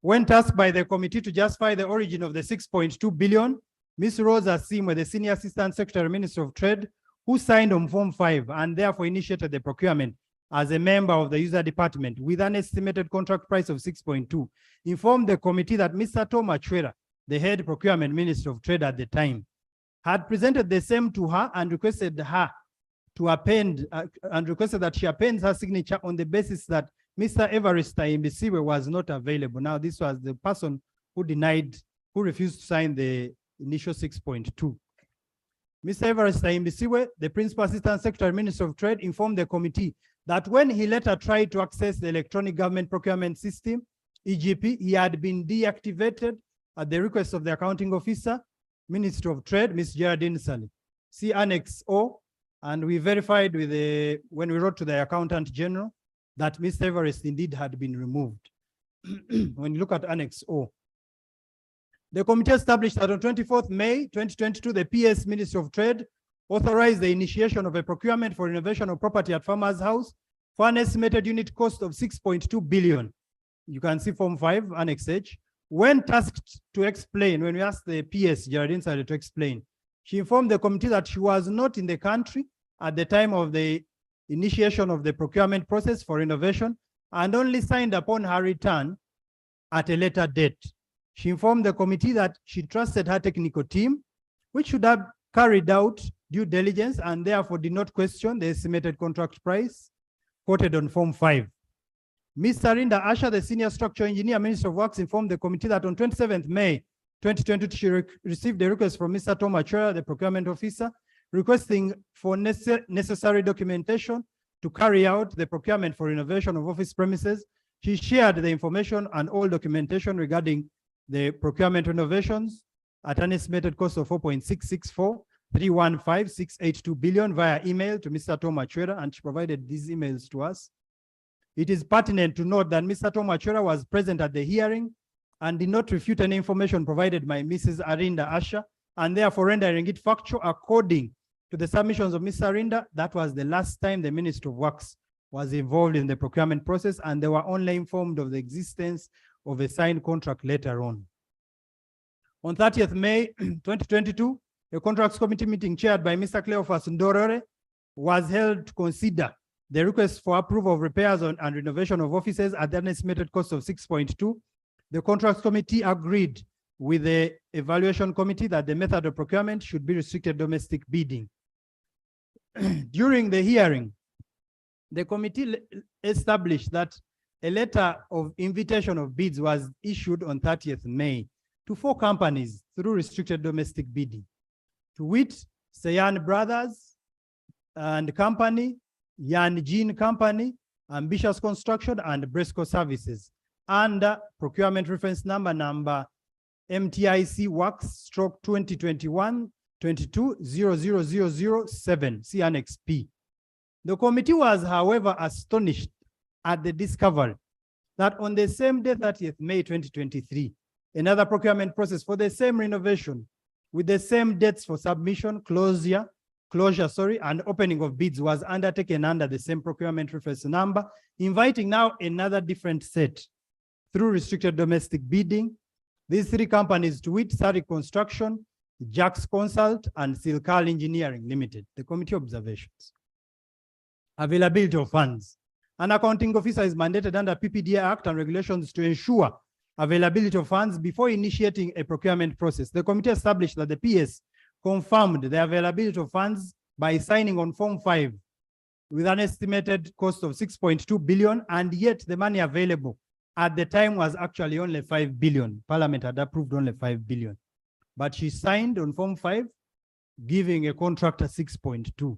When tasked by the committee to justify the origin of the 6.2 billion, Ms. Rosa Simwe, the Senior Assistant Secretary, Minister of Trade, who signed on Form 5 and therefore initiated the procurement as a member of the user department with an estimated contract price of 6.2, informed the committee that Mr. Tom Achwera, the head procurement Minister of Trade at the time, had presented the same to her and requested her to append and requested that she appends her signature on the basis that Mr. Everest Imbisiwe was not available. Now, this was the person who refused to sign the initial 6.2. Mr. Everest Imbisiwe, the Principal Assistant Secretary, Minister of Trade, informed the committee that when he later tried to access the electronic government procurement system, EGP, he had been deactivated at the request of the accounting officer, Minister of Trade, Ms. Geraldine Sally. See Annex O, and we verified with when we wrote to the Accountant General that Mr. Everest indeed had been removed. When you look at Annex O, the committee established that on 24th May 2022, the PS Minister of Trade authorized the initiation of a procurement for renovation of property at Farmers House for an estimated unit cost of 6.2 billion. You can see Form 5, Annex H. When tasked to explain, when we asked the PS, Geraldine Sally, to explain, she informed the committee that she was not in the country at the time of the initiation of the procurement process for renovation and only signed upon her return at a later date. She informed the committee that she trusted her technical team, which should have carried out due diligence and therefore did not question the estimated contract price quoted on Form 5. Ms. Sarinda Asha, the Senior Structural Engineer, Minister of Works, informed the committee that on 27th May 2022, she received a request from Mr. Tom Achwera, the Procurement Officer, requesting for necessary documentation to carry out the procurement for renovation of office premises. She shared the information and all documentation regarding the procurement renovations at an estimated cost of 4.664,315,682 billion via email to Mr. Tom Achwera, and she provided these emails to us. It is pertinent to note that Mr. Tom Achwera was present at the hearing and did not refute any information provided by Mrs. Arinda Asha, and therefore rendering it factual according to the submissions of Ms. Arinda. That was the last time the Minister of Works was involved in the procurement process, and they were only informed of the existence of a signed contract later on. On 30th May 2022, a contracts committee meeting chaired by Mr. Cleophas Ndorore was held to consider the request for approval of repairs and renovation of offices at an estimated cost of 6.2. The contracts committee agreed with the evaluation committee that the method of procurement should be restricted domestic bidding. During the hearing, the committee established that a letter of invitation of bids was issued on 30th May to 4 companies through restricted domestic bidding, to wit, Sayan Brothers and Company, Yan Jean Company, Ambitious Construction, and Bresco Services, under procurement reference number MTIC Works stroke 2021-22-00007, see Annex P. The committee was, however, astonished at the discovery that on the same day, 30th May 2023, another procurement process for the same renovation with the same dates for submission, closure, and opening of bids was undertaken under the same procurement reference number, inviting now another different set through restricted domestic bidding. These 3 companies, to wit, Sari Construction, Jax Consult, and Silkal Engineering Limited. The committee observations. Availability of funds. An accounting officer is mandated under PPDA Act and regulations to ensure availability of funds before initiating a procurement process. The committee established that the PS confirmed the availability of funds by signing on Form 5 with an estimated cost of 6.2 billion, and yet the money available at the time was actually only 5 billion. Parliament had approved only 5 billion. But she signed on Form 5, giving a contractor 6.2.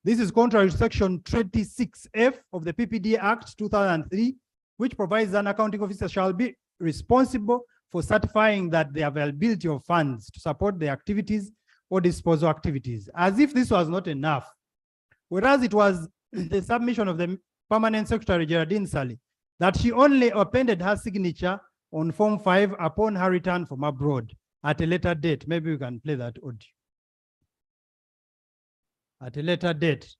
This is contrary to Section 26F of the PPDA Act 2003, which provides an accounting officer shall be responsible for certifying that the availability of funds to support the activities or disposal activities, as if this was not enough. Whereas it was the submission of the Permanent Secretary Geraldine Sally that she only appended her signature on Form 5 upon her return from abroad at a later date. Maybe we can play that audio. At a later date,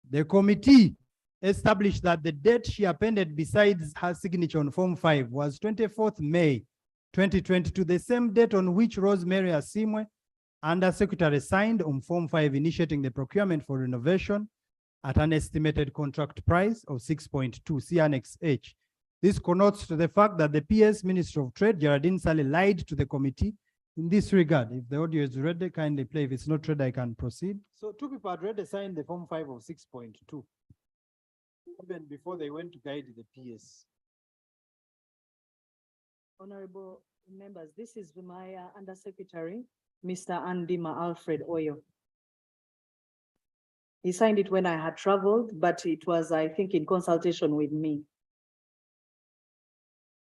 the committee established that the date she appended besides her signature on Form 5 was 24th May 2022, the same date on which Rosemary Asimwe, Under Secretary, signed on Form 5 initiating the procurement for renovation at an estimated contract price of 6.2, see Annex H. This connotes to the fact that the PS Minister of Trade, Geraldine Sally, lied to the committee in this regard. If the audio is ready, kindly play. If it's not ready, I can proceed. So 2 people had already signed the Form 5 of 6.2, even before they went to guide the PS. Honorable members, this is my Undersecretary, Mr. Andima Alfred Oyo. He signed it when I had traveled, but it was, I think, in consultation with me.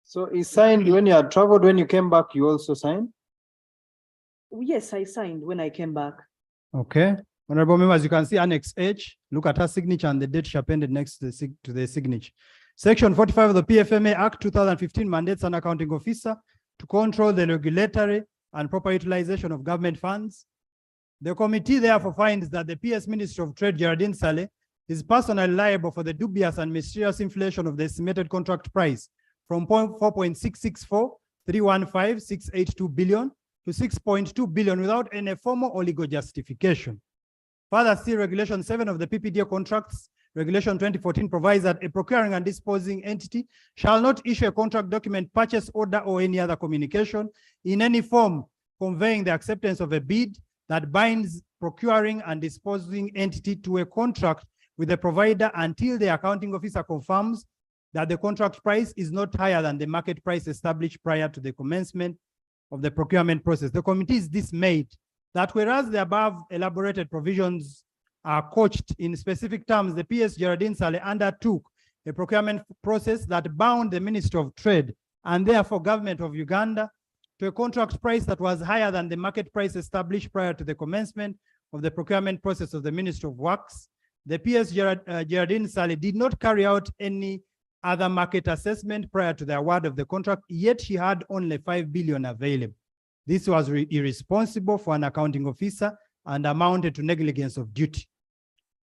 So he signed when you had traveled. When you came back, you also signed? Yes, I signed when I came back. Okay. Honorable members, you can see Annex H. Look at her signature and the date she appended next to the signature. Section 45 of the PFMA Act 2015 mandates an accounting officer to control the regulatory and proper utilization of government funds. The committee therefore finds that the PS Minister of Trade, Geraldine Sally, is personally liable for the dubious and mysterious inflation of the estimated contract price from 4.664315,682 billion to 6.2 billion without any formal or legal justification. Further, still, Regulation 7 of the PPDA Contracts, Regulation 2014, provides that a procuring and disposing entity shall not issue a contract document, purchase order, or any other communication in any form conveying the acceptance of a bid that binds procuring and disposing entity to a contract with the provider until the accounting officer confirms that the contract price is not higher than the market price established prior to the commencement of the procurement process. The committee is dismayed that whereas the above elaborated provisions are couched in specific terms, the PS Geraldine Sally undertook a procurement process that bound the Ministry of Trade and therefore Government of Uganda to a contract price that was higher than the market price established prior to the commencement of the procurement process of the Ministry of Works. The PS Geraldine Sally did not carry out any other market assessment prior to the award of the contract, yet she had only 5 billion available. This was irresponsible for an accounting officer and amounted to negligence of duty.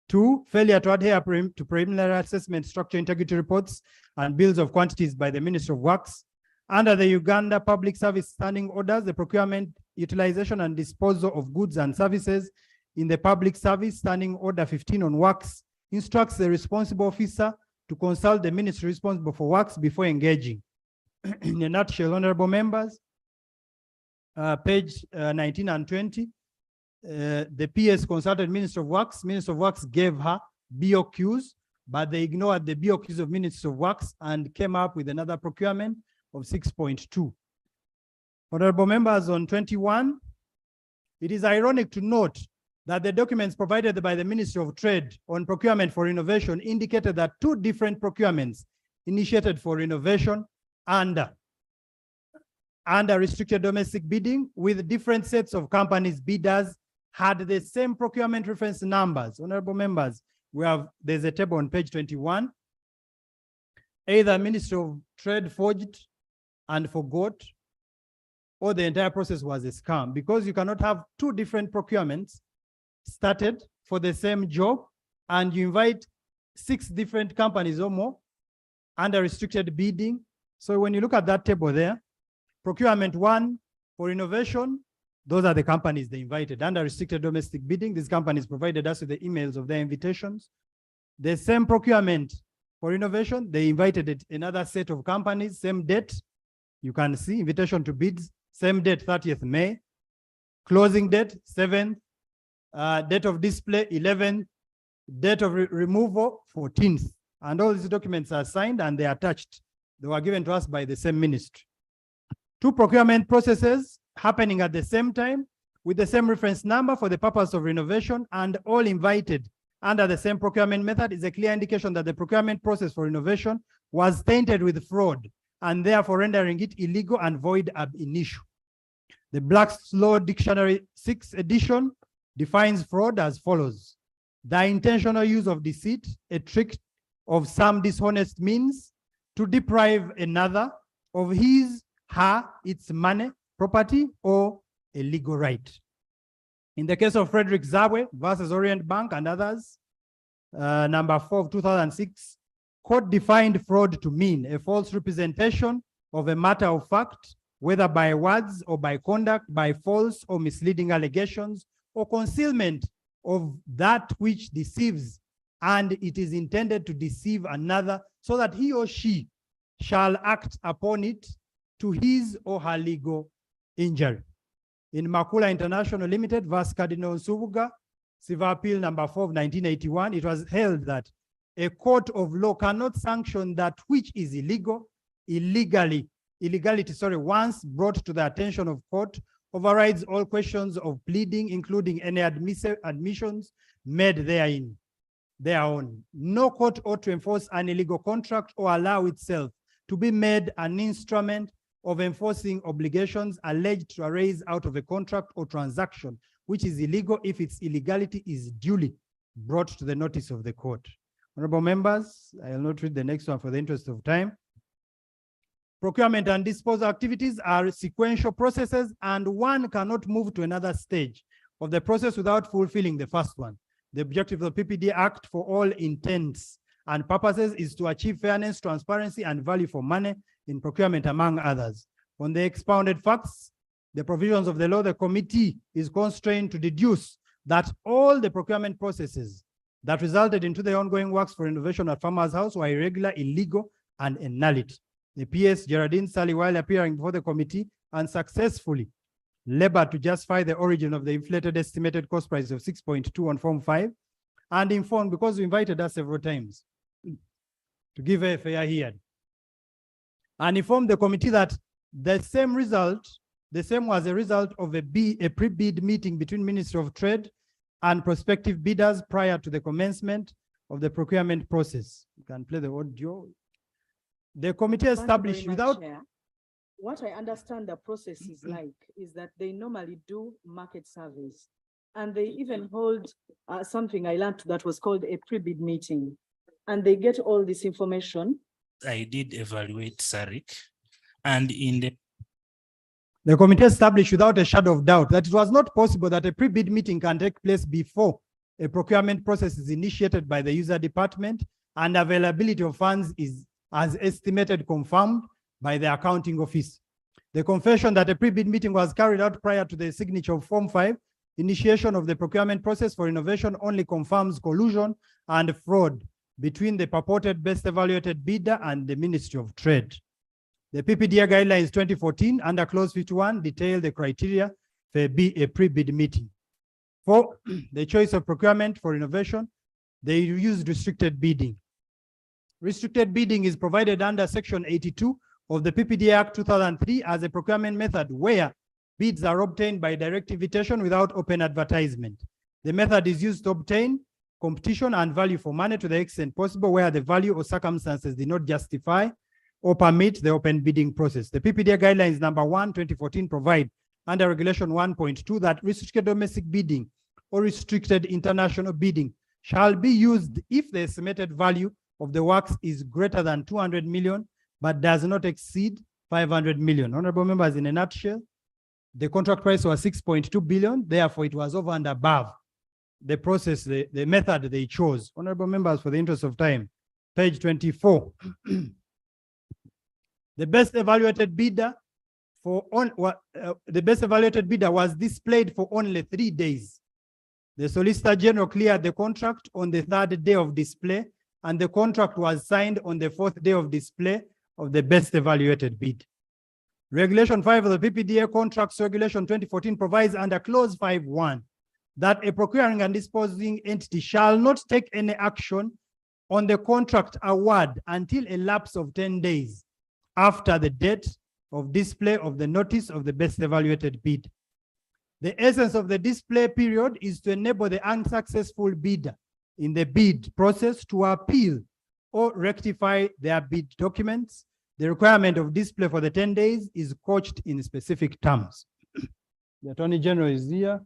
2, failure to adhere to preliminary assessment structure integrity reports and bills of quantities by the Ministry of Works. Under the Uganda Public Service Standing Orders, the procurement, utilization, and disposal of goods and services in the Public Service Standing Order 15 on Works instructs the responsible officer to consult the ministry responsible for works before engaging. In a nutshell, honorable members, page 19 and 20, the PS consulted Minister of Works. Minister of Works gave her BOQs but they ignored the BOQs of Minutes of Works and came up with another procurement of 6.2. Honorable members, on 21, it is ironic to note that the documents provided by the Ministry of Trade on procurement for innovation indicated that two different procurements initiated for innovation under restricted domestic bidding with different sets of companies bidders had the same procurement reference numbers. Honorable members, there's a table on page 21. Either Ministry of Trade forged and forgot, or the entire process was a scam, because you cannot have two different procurements started for the same job and you invite 6 different companies or more under restricted bidding. So when you look at that table there, procurement 1 for innovation, those are the companies they invited under restricted domestic bidding. These companies provided us with the emails of their invitations. The same procurement for innovation, they invited another set of companies, same date. You can see invitation to bids, same date, 30th May, closing date, 7th, date of display, 11th, date of removal, 14th. And all these documents are signed and they are attached. They were given to us by the same ministry. 2 procurement processes happening at the same time with the same reference number for the purpose of renovation and all invited under the same procurement method is a clear indication that the procurement process for innovation was tainted with fraud and therefore rendering it illegal and void ab initio. The Black's Law Dictionary 6th edition defines fraud as follows: the intentional use of deceit, a trick of some dishonest means to deprive another of his, her, its money, property, or a legal right. In the case of Frederick Zabwe versus Orient Bank and others, number 4 of 2006, court defined fraud to mean a false representation of a matter of fact, whether by words or by conduct, by false or misleading allegations, or concealment of that which deceives, and it is intended to deceive another so that he or she shall act upon it to his or her legal injury. In Makula International Limited versus Cardinal Subuga, Civil Appeal number 4 of 1981, it was held that a court of law cannot sanction that which is illegality, once brought to the attention of court, overrides all questions of pleading, including any admissions made therein. Thereon, no court ought to enforce an illegal contract or allow itself to be made an instrument of enforcing obligations alleged to arise out of a contract or transaction, which is illegal if its illegality is duly brought to the notice of the court. Honorable members, I will not read the next one for the interest of time. Procurement and disposal activities are sequential processes, and one cannot move to another stage of the process without fulfilling the first one. The objective of the PPD Act for all intents and purposes is to achieve fairness, transparency, and value for money in procurement, among others. On the expounded facts, the provisions of the law, the committee is constrained to deduce that all the procurement processes that resulted into the ongoing works for innovation at Farmers House were irregular, illegal, and a nullity. The PS, Geraldine Sally, while appearing before the committee, unsuccessfully labored to justify the origin of the inflated estimated cost price of 6.2 on Form 5, and informed, because you invited us several times to give a fair hearing, and informed the committee that the same was a result of a pre-bid meeting between Ministry of Trade and prospective bidders prior to the commencement of the procurement process. You can play the audio. The committee established without... Chair. What I understand the process is like is that they normally do market surveys, and they even hold something I learned that was called a pre-bid meeting, and they get all this information. I did evaluate SARIC, and in the committee established without a shadow of doubt that it was not possible that a pre-bid meeting can take place before a procurement process is initiated by the user department and availability of funds is as estimated confirmed by the accounting office. The confession that a pre-bid meeting was carried out prior to the signature of Form 5, initiation of the procurement process for innovation, only confirms collusion and fraud between the purported best evaluated bidder and the Ministry of Trade. The PPDA guidelines 2014 under clause 51 detail the criteria for a pre-bid meeting. For the choice of procurement for innovation, they used restricted bidding. Restricted bidding is provided under Section 82 of the PPDA Act 2003 as a procurement method where bids are obtained by direct invitation without open advertisement. The method is used to obtain competition and value for money to the extent possible where the value or circumstances did not justify or permit the open bidding process. The PPDA guidelines number 1, 2014 provide under regulation 1.2 that restricted domestic bidding or restricted international bidding shall be used if the estimated value of the works is greater than 200 million, but does not exceed 500 million. Honorable members, in a nutshell, the contract price was 6.2 billion. Therefore, it was over and above the process, the method they chose. Honorable members, for the interest of time, page 24. The best evaluated bidder was displayed for only 3 days. The Solicitor General cleared the contract on the 3rd day of display, and the contract was signed on the 4th day of display of the best evaluated bid. Regulation 5 of the PPDA Contracts Regulation 2014 provides under Clause 5.1 that a procuring and disposing entity shall not take any action on the contract award until a lapse of 10 days after the date of display of the notice of the best evaluated bid. The essence of the display period is to enable the unsuccessful bidder in the bid process to appeal or rectify their bid documents. The requirement of display for the 10 days is couched in specific terms. The Attorney General is here.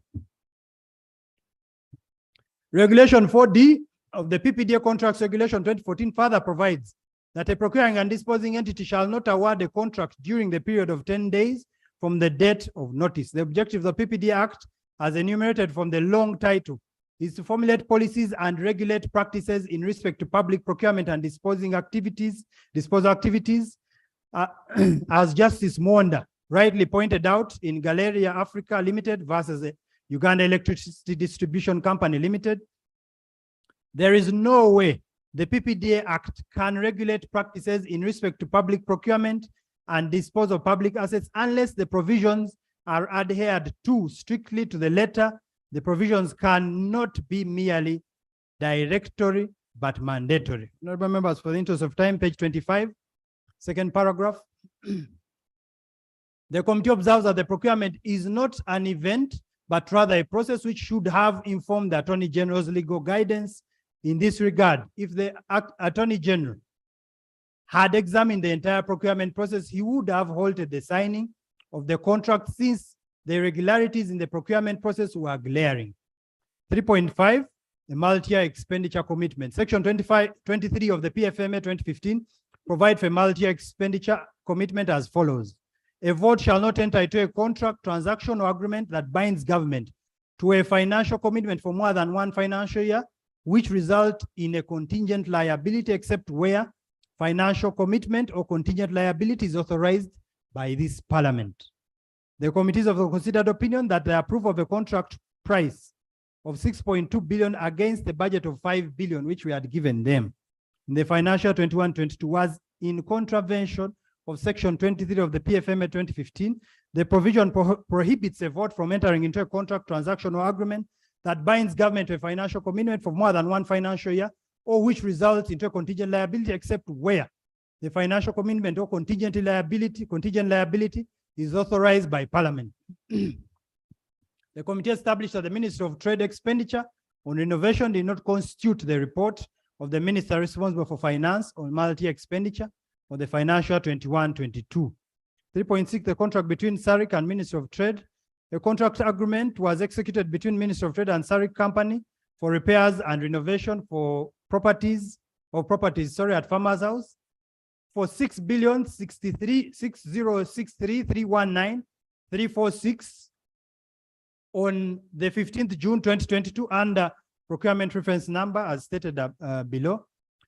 Regulation 4D of the PPDA Contracts Regulation 2014 further provides that a procuring and disposing entity shall not award a contract during the period of 10 days from the date of notice. The objective of the PPDA Act, as enumerated from the long title, is to formulate policies and regulate practices in respect to public procurement and disposal activities, as Justice Monda rightly pointed out in Galeria Africa Limited versus the Uganda Electricity Distribution Company Limited. There is no way the PPDA Act can regulate practices in respect to public procurement and disposal of public assets unless the provisions are adhered to strictly to the letter. The provisions cannot be merely directory, but mandatory. Honorable members, for the interest of time, page 25, second paragraph. The committee observes that the procurement is not an event, but rather a process which should have informed the Attorney General's legal guidance in this regard. If the Attorney General had examined the entire procurement process, he would have halted the signing of the contract since the irregularities in the procurement process were glaring. 3.5, the multi-year expenditure commitment. Section 23 of the PFMA 2015 provide for multi-year expenditure commitment as follows. A vote shall not enter into a contract, transaction, or agreement that binds government to a financial commitment for more than one financial year, which result in a contingent liability, except where financial commitment or contingent liability is authorized by this Parliament. The committees of the considered opinion that the approval of a contract price of 6.2 billion against the budget of 5 billion, which we had given them in the financial 21-22, was in contravention of Section 23 of the PFMA 2015. The provision prohibits a vote from entering into a contract, transaction, or agreement that binds government to a financial commitment for more than one financial year, or which results into a contingent liability, except where the financial commitment or contingent liability is authorized by Parliament. The committee established that the Ministry of Trade expenditure on renovation did not constitute the report of the minister responsible for finance on multi expenditure for the financial 21-22. 3.6, the contract between SARIC and Ministry of Trade. A contract agreement was executed between Ministry of Trade and SARIC Company for repairs and renovation for properties at Farmers House for 6,606,319,346 on the 15th June 2022 under procurement reference number as stated below.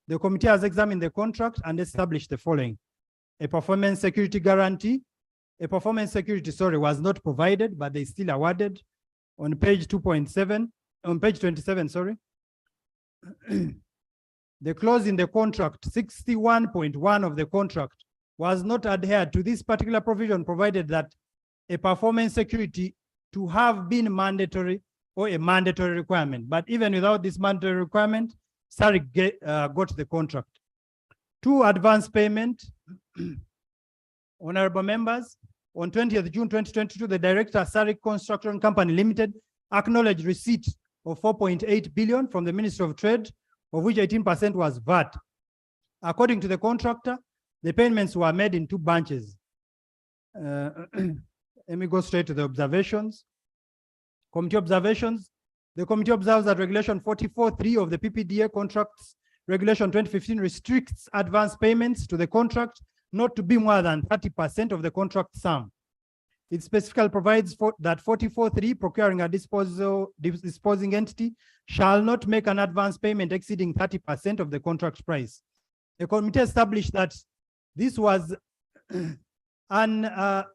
The committee has examined the contract and established the following. A performance security guarantee. A performance security, was not provided, but they still awarded on page 2.7, on page 27, The clause in the contract, 61.1 of the contract, was not adhered to. This particular provision provided that a performance security to have been mandatory or a mandatory requirement. But even without this mandatory requirement, SARIC got the contract. Two advance payment. Honorable members, on 20th June 2022, the director, Sarik Construction Company Limited, acknowledged receipt of 4.8 billion from the Ministry of Trade, of which 18% was VAT. According to the contractor, the payments were made in two bunches. Let me go straight to the observations. Committee observations. The committee observes that Regulation 44.3 of the PPDA Contracts Regulation 2015 restricts advance payments to the contract not to be more than 30% of the contract sum. It specifically provides that 44.3 procuring a disposing entity shall not make an advance payment exceeding 30% of the contract price. The committee established that this was an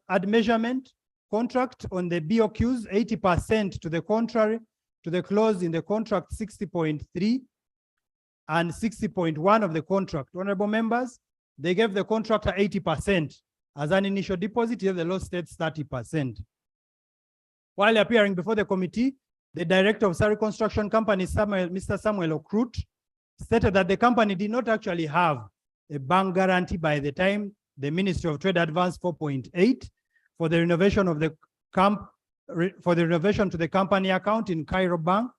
admeasurement contract on the BOQs, 80% to the contrary to the clause in the contract 60.3 and 60.1 of the contract. Honorable members, they gave the contractor 80% as an initial deposit, here the law states 30%. While appearing before the committee, the director of Sarik Construction Company, Mr. Samuel Okrut, stated that the company did not actually have a bank guarantee by the time the Ministry of Trade advanced 4.8 for the renovation of the renovation to the company account in Cairo Bank,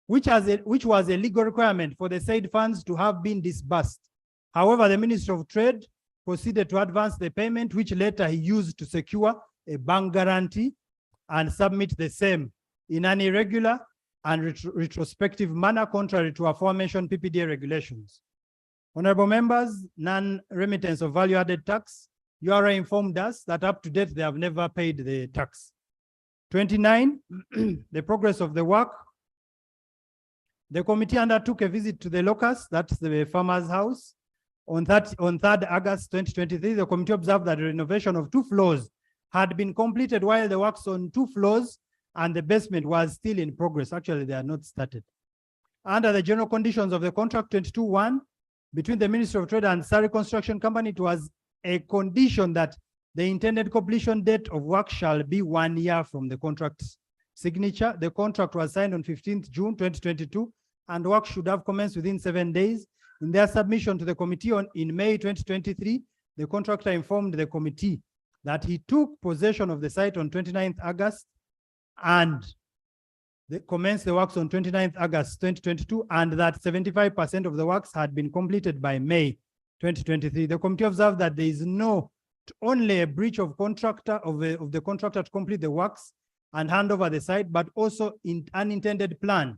which was a legal requirement for the said funds to have been disbursed. However, the Ministry of Trade proceeded to advance the payment, which later he used to secure a bank guarantee and submit the same in an irregular and retrospective manner contrary to aforementioned PPDA regulations. Honorable members, non-remittance of value-added tax, URA informed us that up to date they have never paid the tax. 29, the progress of the work. The committee undertook a visit to the locus, that's the farmer's house. On 3rd August 2023, the committee observed that the renovation of 2 floors had been completed while the works on 2 floors and the basement was still in progress. Actually, they are not started. Under the general conditions of the contract 22.1 between the Ministry of Trade and Sarik Construction Company, it was a condition that the intended completion date of work shall be 1 year from the contract signature. The contract was signed on 15th June 2022, and work should have commenced within 7 days. In their submission to the committee in May 2023, the contractor informed the committee that he took possession of the site on 29th August and they commenced the works on 29th August 2022, and that 75% of the works had been completed by May 2023. The committee observed that there is not only a breach of contractor of the contractor to complete the works and hand over the site, but also in unintended plan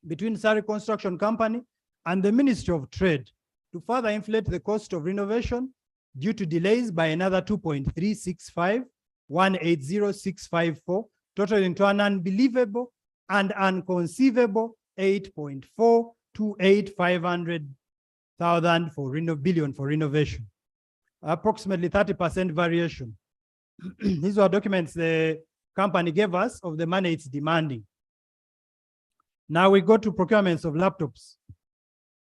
between Sarik Construction Company and the Ministry of Trade to further inflate the cost of renovation due to delays by another 2.365, 180,654, totaling to an unbelievable and unconceivable 8.428,500,000 billion for renovation, approximately 30% variation. These were documents the company gave us of the money it's demanding. Now we go to procurements of laptops.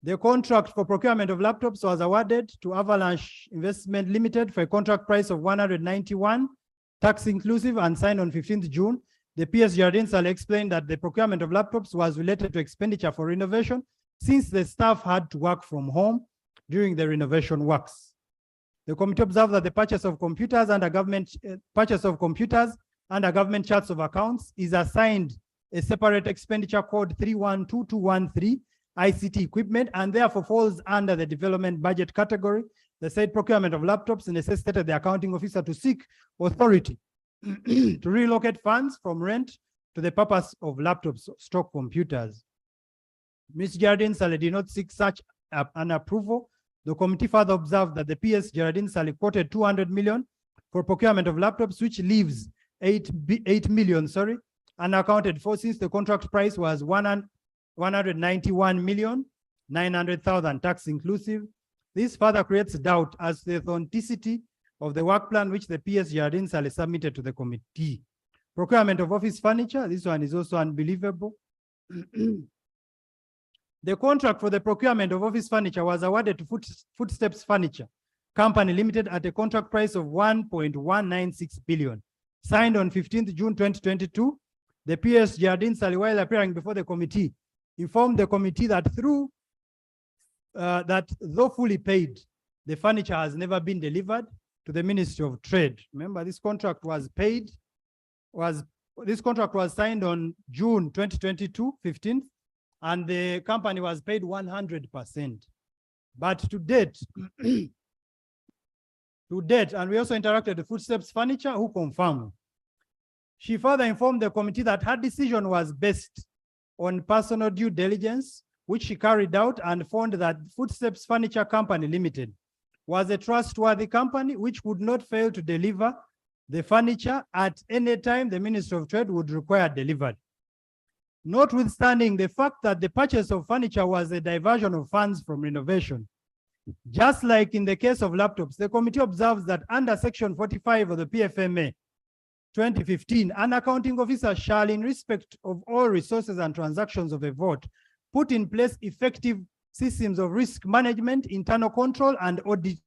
The contract for procurement of laptops was awarded to Avalanche Investment Limited for a contract price of 191, tax inclusive, and signed on 15th June. The PS Jardine explained that the procurement of laptops was related to expenditure for renovation since the staff had to work from home during the renovation works. The committee observed that the purchase of computers under government charts of accounts is assigned a separate expenditure code 312213 ICT equipment, and therefore falls under the development budget category. The said procurement of laptops necessitated the accounting officer to seek authority to relocate funds from rent to the purpose of laptops, stock computers. Ms. Jardine Sale did not seek such an approval. The committee further observed that the PS Jardine Sale quoted 200 million for procurement of laptops, which leaves 8 million, unaccounted for, since the contract price was 191,900,000 tax inclusive. This further creates doubt as to the authenticity of the work plan which the PS Jardine Sale submitted to the committee. Procurement of office furniture, this one is also unbelievable. The contract for the procurement of office furniture was awarded to Footsteps Furniture Company Limited at a contract price of 1.196 billion. Signed on 15th June 2022, the PS Jardine Sale, while appearing before the committee, informed the committee that through that though fully paid, the furniture has never been delivered to the Ministry of Trade. Remember, this contract was signed on June 2022, 15th, and the company was paid 100%. But to date, and we also interacted with Footsteps Furniture, who confirmed. She further informed the committee that her decision was based on personal due diligence, which she carried out, and found that Footsteps Furniture Company Limited was a trustworthy company which would not fail to deliver the furniture at any time the Ministry of Trade would require delivered. Notwithstanding the fact that the purchase of furniture was a diversion of funds from renovation, just like in the case of laptops, the committee observes that under Section 45 of the PFMA 2015, an accounting officer shall, in respect of all resources and transactions of a vote, put in place effective systems of risk management, internal control, and audit.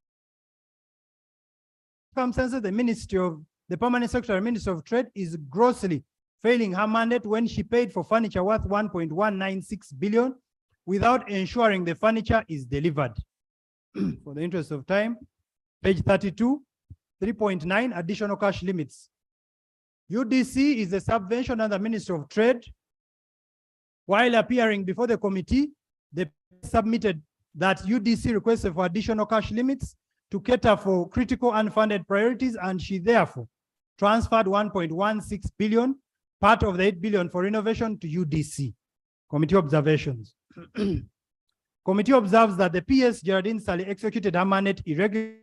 Circumstances, the Permanent Secretary, Ministry of Trade, is grossly failing her mandate when she paid for furniture worth 1.196 billion without ensuring the furniture is delivered. For the interest of time, page 32, 3.9, additional cash limits. UDC is a subvention under Ministry of Trade. While appearing before the committee, they submitted that UDC requested for additional cash limits to cater for critical unfunded priorities, and she therefore transferred 1.16 billion, part of the 8 billion for renovation, to UDC. Committee observations. Committee observes that the PS Geraldine Sally executed her mandate irregularly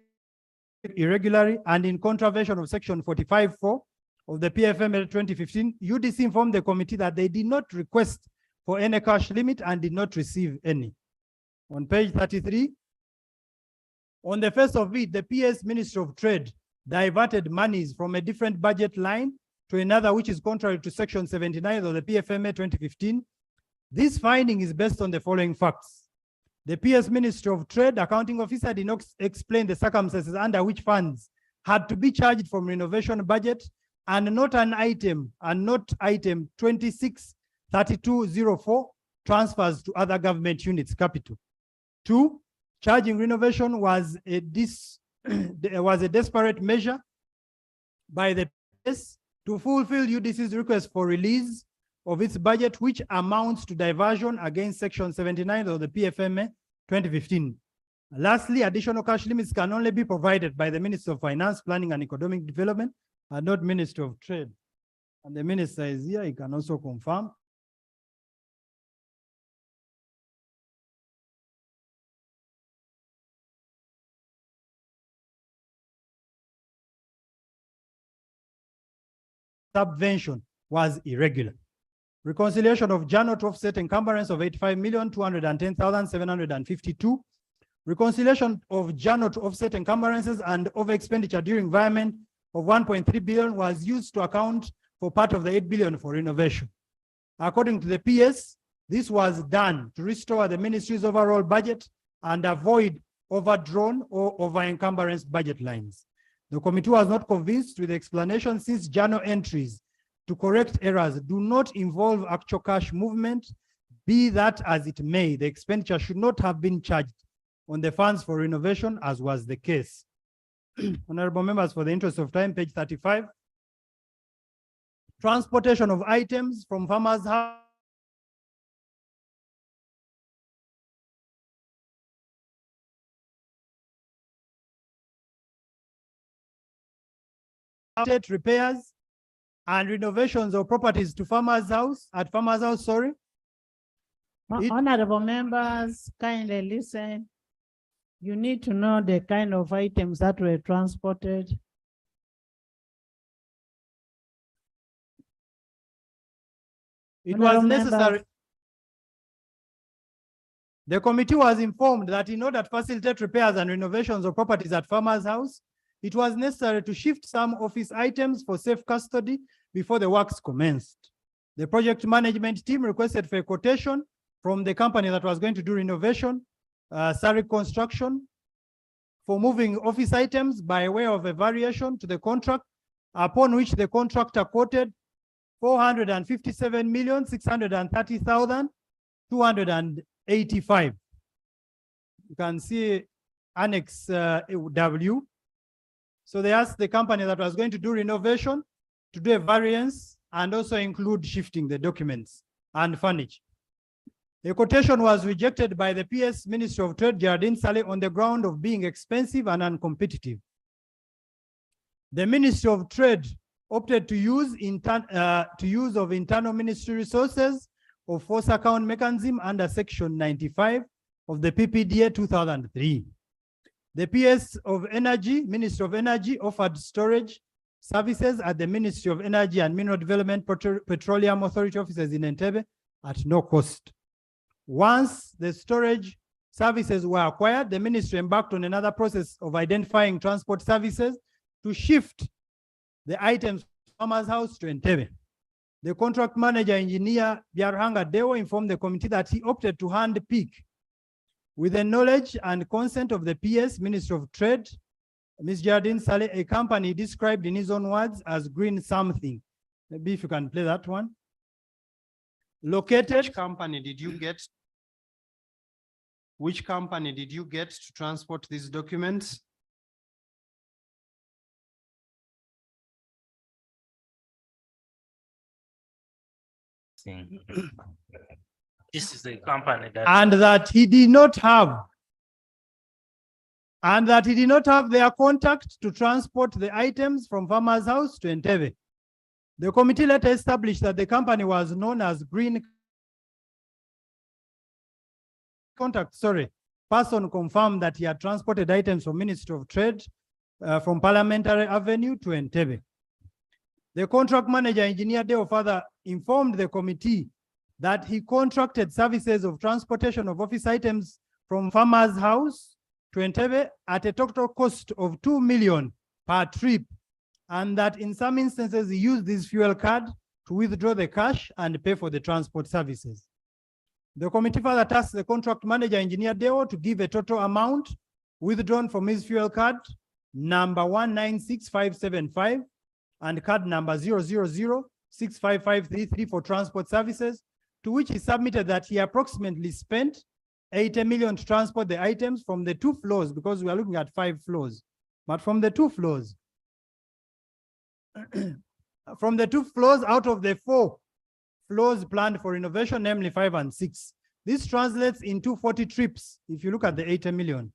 and in contravention of Section 45(4) of the PFMA 2015. UDC informed the committee that they did not request for any cash limit and did not receive any. On page 33, on the face of it, the PS Ministry of Trade diverted monies from a different budget line to another, which is contrary to Section 79 of the PFMA 2015. This finding is based on the following facts. The PS Ministry of Trade accounting officer did not explain the circumstances under which funds had to be charged from renovation budget and not item 263204 transfers to other government units capital. 2, charging renovation was a desperate measure by the PS to fulfill UDC's request for release of its budget, which amounts to diversion against Section 79 of the PFMA 2015. Lastly, additional cash limits can only be provided by the Minister of Finance, Planning and Economic Development, and not Minister of Trade. And the Minister is here, he can also confirm. Subvention was irregular. Reconciliation of journal to offset encumbrance of 85,210,752. Reconciliation of journal to offset encumbrances and over expenditure during environment of 1.3 billion was used to account for part of the 8 billion for renovation. According to the PS, this was done to restore the ministry's overall budget and avoid overdrawn or over encumbrance budget lines. The committee was not convinced with the explanation, since journal entries to correct errors do not involve actual cash movement. Be that as it may, the expenditure should not have been charged on the funds for renovation, as was the case. Honorable members, for the interest of time, page 35. Transportation of items from farmers' house repairs and renovations of properties to farmers' house, sorry. Honorable members, kindly listen. You need to know the kind of items that were transported. It was necessary. The committee was informed that in order to facilitate repairs and renovations of properties at farmers' house, it was necessary to shift some office items for safe custody before the works commenced. The project management team requested for a quotation from the company that was going to do renovation, Sarik Construction, for moving office items by way of a variation to the contract, upon which the contractor quoted 457,630,285. You can see Annex W. So they asked the company that was going to do renovation to do a variance and also include shifting the documents and furniture. The quotation was rejected by the PS Ministry of Trade, Geraldine Saleh, on the ground of being expensive and uncompetitive. The Ministry of Trade opted to use of internal ministry resources of force account mechanism under Section 95 of the PPDA 2003. The PS of Energy, Ministry of Energy, offered storage services at the Ministry of Energy and Mineral Development Petroleum Authority offices in Entebbe at no cost. Once the storage services were acquired, the ministry embarked on another process of identifying transport services to shift the items from Farmer's House to Entebbe. The contract manager, engineer Byarhanga Dewo, informed the committee that he opted to hand pick, with the knowledge and consent of the PS, Minister of Trade, Ms. Geraldine Saleh, a company described in his own words as green something. Maybe if you can play that one. Located. Which company did you get? Which company did you get to transport these documents? This is the company that. And that he did not have their contact to transport the items from Farmer's House to Entebbe. The committee later established that the company was known as Green Contact, person confirmed that he had transported items from Ministry of Trade from Parliamentary Avenue to Entebbe. The contract manager, engineer Deo, further informed the committee that he contracted services of transportation of office items from Farmer's House to Entebbe at a total cost of 2 million per trip, and that in some instances he used this fuel card to withdraw the cash and pay for the transport services. The committee further tasked the contract manager, engineer Deo, to give a total amount withdrawn from his fuel card number 196575 and card number 000-65533 for transport services, to which he submitted that he approximately spent 80 million to transport the items from the 2 floors, because we are looking at 5 floors, but from the 2 floors. From the 2 floors out of the 4 floors planned for renovation, namely 5 and 6. This translates into 40 trips. If you look at the 80 million,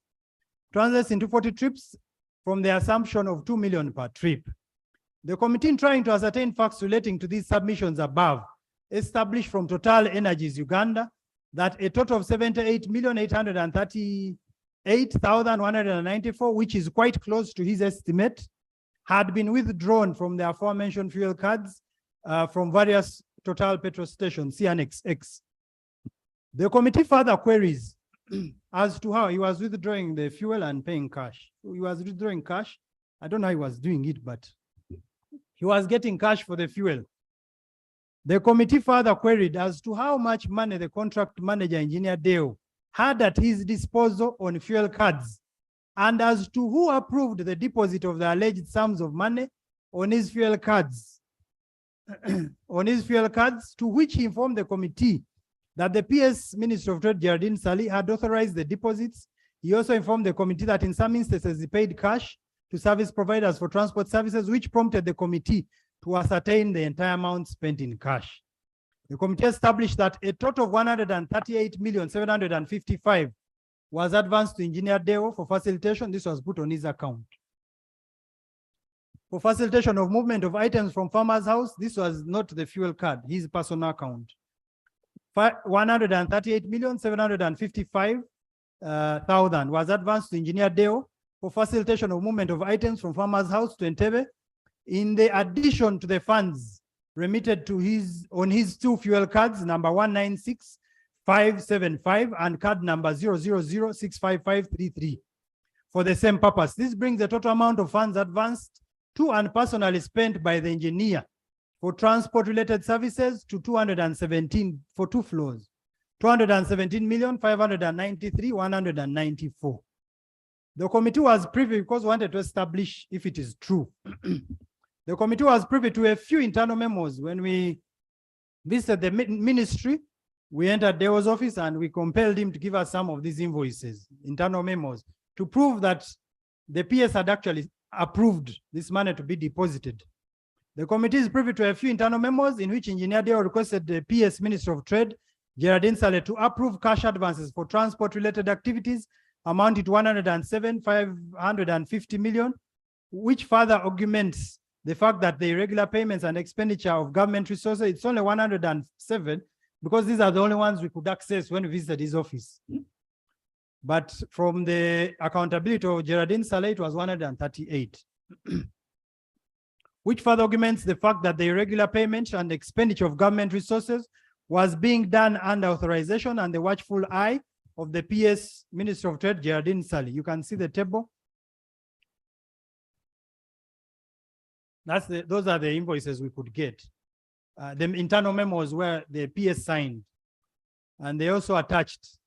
translates into 40 trips from the assumption of 2 million per trip. The committee, in trying to ascertain facts relating to these submissions above, established from Total Energies Uganda that a total of 78,838,194, which is quite close to his estimate, had been withdrawn from the aforementioned fuel cards from various Total petrol stations, see Annex X. The committee further queries as to how he was withdrawing the fuel and paying cash. He was withdrawing cash. I don't know how he was doing it, but he was getting cash for the fuel. The committee further queried as to how much money the contract manager, engineer Deo, had at his disposal on fuel cards, and as to who approved the deposit of the alleged sums of money on his fuel cards. To which he informed the committee that the PS Minister of Trade, Geraldine Saleh, had authorized the deposits. He also informed the committee that in some instances he paid cash to service providers for transport services, which prompted the committee to ascertain the entire amount spent in cash. The committee established that a total of 138,755,000 was advanced to engineer Deo for facilitation. This was put on his account. For facilitation of movement of items from Farmer's House, this was not the fuel card, his personal account. 138,755,000 was advanced to engineer Deo for facilitation of movement of items from Farmer's House to Entebbe, in the addition to the funds remitted to on his 2 fuel cards, number 196575 and card number 000-65533, for the same purpose. This brings the total amount of funds advanced to and personally spent by the engineer for transport-related services to 217 for 2 floors, 217,593,194. The committee was privy, because we wanted to establish if it is true. The committee was privy to a few internal memos when we visited the ministry we entered Deo's office and we compelled him to give us some of these invoices, internal memos, to prove that the PS had actually approved this money to be deposited. The committee is privy to a few internal memos in which Engineer Deo requested the PS Minister of Trade, Geraldine Saleh, to approve cash advances for transport-related activities amounting to 107,550 million, which further augments the fact that the irregular payments and expenditure of government resources, it's only 107, because these are the only ones we could access when we visited his office. But from the accountability of Geraldine Saleh, it was 138. Which further augments the fact that the irregular payment and expenditure of government resources was being done under authorization and the watchful eye of the PS Minister of Trade, Geraldine Saleh. You can see the table. Those are the invoices we could get. The internal memos where the PS signed, and they also attached.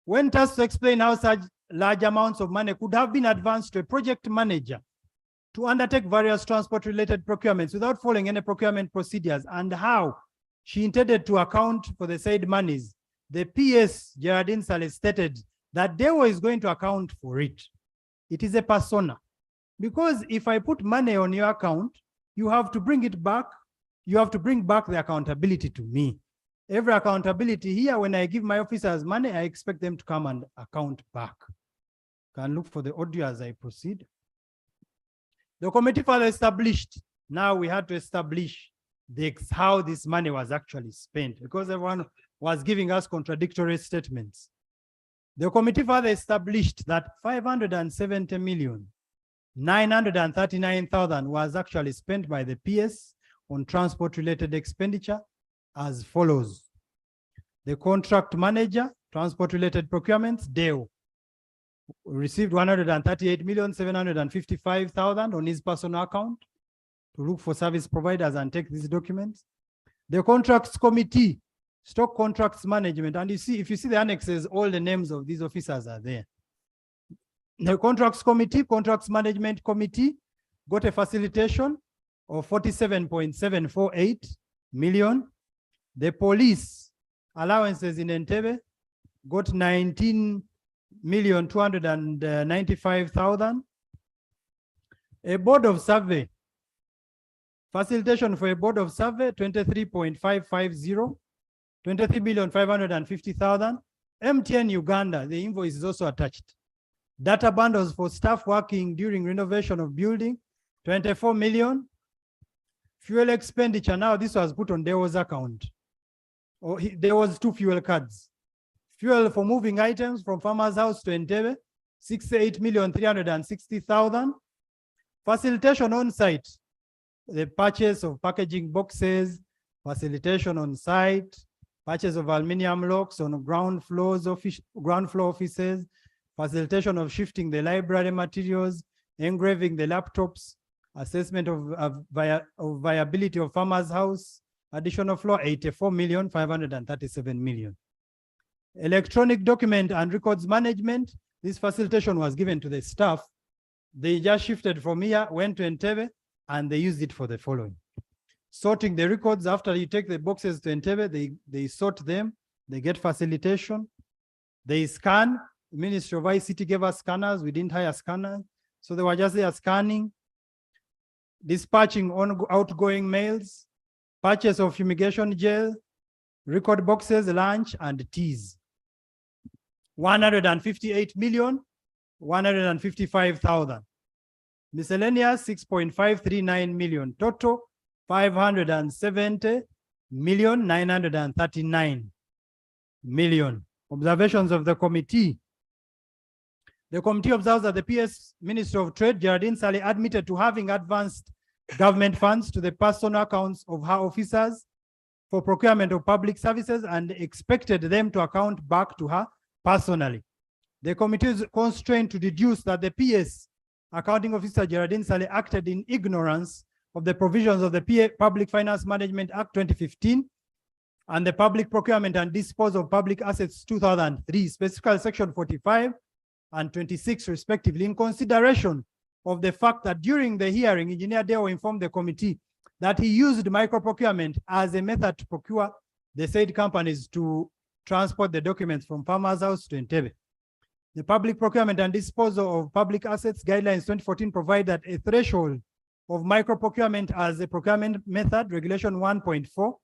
When tasked to explain how such large amounts of money could have been advanced to a project manager to undertake various transport-related procurements without following any procurement procedures, and how she intended to account for the said monies, the PS, Geraldine Saleh, stated that Dewo is going to account for it. It is a persona. Because if I put money on your account, you have to bring it back. You have to bring back the accountability to me. Every accountability here, when I give my officers money, I expect them to come and account back. Can look for the audio as I proceed. The committee further established, now we had to establish how this money was actually spent, because everyone was giving us contradictory statements. The committee further established that 570,939,000 was actually spent by the PS on transport-related expenditure as follows. The contract manager, transport-related procurements, Deo, received 138,755,000 on his personal account to look for service providers and take these documents. The contracts committee, stock contracts management, and you see, if you see the annexes, all the names of these officers are there. The contracts committee, contracts management committee, got a facilitation of 47.748 million. The police allowances in Entebbe got 19,295,000. A board of survey, facilitation for a board of survey, 23.550, 23,550,000. MTN Uganda, the invoice is also attached. Data bundles for staff working during renovation of building, 24 million. Fuel expenditure, now this was put on Deo's account. There was 2 fuel cards. Fuel for moving items from Farmer's House to Entebbe, 68,360,000. Facilitation on site, the purchase of packaging boxes, facilitation on site, purchase of aluminium locks on ground floor offices, facilitation of shifting the library materials, engraving the laptops, assessment of viability of Farmer's House, additional floor, 84,537 million. Electronic document and records management, this facilitation was given to the staff. They just shifted from here, went to Entebbe, and they used it for the following. Sorting the records, after you take the boxes to Entebbe, they sort them, they get facilitation, they scan. The Ministry of ICT gave us scanners, we didn't hire scanners, so they were just there scanning, dispatching on outgoing mails, purchase of fumigation gel, record boxes, lunch, and teas. 158,155,000. Miscellaneous, 6.539 million. Total, 570,939 million. Observations of the committee. The committee observes that the PS Minister of Trade, Geraldine Saleh, admitted to having advanced government funds to the personal accounts of her officers for procurement of public services and expected them to account back to her personally. The committee is constrained to deduce that the PS accounting officer Geraldine Saleh acted in ignorance of the provisions of the PA Public Finance Management Act 2015 and the Public Procurement and Disposal of Public Assets 2003, specifically section 45 and 26 respectively, in consideration of the fact that during the hearing, Engineer Deo informed the committee that he used micro procurement as a method to procure the said companies to transport the documents from Farmer's House to Entebbe. The Public Procurement and Disposal of Public Assets Guidelines 2014 provide that a threshold of micro procurement as a procurement method, Regulation 1.4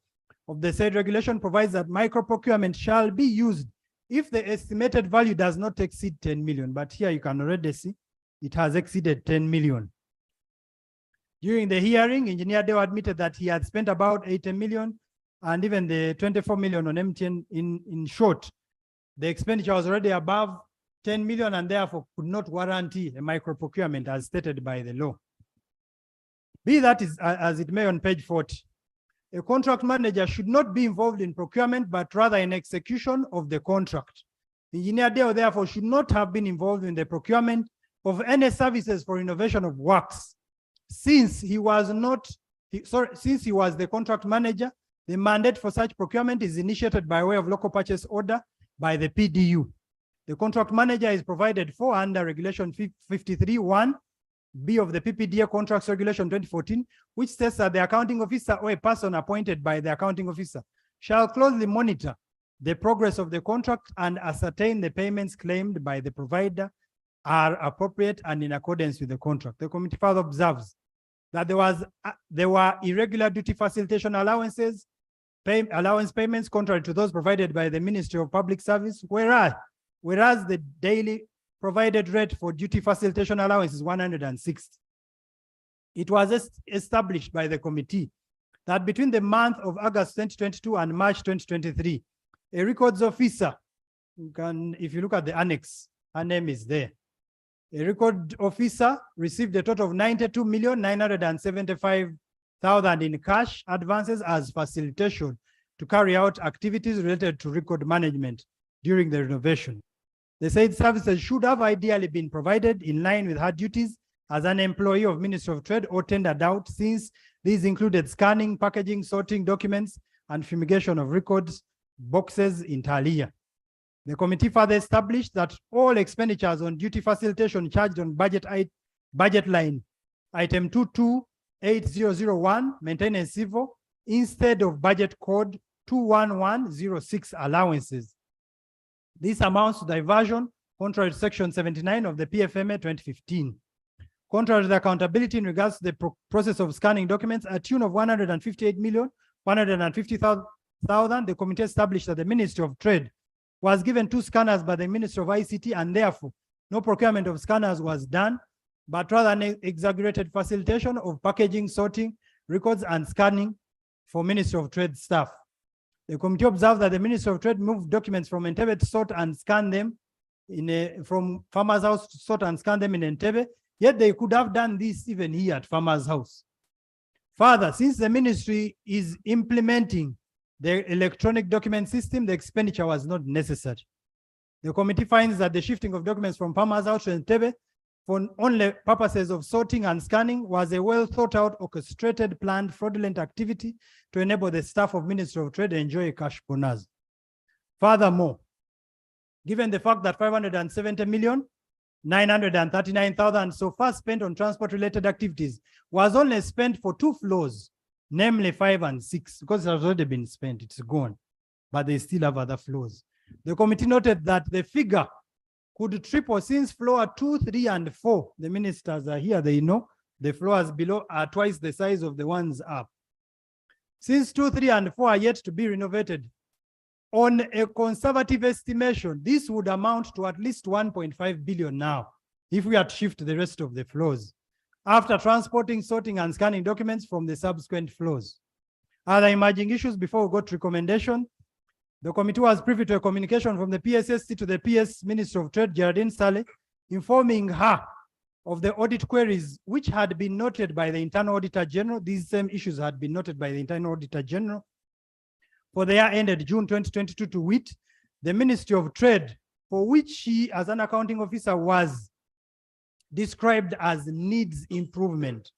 of the said regulation provides that micro procurement shall be used if the estimated value does not exceed 10 million. But here you can already see it has exceeded 10 million. During the hearing, Engineer Deo admitted that he had spent about 80 million and even the 24 million on MTN. In short, the expenditure was already above 10 million and therefore could not warranty a micro procurement as stated by the law. Be that as it may, on page 40, a contract manager should not be involved in procurement, but rather in execution of the contract. Engineer Deo therefore should not have been involved in the procurement of any services for innovation of works. Since he was the contract manager, the mandate for such procurement is initiated by way of local purchase order by the PDU. The contract manager is provided for under Regulation 53(1)(b) of the PPDA Contracts Regulation 2014, which states that the accounting officer or a person appointed by the accounting officer shall closely monitor the progress of the contract and ascertain the payments claimed by the provider are appropriate and in accordance with the contract. The committee further observes that there were irregular duty facilitation allowances, allowance payments contrary to those provided by the Ministry of Public Service, whereas the daily provided rate for duty facilitation allowance is 160. It was established by the committee that between the month of August 2022 and March 2023, a records officer, if you look at the annex, her name is there. A record officer received a total of 92,975,000 in cash advances as facilitation to carry out activities related to record management during the renovation. The said services should have ideally been provided in line with her duties as an employee of Ministry of Trade or tendered out, since these included scanning, packaging, sorting documents, and fumigation of records boxes inter alia. The committee further established that all expenditures on duty facilitation charged on budget line item 228001, maintenance civil, instead of budget code 21106 allowances. This amounts to diversion contrary to section 79 of the PFMA 2015. Contrary to the accountability in regards to the process of scanning documents, at tune of 158,150,000, the committee established that the Ministry of Trade was given 2 scanners by the Ministry of ICT, and therefore no procurement of scanners was done, but rather an exaggerated facilitation of packaging, sorting, records, and scanning for Ministry of Trade staff. The committee observed that the Ministry of Trade moved documents from Entebbe to sort and scan them from Farmer's House to sort and scan them in Entebbe, yet they could have done this even here at Farmer's House. Further, since the ministry is implementing the electronic document system, the expenditure was not necessary. The committee finds that the shifting of documents from Farmer's House to Entebbe for only purposes of sorting and scanning was a well thought out, orchestrated, planned, fraudulent activity to enable the staff of Ministry of Trade to enjoy a cash bonus. Furthermore, given the fact that 570,939,000 so far spent on transport related activities was only spent for 2 floors, namely 5 and 6, because it has already been spent, it's gone, but they still have other floors. The committee noted that the figure could triple since floor 2, 3, and 4. The ministers are here, they know the floors below are twice the size of the ones up. Since 2, 3, and 4 are yet to be renovated, on a conservative estimation, this would amount to at least 1.5 billion now, if we had to shift the rest of the floors, after transporting, sorting, and scanning documents from the subsequent floors. Other emerging issues before we go to recommendation. The committee was privy to a communication from the PSSC to the PS Minister of Trade, Geraldine Sale, informing her of the audit queries which had been noted by the Internal Auditor General. These same issues had been noted by the Internal Auditor General for the year ended June 2022, to wit, the Ministry of Trade, for which she, as an accounting officer, was described as needs improvement.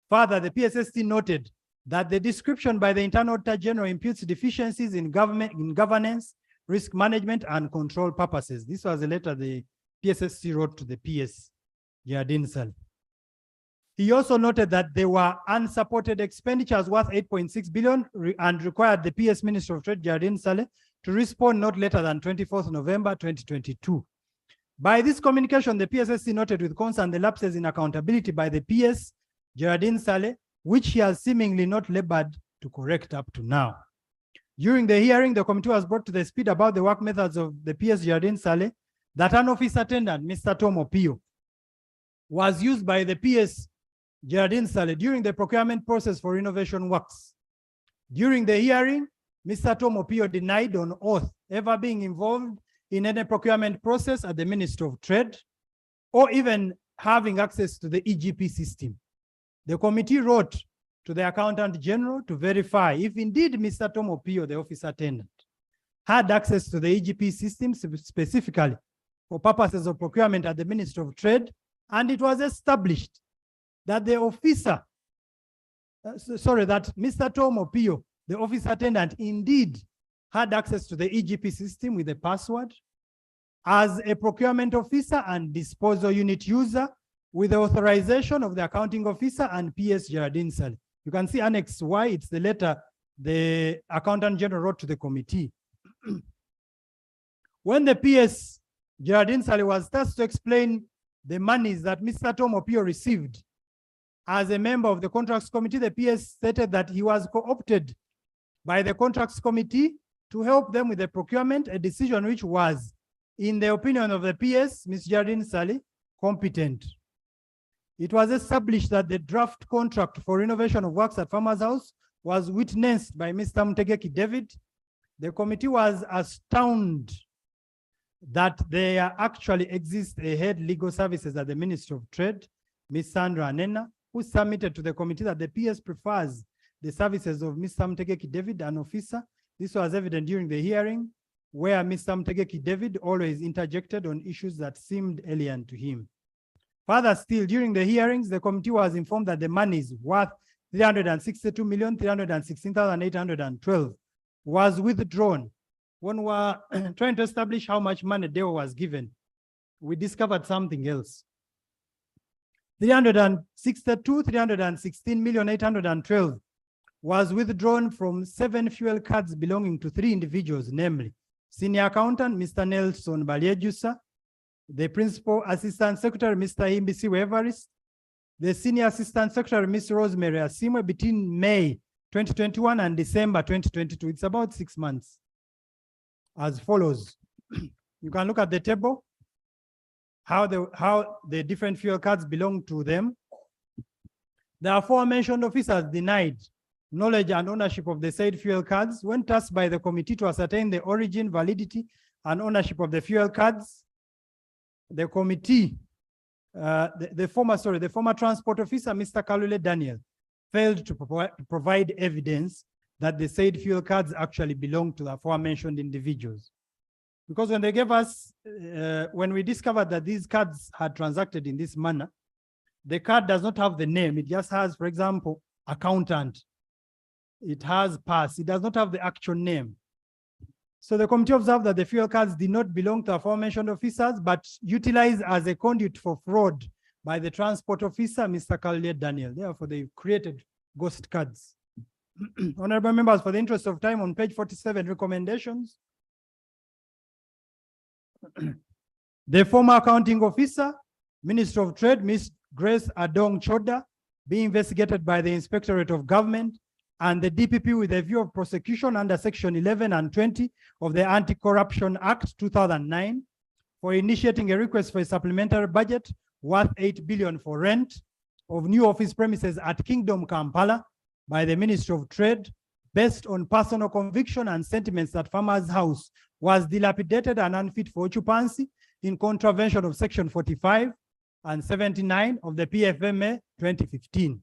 Further, the PSSC noted that the description by the Internal Auditor General imputes deficiencies in governance, risk management, and control purposes. This was a letter the PSSC wrote to the PS, Geraldine Sale. He also noted that there were unsupported expenditures worth 8.6 billion and required the PS Minister of Trade, Geraldine Sale, to respond not later than 24th November 2022. By this communication, the PSSC noted with concern the lapses in accountability by the PS, Geraldine Saleh, which he has seemingly not labored to correct up to now. During the hearing, the committee was brought to the speed about the work methods of the PS Geraldine Saleh that an office attendant, Mr. Tom Opio, was used by the PS Geraldine Saleh during the procurement process for renovation works. During the hearing, Mr. Tom Opio denied on oath ever being involved in any procurement process at the Ministry of Trade or even having access to the EGP system. The committee wrote to the Accountant General to verify if indeed Mr. Tom Opio, the office attendant, had access to the EGP system specifically for purposes of procurement at the Ministry of Trade, and it was established that the officer, that Mr. Tom Opio, the office attendant, indeed had access to the EGP system with a password as a procurement officer and disposal unit user with the authorization of the accounting officer and PS Geraldine Saleh. You can see Annex Y, it's the letter the Accountant General wrote to the committee. When the PS Geraldine Saleh was tasked to explain the monies that Mr. Tom Opio received as a member of the Contracts Committee, the PS stated that he was co-opted by the Contracts Committee to help them with the procurement, a decision which was, in the opinion of the PS, Ms. Geraldine Saleh, competent. It was established that the draft contract for renovation of works at Farmers House was witnessed by Mr. Mutegeki David. The committee was astounded that there actually exists a head legal services at the Ministry of Trade, Ms. Sandra Anena, who submitted to the committee that the PS prefers the services of Mr. Mutegeki David, an officer. This was evident during the hearing, where Mr. Mutegeki David always interjected on issues that seemed alien to him. Further still, during the hearings, the committee was informed that the monies worth 362,316,812 was withdrawn. When we were trying to establish how much money Deo was given, we discovered something else. 316,812 was withdrawn from 7 fuel cards belonging to 3 individuals, namely Senior Accountant, Mr. Nelson Baliejusa, the Principal Assistant Secretary, Mr. Imbisiwe Evarist, the Senior Assistant Secretary, Ms. Rosemary Asimwe, between May 2021 and December 2022. It's about 6 months. As follows. You can look at the table, how the different fuel cards belong to them. The aforementioned officers denied knowledge and ownership of the said fuel cards when tasked by the committee to ascertain the origin, validity, and ownership of the fuel cards. The committee, the former transport officer, Mr. Kalule Daniel, failed to provide evidence that the said fuel cards actually belong to the aforementioned individuals. Because when they gave us, when we discovered that these cards had transacted in this manner, the card does not have the name. It just has, for example, accountant. It has pass. It does not have the actual name. So the committee observed that the fuel cards did not belong to aforementioned officers, but utilized as a conduit for fraud by the transport officer, Mr. Kalule Daniel. Therefore, they created ghost cards. Honorable members, for the interest of time, on page 47, recommendations. The former accounting officer, Minister of Trade, Ms. Grace Adong Choda, being investigated by the Inspectorate of Government and the DPP with a view of prosecution under Section 11 and 20 of the Anti-Corruption Act 2009 for initiating a request for a supplementary budget worth 8 billion for rent of new office premises at Kingdom, Kampala by the Ministry of Trade based on personal conviction and sentiments that Farmers House was dilapidated and unfit for occupancy in contravention of Section 45 and 79 of the PFMA 2015.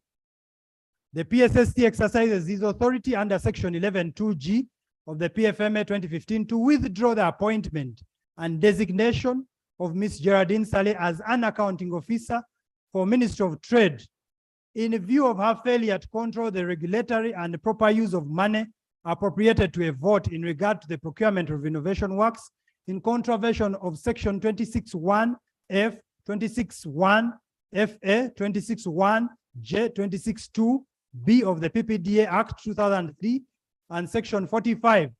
The PSST exercises this authority under Section 11(2)(g) of the PFMA 2015 to withdraw the appointment and designation of Ms. Geraldine Saleh as an accounting officer for Ministry of Trade in view of her failure to control the regulatory and proper use of money appropriated to a vote in regard to the procurement of renovation works in contravention of Section 26(1)(f), 26(1)(fa), 26(1)(j), 26(2)(b) of the PPDA Act 2003 and Section 45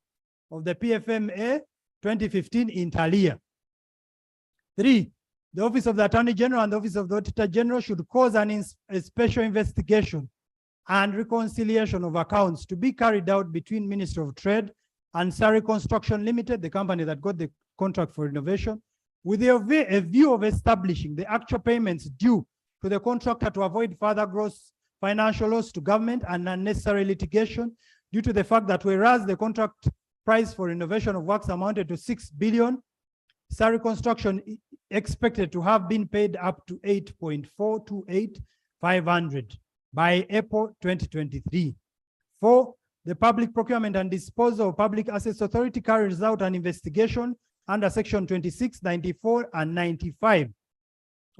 of the PFMA 2015 inter alia. 3, the Office of the Attorney General and the Office of the Auditor General should cause a special investigation and reconciliation of accounts to be carried out between Ministry of Trade and Surrey Construction Limited, the company that got the contract for renovation, with a view of establishing the actual payments due to the contractor to avoid further gross financial loss to government and unnecessary litigation, due to the fact that whereas the contract price for renovation of works amounted to 6 billion, Surrey Construction expected to have been paid up to 8.428,500 by April 2023. 4, the Public Procurement and Disposal of Public Assets Authority carries out an investigation under Section 26, 94, and 95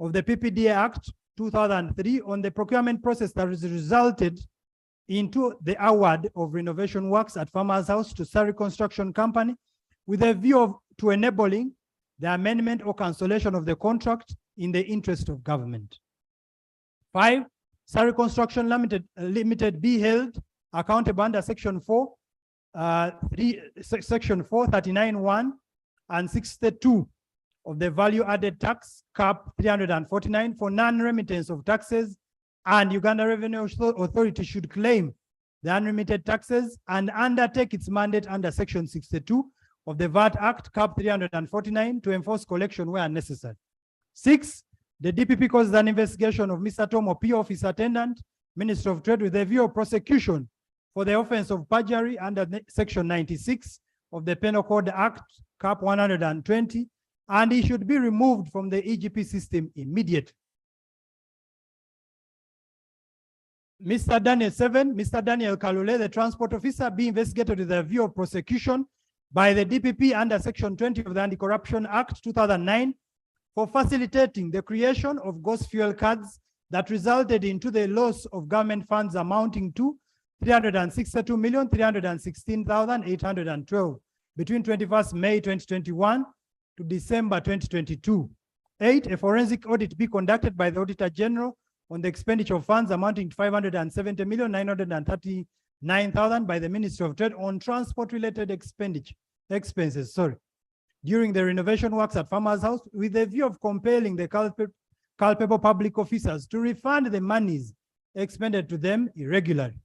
of the PPDA Act 2003 on the procurement process that has resulted into the award of renovation works at Farmers House to Surrey Construction Company, with a view to enabling the amendment or cancellation of the contract in the interest of government. 5, Surrey Construction Limited be held accountable under Section 4, Section 439(1) and 62 of the Value Added Tax Cap 349 for non-remittance of taxes, and Uganda Revenue Authority should claim the unremitted taxes and undertake its mandate under Section 62 of the VAT Act Cap 349 to enforce collection where necessary. 6, the DPP causes an investigation of Mr. Tom P. Office Attendant, Minister of Trade, with a view of prosecution for the offense of perjury under Section 96 of the Penal Code Act Cap 120, and he should be removed from the EGP system immediately. Mr. Daniel 7, Mr. Daniel Kalule, the transport officer, be investigated with a view of prosecution by the DPP under Section 20 of the Anti-Corruption Act 2009 for facilitating the creation of ghost fuel cards that resulted into the loss of government funds amounting to 362,316,812 between 21st May 2021 to December 2022. 8, a forensic audit be conducted by the Auditor General on the expenditure of funds amounting to 570,939,000 by the Ministry of Trade on transport-related expenses during the renovation works at Farmers House, with a view of compelling the culpable public officers to refund the monies expended to them irregularly.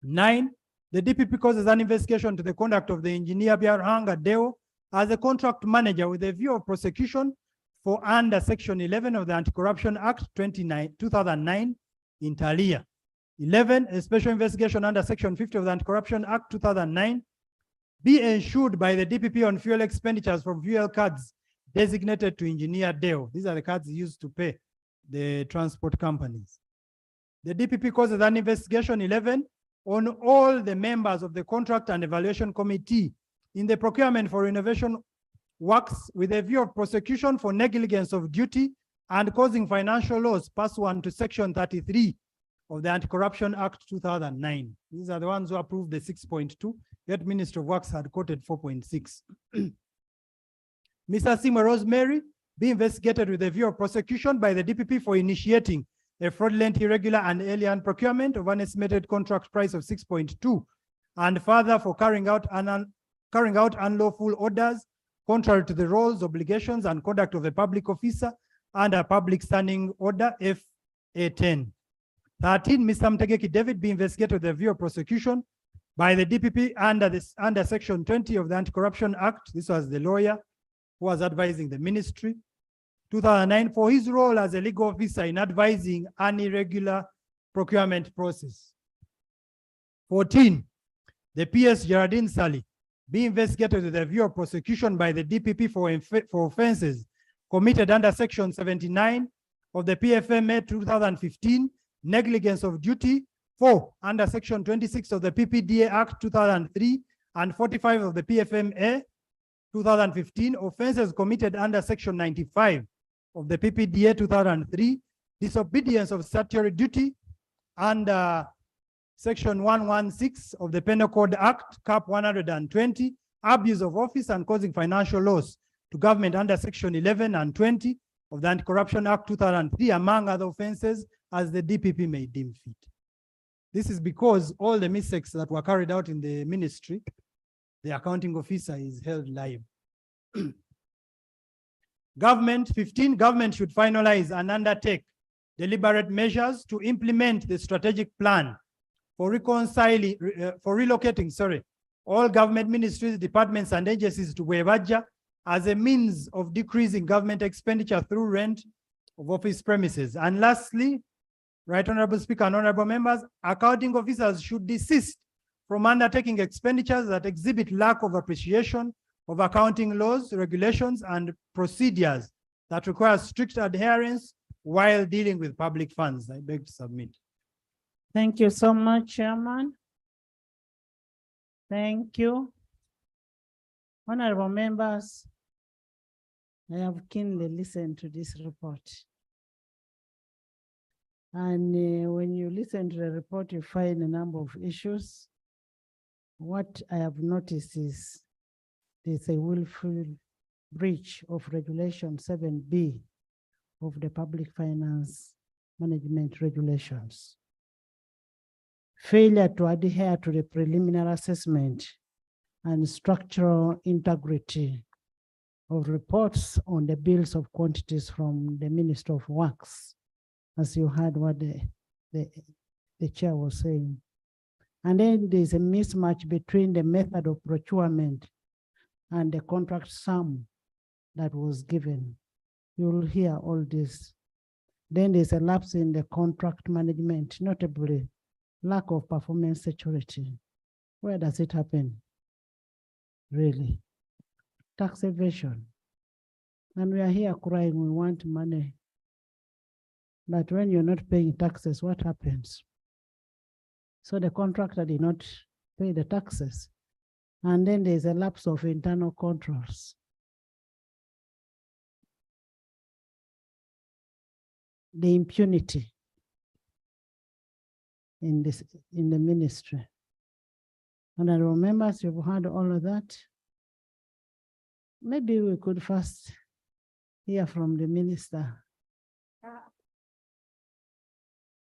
9, the DPP causes an investigation to the conduct of the engineer Biarhanga Deo as a contract manager with a view of prosecution for under Section 11 of the Anti-Corruption Act 2009 inter alia. 11, a special investigation under Section 50 of the Anti-Corruption Act 2009 be ensured by the DPP on fuel expenditures from fuel cards designated to Engineer Deo. These are the cards used to pay the transport companies. The DPP causes an investigation 11 on all the members of the Contract and Evaluation Committee in the procurement for renovation works with a view of prosecution for negligence of duty and causing financial loss pursuant to Section 33 of the Anti-Corruption Act 2009. These are the ones who approved the 6.2, yet Minister of Works had quoted 4.6. Mr. Simo Rosemary be investigated with a view of prosecution by the DPP for initiating a fraudulent, irregular, and alien procurement of an estimated contract price of 6.2, and further for carrying out unlawful orders contrary to the roles, obligations, and conduct of a public officer under Public Standing Order FA10. 13, Mr. Mtegeki David be investigated with a view of prosecution by the DPP under Section 20 of the Anti-Corruption Act. This was the lawyer who was advising the ministry. 2009, for his role as a legal officer in advising an irregular procurement process. 14, the PS Geraldine Sally be investigated with a view of prosecution by the DPP for offenses committed under Section 79 of the PFMA 2015, negligence of duty. 4, under Section 26 of the PPDA Act 2003 and 45 of the PFMA 2015, offenses committed under Section 95 of the PPDA 2003, disobedience of statutory duty under Section 116 of the Penal Code Act, Cap 120, abuse of office and causing financial loss to government under Section 11 and 20 of the Anti-Corruption Act 2003, among other offenses, as the DPP may deem fit. This is because all the mistakes that were carried out in the ministry the accounting officer is held liable. Government, 15, government should finalize and undertake deliberate measures to implement the strategic plan for relocating, all government ministries, departments, and agencies to Bwebaja as a means of decreasing government expenditure through rent of office premises. And lastly, Right Honorable Speaker and honorable members, accounting officers should desist from undertaking expenditures that exhibit lack of appreciation of accounting laws, regulations, and procedures that require strict adherence while dealing with public funds. I beg to submit. Thank you so much, Chairman. Thank you. Honorable members, I have keenly listened to this report. And when you listen to the report, you find a number of issues. What I have noticed is there's a willful breach of Regulation 7B of the Public Finance Management Regulations. Failure to adhere to the preliminary assessment and structural integrity of reports on the bills of quantities from the Minister of Works, as you heard what the chair was saying. And then there's a mismatch between the method of procurement and the contract sum that was given. You'll hear all this. Then there's a lapse in the contract management, notably lack of performance security. Where does it happen? Really? Tax evasion. And we are here crying, we want money. But when you're not paying taxes, what happens? So the contractor did not pay the taxes. And then there's a lapse of internal controls. The impunity in the ministry. Honorable members, you've heard all of that. Maybe we could first hear from the minister.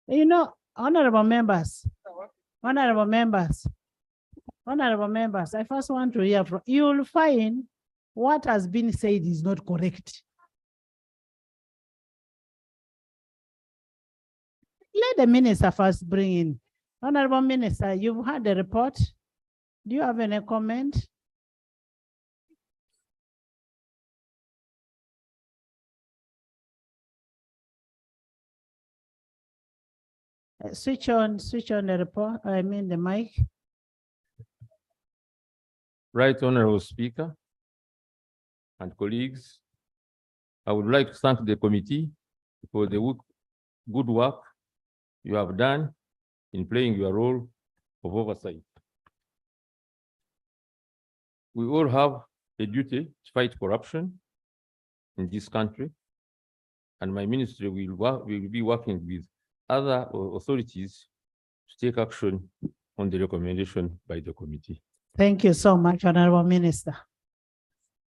You know, honorable members, I first want to hear from you. Will find what has been said is not correct. Let the minister first bring in. Honorable Minister, you've heard the report. Do you have any comment? Switch on the report, I mean the mic. Right Honorable Speaker and colleagues, I would like to thank the committee for the good work you have done in playing your role of oversight. We all have a duty to fight corruption in this country, and my ministry will be working with other authorities to take action on the recommendation by the committee. Thank you so much, Honorable Minister.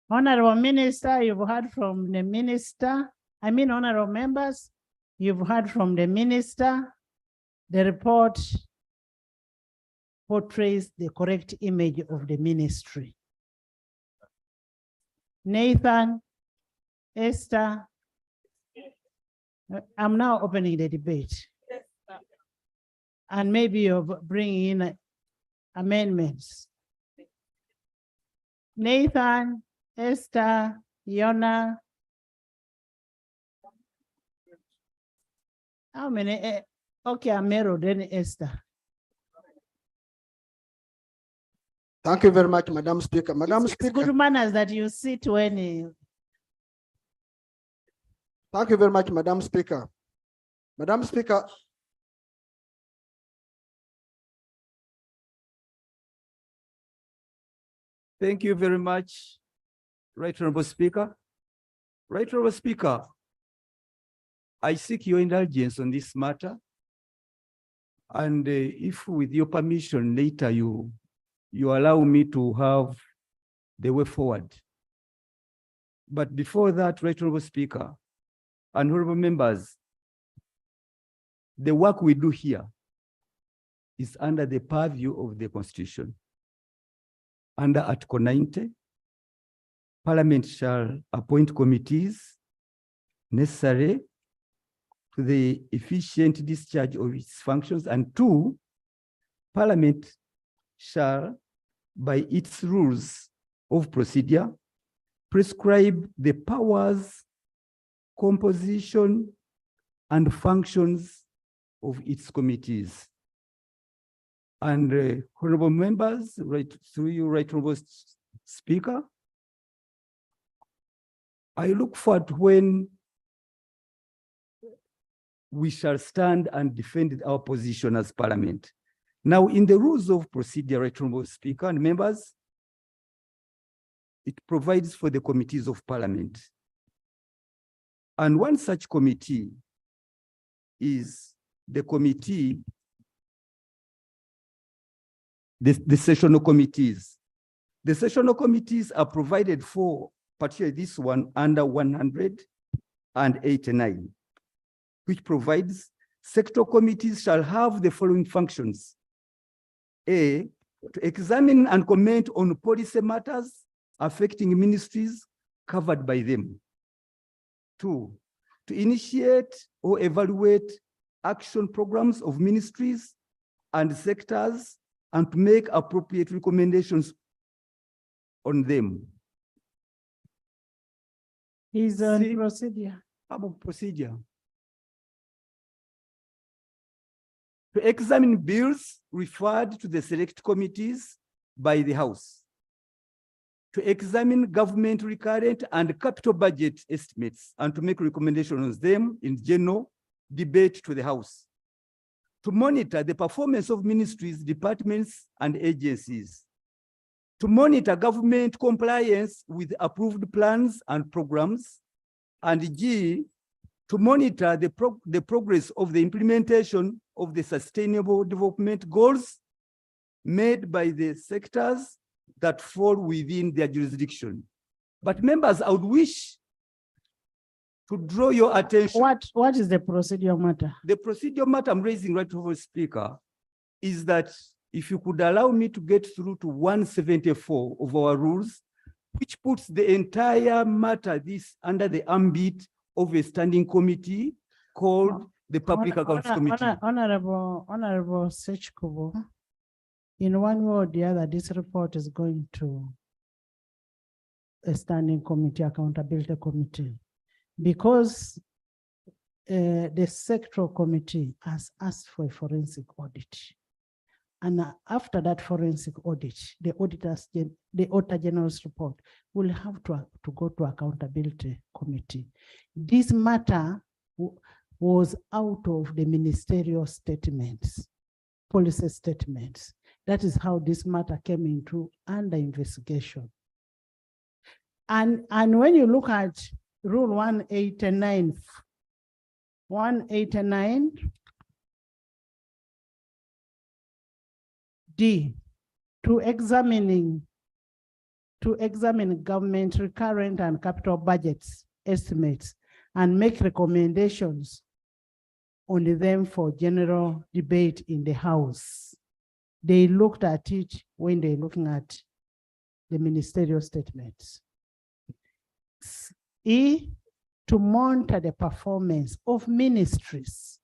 Honorable Minister, you've heard from the minister. Honorable members, you've heard from the minister. The report portrays the correct image of the ministry. Nathan, Esther, I'm now opening the debate. And maybe you're bringing in amendments. Nathan, Esther, Yona. How many? Okay, Amero, then Esther. Thank you very much, Madam Speaker. Madam Speaker. Good manners that you sit when. Thank you very much, Madam Speaker. Madam Speaker. Thank you very much, Right Honorable Speaker. Right Honorable Speaker, I seek your indulgence on this matter. And if with your permission later you allow me to have the way forward. But before that, Right Honorable Speaker and honorable members, the work we do here is under the purview of the Constitution. under Article 90, Parliament shall appoint committees necessary to the efficient discharge of its functions. And two, Parliament shall, by its rules of procedure, prescribe the powers, composition, and functions of its committees. And honorable members, right through you, right honorable Speaker, I look forward to when we shall stand and defend our position as Parliament. Now, in the rules of procedure, right honorable Speaker and members, it provides for the committees of Parliament. And one such committee is the committee, the sessional committees. The sessional committees are provided for, particularly this one, under 189, which provides sectoral committees shall have the following functions. A, to examine and comment on policy matters affecting ministries covered by them. Two, to initiate or evaluate action programs of ministries and sectors and to make appropriate recommendations on them. He's on procedure. About procedure. To examine bills referred to the select committees by the House. To examine government recurrent and capital budget estimates and to make recommendations on them in general debate to the House. To monitor the performance of ministries, departments, and agencies. To monitor government compliance with approved plans and programs. And G, to monitor the progress of the implementation of the Sustainable Development Goals made by the sectors that fall within their jurisdiction. But members, I would wish to draw your attention. What is the procedural matter? The procedural matter I'm raising, right over Speaker, is that if you could allow me to get through to 174 of our rules, which puts the entire matter this under the ambit of a standing committee called the Public Accounts Committee. Honorable Sechkubo, in one way or the other, this report is going to a standing committee, accountability committee, because the sectoral committee has asked for a forensic audit. And after that forensic audit, the Auditor General's report will have to go to accountability committee. This matter was out of the ministerial statements, policy statements. That is how this matter came into under investigation. And when you look at Rule 189, D, to examine government recurrent and capital budgets estimates and make recommendations on them for general debate in the House. They looked at it when they're looking at the ministerial statements. E, to monitor the performance of ministries,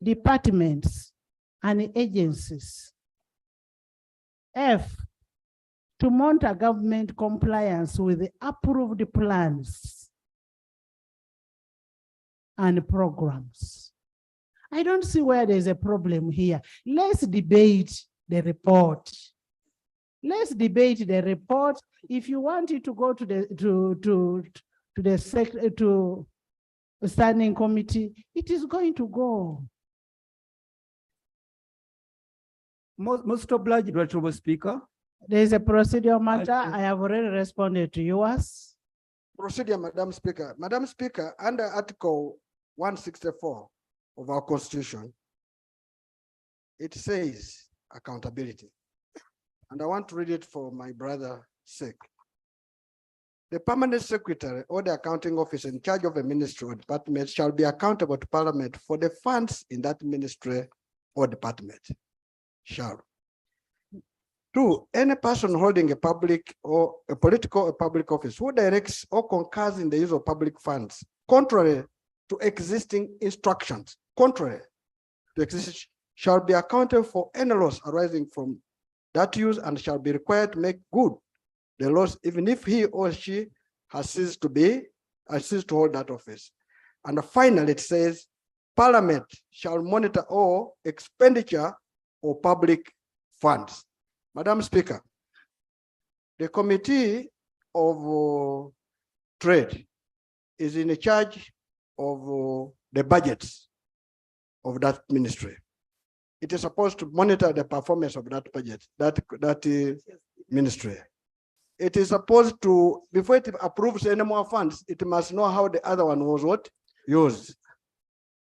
departments, and agencies. F, to monitor government compliance with the approved plans and programs. I don't see where there's a problem here. Let's debate the report. Let's debate the report. If you want it to go to the standing committee, it is going to go. Most obliged, Honorable Speaker. There is a procedural matter. I have already responded to yours. Procedure, Madam Speaker. Madam Speaker, under Article 164 of our Constitution, it says accountability. And I want to read it for my brother's sake. The permanent secretary or the accounting officer in charge of a ministry or department shall be accountable to Parliament for the funds in that ministry or department. Shall. 2, any person holding a public or a political or public office who directs or concurs in the use of public funds, contrary to existing instructions, shall be accounted for any loss arising from that use and shall be required to make good the loss, even if he or she has ceased to hold that office. And finally, it says, Parliament shall monitor all expenditure of public funds. Madam Speaker, the Committee of Trade is in charge of the budgets of that ministry. It is supposed to monitor the performance of that budget, that ministry. It is supposed to, before it approves any more funds, it must know how the other one was used.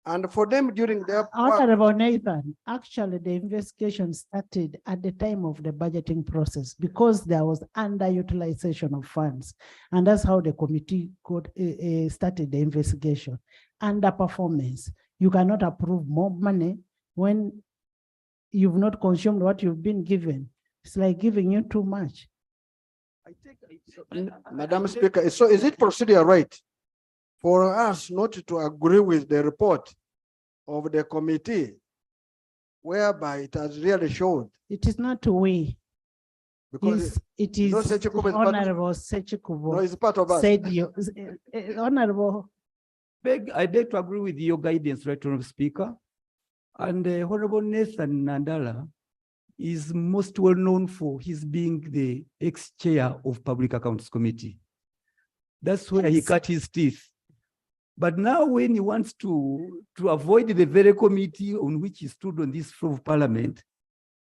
And for them during their Honorable Nathan, actually the investigation started at the time of the budgeting process because there was underutilization of funds. And that's how the committee started the investigation. Underperformance. You cannot approve more money when you've not consumed what you've been given. It's like giving you too much. Madam Speaker, so is it procedure right for us not to agree with the report of the committee whereby it has really showed? It is not we. Because it is Honorable Sechikubo. No, it's part of us. Said you, Honorable. I beg to agree with your guidance, Right Honorable Speaker. And Honorable Nathan Nandala is most well known for his being the ex-chair of Public Accounts Committee. That's where he cut his teeth. But now when he wants to avoid the very committee on which he stood on this floor of Parliament,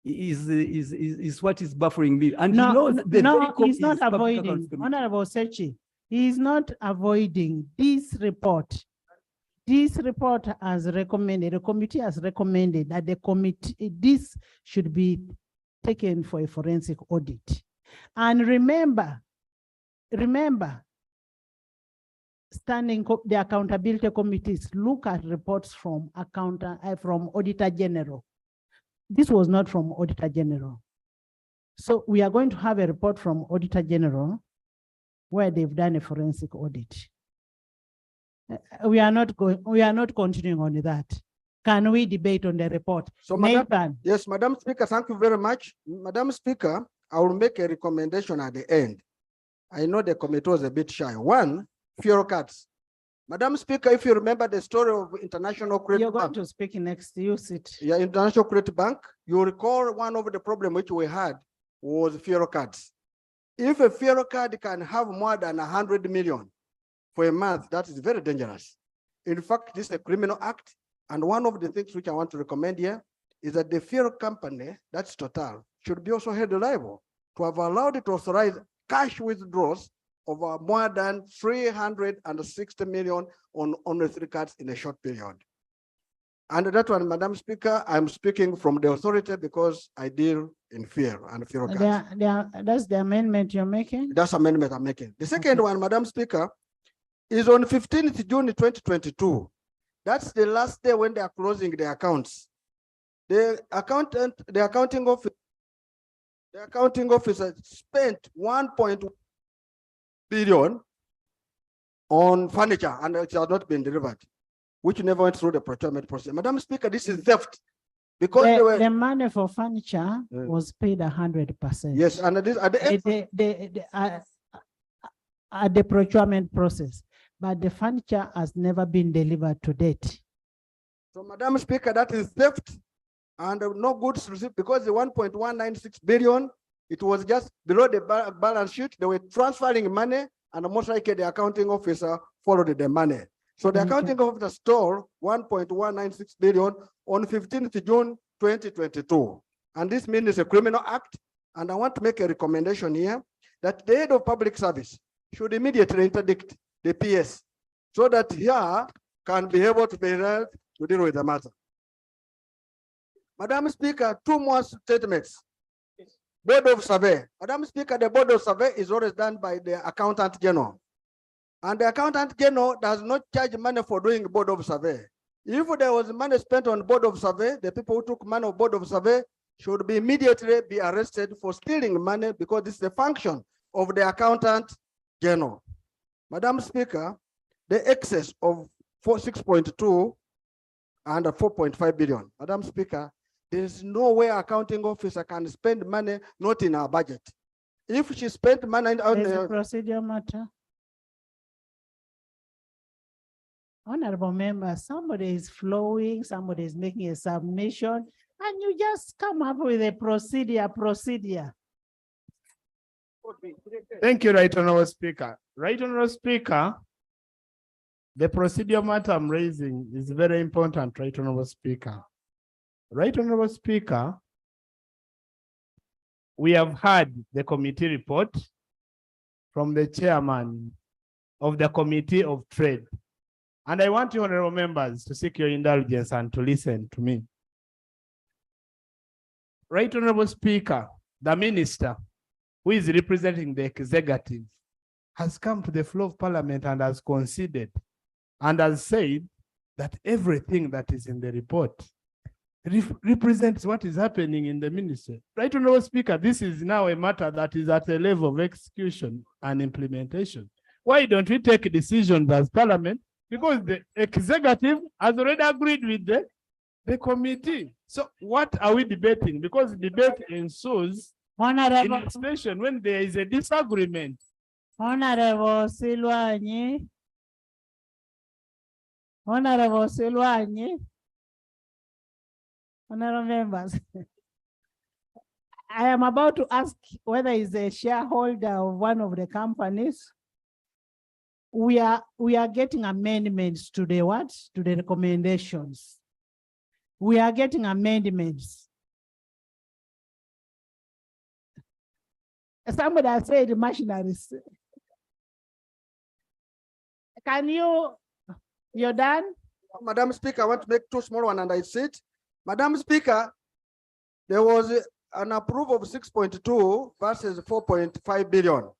is what is buffering me. And No, he knows the no, very he's not avoiding, Honorable Sechi. He is not avoiding this report. This report has recommended, the committee has recommended that the committee, this should be taken for a forensic audit. And remember, the accountability committees look at reports from Auditor General. This was not from Auditor General. So we are going to have a report from Auditor General where they've done a forensic audit. We are not continuing on that. Can we debate on the report? So, Madam, yes, Madam Speaker, thank you very much. Madam Speaker, I will make a recommendation at the end. I know the committee was a bit shy. One, fuel cards. Madam Speaker, if you remember the story of International Credit Bank. You're going to speak next, you sit. Yeah, International Credit Bank, you recall one of the problems which we had was fuel cards. If a fuel card can have more than 100 million for a month, that is very dangerous. In fact, this is a criminal act. And one of the things which I want to recommend here is that the fuel company, that's Total, should be also held liable to have allowed it to authorize cash withdrawals of more than 360 million on the 3 cards in a short period. And that one, Madam Speaker, I'm speaking from the authority because I deal in fuel and fuel cards. That's the amendment you're making? That's the amendment I'm making. The second one, Madam Speaker, is on 15th June 2022. That's the last day when they are closing the accounts. The accounting officer spent 1.1 billion on furniture and it has not been delivered, which never went through the procurement process. Madam Speaker, this is theft. Because the money for furniture was paid 100%. Yes, and this at the procurement process, but the furniture has never been delivered to date. So, Madam Speaker, that is theft and no goods received because the 1.196 billion, it was just below the balance sheet. They were transferring money and most likely the accounting officer followed the money. So the accounting officer stole 1.196 billion on 15th June 2022. And this means it's a criminal act. And I want to make a recommendation here that the head of public service should immediately interdict the PS so that here can be able to be held to deal with the matter. Madam Speaker, 2 more statements. Board of Survey. Madam Speaker, the Board of Survey is always done by the Accountant General. And the Accountant General does not charge money for doing Board of Survey. If there was money spent on Board of Survey, the people who took money on Board of Survey should be immediately be arrested for stealing money because this is the function of the accountant general. Madam Speaker, the excess of 6.2 and 4.5 billion. Madam Speaker, there is no way accounting officer can spend money not in our budget. If she spent money on There's a the procedure matter. Honorable member, somebody is flowing, somebody is making a submission, and you just come up with a procedure. Thank you, Right Honorable Speaker. Right Honorable Speaker, the procedure matter I'm raising is very important, Right Honorable Speaker. Right Honorable Speaker, we have had the committee report from the chairman of the Committee of Trade. And I want you, honorable members, to seek your indulgence and to listen to me. Right Honorable Speaker, the minister who is representing the executive has come to the floor of parliament and has conceded and has said that everything that is in the report represents what is happening in the ministry. Right Honorable Speaker, this is now a matter that is at a level of execution and implementation. Why don't we take decisions as parliament? Because the executive has already agreed with the committee. So what are we debating? Because debate ensues in a situation when there is a disagreement. Honorable Silwanyi. Honorable Silwanyi. Honorable members. I am about to ask whether he's a shareholder of one of the companies. We are getting amendments to the what? To the recommendations. We are getting amendments. Somebody has said machineries. Can you're done? Madam Speaker, I want to make two small ones and I sit. Madam Speaker, there was an approval of 6.2 versus 4.5 billion.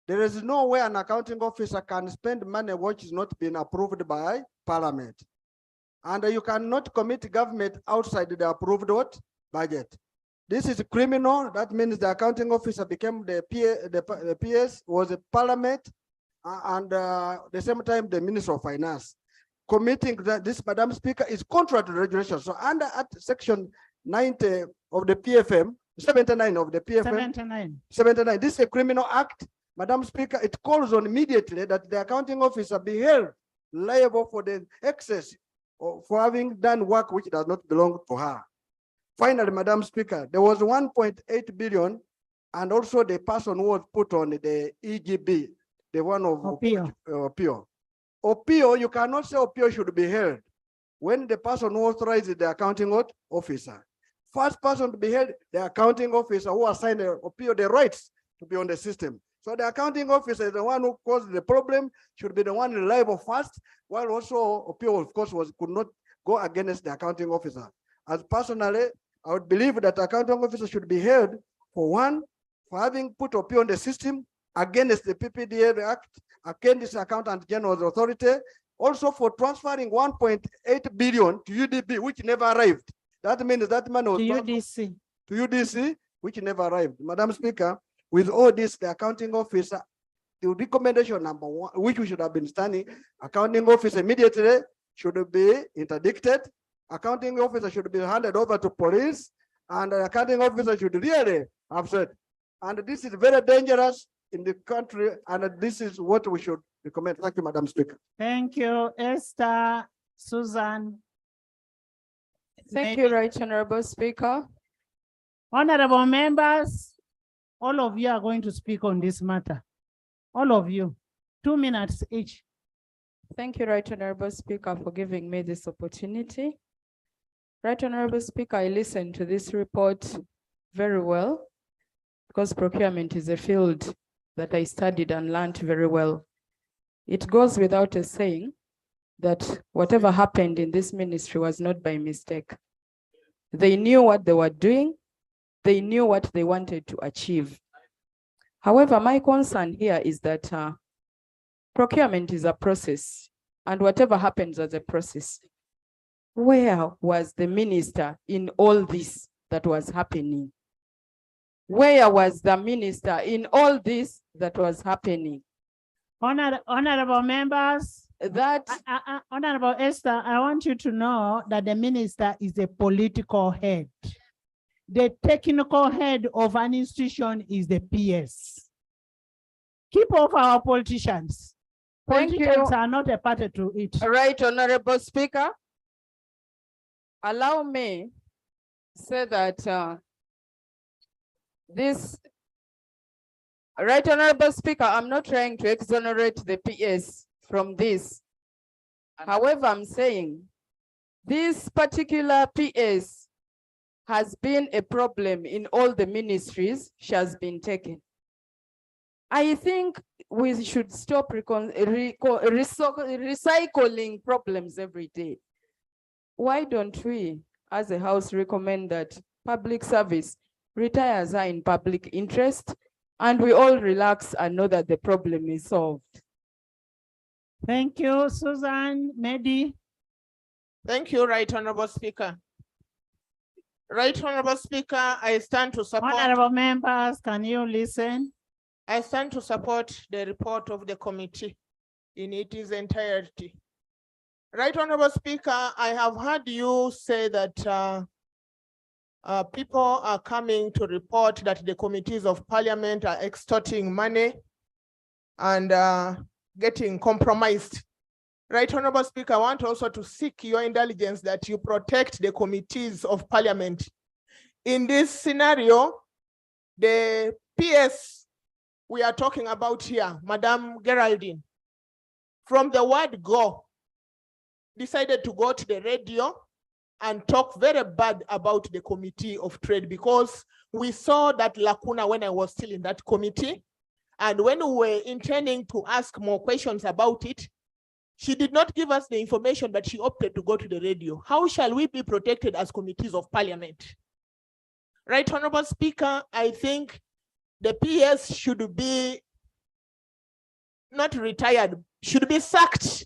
There is no way an accounting officer can spend money which is not been approved by parliament. And you cannot commit government outside the approved budget. This is criminal. That means the accounting officer became the PS was a parliament and the same time the Minister of Finance. Committing that this, Madam Speaker, is contrary to the regulation. So under section 90 of the PFM, 79 of the PFM, 79, this is a criminal act. Madam Speaker, it calls on immediately that the accounting officer be held liable for the excess for having done work which does not belong to her. Finally, Madam Speaker, there was 1.8 billion and also the person who was put on the EGB, the one of Opio. Opio, you cannot say Opio should be held when the person who authorized the accounting officer. First person to be held, the accounting officer who assigned the Opio the rights to be on the system. So the accounting officer is the one who caused the problem, should be the one reliable first, while also Opio, of course, could not go against the accounting officer. As personally, I would believe that accounting officer should be held for having put Opio on the system against the PPDA Act, against the Accountant General's authority, also for transferring 1.8 billion to UDB, which never arrived. That means that money was to UDC, which never arrived. Madam Speaker, with all this, the accounting officer, the recommendation number one, which we should have been standing, accounting officer immediately should be interdicted. Accounting officer should be handed over to police, and the accounting officer should really have said. And this is very dangerous in the country, and this is what we should recommend. Thank you, Madam Speaker. Thank you, Esther, Susan. Thank you, Right Honorable Speaker. Honorable members, all of you are going to speak on this matter. All of you, 2 minutes each. Thank you, Right Honorable Speaker, for giving me this opportunity. Right Honorable Speaker, I listened to this report very well because procurement is a field that I studied and learned very well. It goes without a saying that whatever happened in this ministry was not by mistake. They knew what they were doing. They knew what they wanted to achieve. However, my concern here is that procurement is a process, and whatever happens as a process, where was the minister in all this that was happening. Where was the minister in all this that was happening? Honorable members, That Honorable Esther, I want you to know that the minister is a political head. The technical head of an institution is the PS. Keep off our politicians. Thank Politicians you. are not a party to it. Right, Honorable Speaker. Allow me say that this, right, Honorable Speaker, I'm not trying to exonerate the PS from this. However, I'm saying this particular PS has been a problem in all the ministries she has been taken. I think we should stop recycling problems every day. Why don't we, as a house, recommend that public service retires her in public interest and we all relax and know that the problem is solved? Thank you, Susan. Mehdi. Thank you, Right Honorable Speaker. Right Honorable Speaker, I stand to support. Honorable members, can you listen? I stand to support the report of the committee in its entirety. Right Honorable Speaker, I have heard you say that people are coming to report that the committees of parliament are extorting money and getting compromised. Right Honorable Speaker, I want also to seek your indulgence that you protect the committees of parliament. In this scenario, the PS we are talking about here, Madam Geraldine, from the word go, decided to go to the radio and talk very bad about the Committee of Trade, because we saw that lacuna when I was still in that committee. And when we were intending to ask more questions about it, she did not give us the information, but she opted to go to the radio. How shall we be protected as committees of parliament? Right Honorable Speaker, I think the PS should be not retired, should be sacked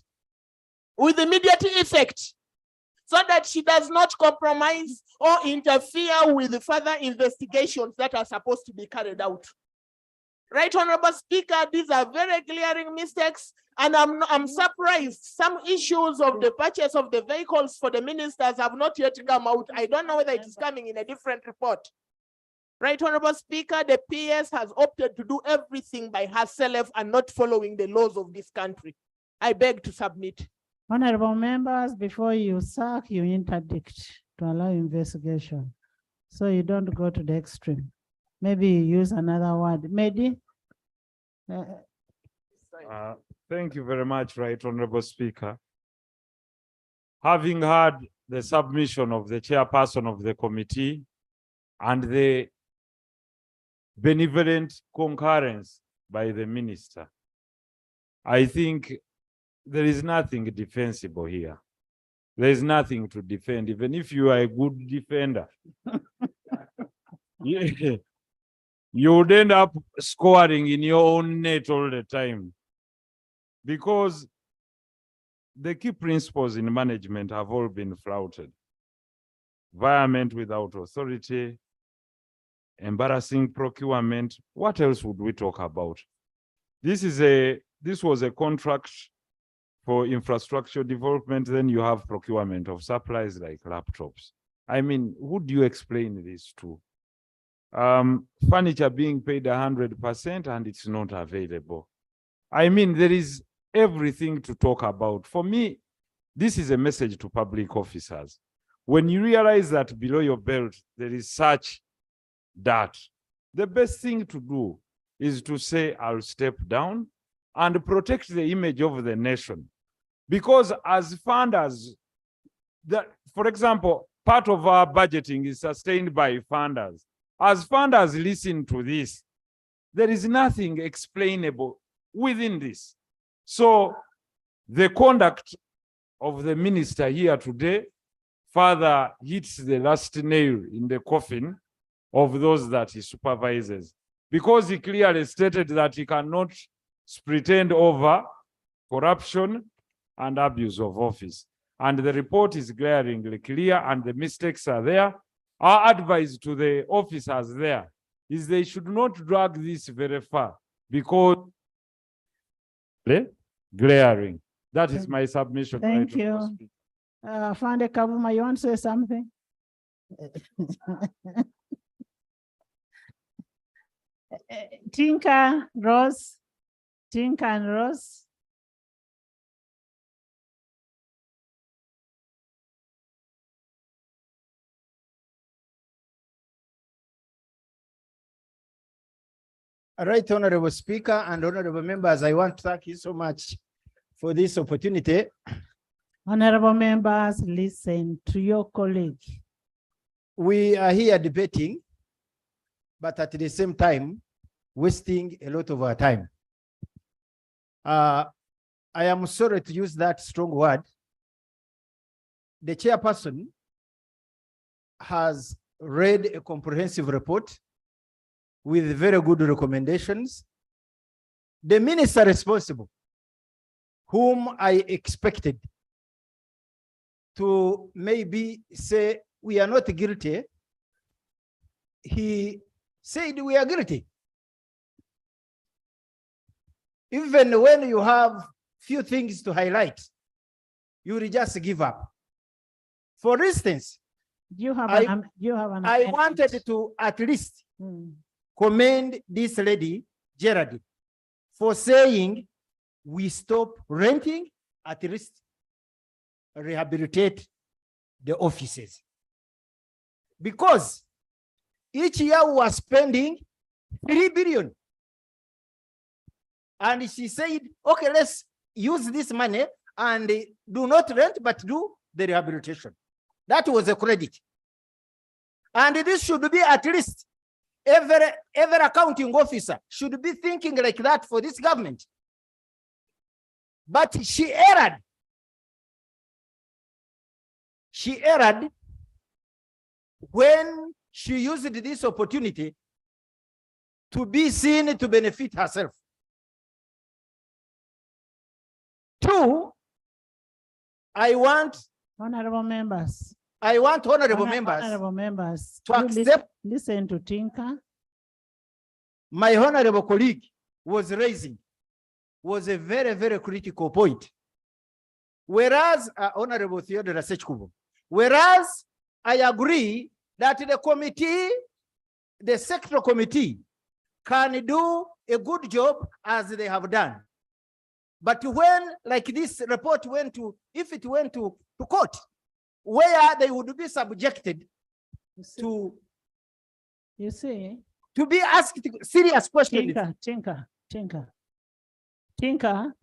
with immediate effect, so that she does not compromise or interfere with further investigations that are supposed to be carried out. Right Honorable Speaker, these are very glaring mistakes, and I'm surprised some issues of the purchase of the vehicles for the ministers have not yet come out. I don't know whether it is coming in a different report. Right Honorable Speaker, the PS has opted to do everything by herself and not following the laws of this country. I beg to submit. Honorable members, before you sack, you interdict to allow investigation, so you don't go to the extreme. Maybe you use another word. Mehdi? Thank you very much, Right Honorable Speaker. Having heard the submission of the chairperson of the committee and the benevolent concurrence by the minister, I think there is nothing defensible here. There is nothing to defend, even if you are a good defender. You would end up scoring in your own net all the time, because the key principles in management have all been flouted. Environment without authority, embarrassing procurement. What else would we talk about? This was a contract for infrastructure development. Then you have procurement of supplies like laptops. I mean, who do you explain this to? Furniture being paid 100% and it's not available. I mean, there is everything to talk about. For me, this is a message to public officers. When you realize that below your belt there is such dirt, the best thing to do is to say, I'll step down and protect the image of the nation. Because as funders, for example, part of our budgeting is sustained by funders. As funders listen to this, there is nothing explainable within this. So the conduct of the minister here today further hits the last nail in the coffin of those that he supervises, because he clearly stated that he cannot pretend over corruption and abuse of office. And the report is glaringly clear and the mistakes are there. our advice to the officers there is they should not drag this very far because glaring. That is my submission. Thank Right, Honorable you. Speaker. Fande Kavuma, you want to say something? Tinka, Rose, Tinka and Rose. Right, Honorable Speaker and Honorable Members, I want to thank you so much for this opportunity. Honorable members, listen to your colleague. We are here debating, but at the same time, wasting a lot of our time. I am sorry to use that strong word. The chairperson has read a comprehensive report with very good recommendations. The minister responsible, whom I expected to maybe say we are not guilty, he said we are guilty. Even when you have few things to highlight, you will just give up. For instance, You have I an wanted to at least commend this lady, Geraldine, for saying we stop renting, at least rehabilitate the offices. Because each year we are spending 3 billion. And she said, okay, let's use this money and do not rent, but do the rehabilitation. That was a credit. And this should be at least every accounting officer should be thinking like that for this government. But she erred. She erred when she used this opportunity to be seen to benefit herself. Two, I want honorable members. Honorable members to accept listen to Tinka. My honorable colleague was raising was a very, very critical point. Whereas, Honorable Theodore Sechkubo, whereas I agree that the committee, the sector committee, can do a good job as they have done. But when, like this report went to, if it went to court, where they would be subjected to, you see, to be asked serious questions. Tinka,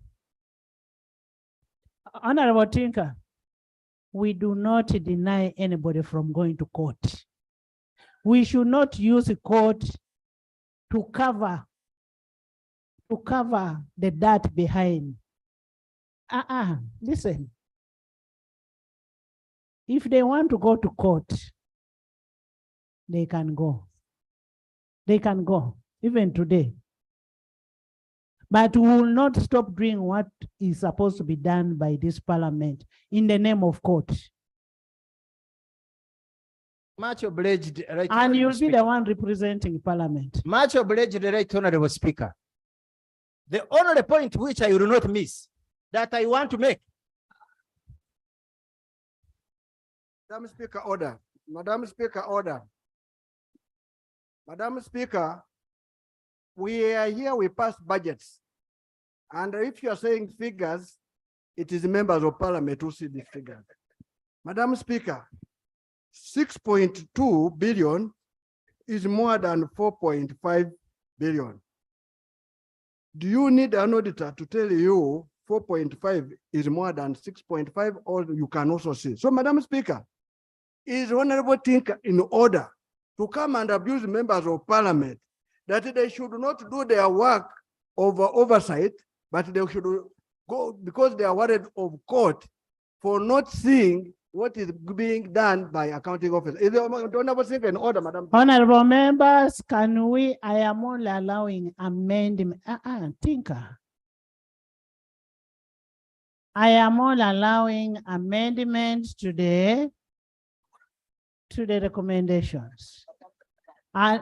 Honorable Tinka, we do not deny anybody from going to court. We should not use the court to cover the dirt behind. Listen. If they want to go to court, they can go. They can go, even today. But we will not stop doing what is supposed to be done by this parliament in the name of court. Much obliged, right? And you'll be the one representing parliament. Much obliged, right, Honorable Speaker. The only point which I will not miss that I want to make. Madam Speaker, order. Madam Speaker, order. Madam Speaker, we are here, we pass budgets. And if you are saying figures, it is members of parliament who see the figures. Madam Speaker, 6.2 billion is more than 4.5 billion. Do you need an auditor to tell you 4.5 is more than 6.5, or you can also see? So, Madam Speaker, is Honorable Tinka in order to come and abuse members of parliament that they should not do their work of oversight, but they should go because they are worried of court for not seeing what is being done by accounting office? Is the Honorable Tinka in order, Madam? Honorable members, can we, I am only allowing amendment. Tinka. I am only allowing amendments to to the recommendations. And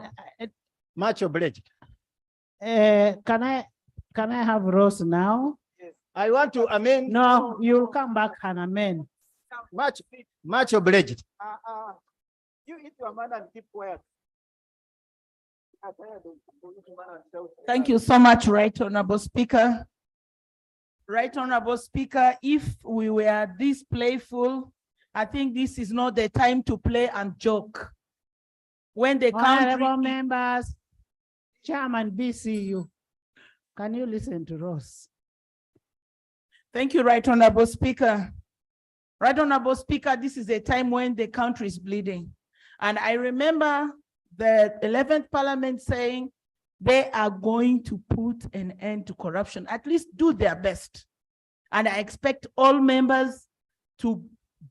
Much obliged. can I have Rose now? I want to amend. No, you'll come back and amend. Much obliged. You eat your man and keep quiet. Thank you so much, Right Honorable Speaker. Right Honorable Speaker, if we were this playful, I think this is not the time to play and joke. When the Honorable country, members, Chairman BCU, can you listen to Ross? thank you, Right Honorable Speaker. Right Honorable Speaker, this is a time when the country is bleeding. And I remember the 11th Parliament saying they are going to put an end to corruption, at least do their best. And I expect all members to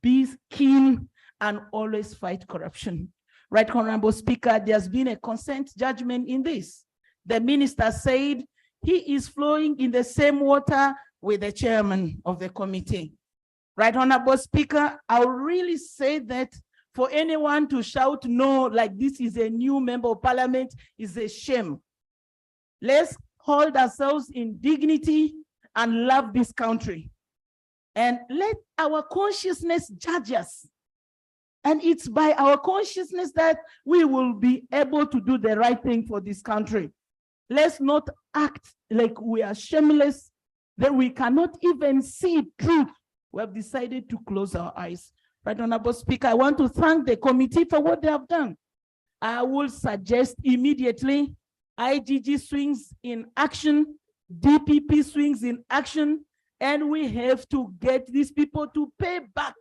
be keen and always fight corruption. Right Honorable Speaker, there's been a consent judgment in this. The minister said he is flowing in the same water with the chairman of the committee. Right Honorable Speaker, I'll really say that for anyone to shout no, like this is a new member of parliament, is a shame. Let's hold ourselves in dignity and love this country. And let our consciousness judge us. And it's by our consciousness that we will be able to do the right thing for this country. Let's not act like we are shameless, that we cannot even see truth. We have decided to close our eyes. Right Honorable Speaker, I want to thank the committee for what they have done. I will suggest immediately IGG swings in action, DPP swings in action, and we have to get these people to pay back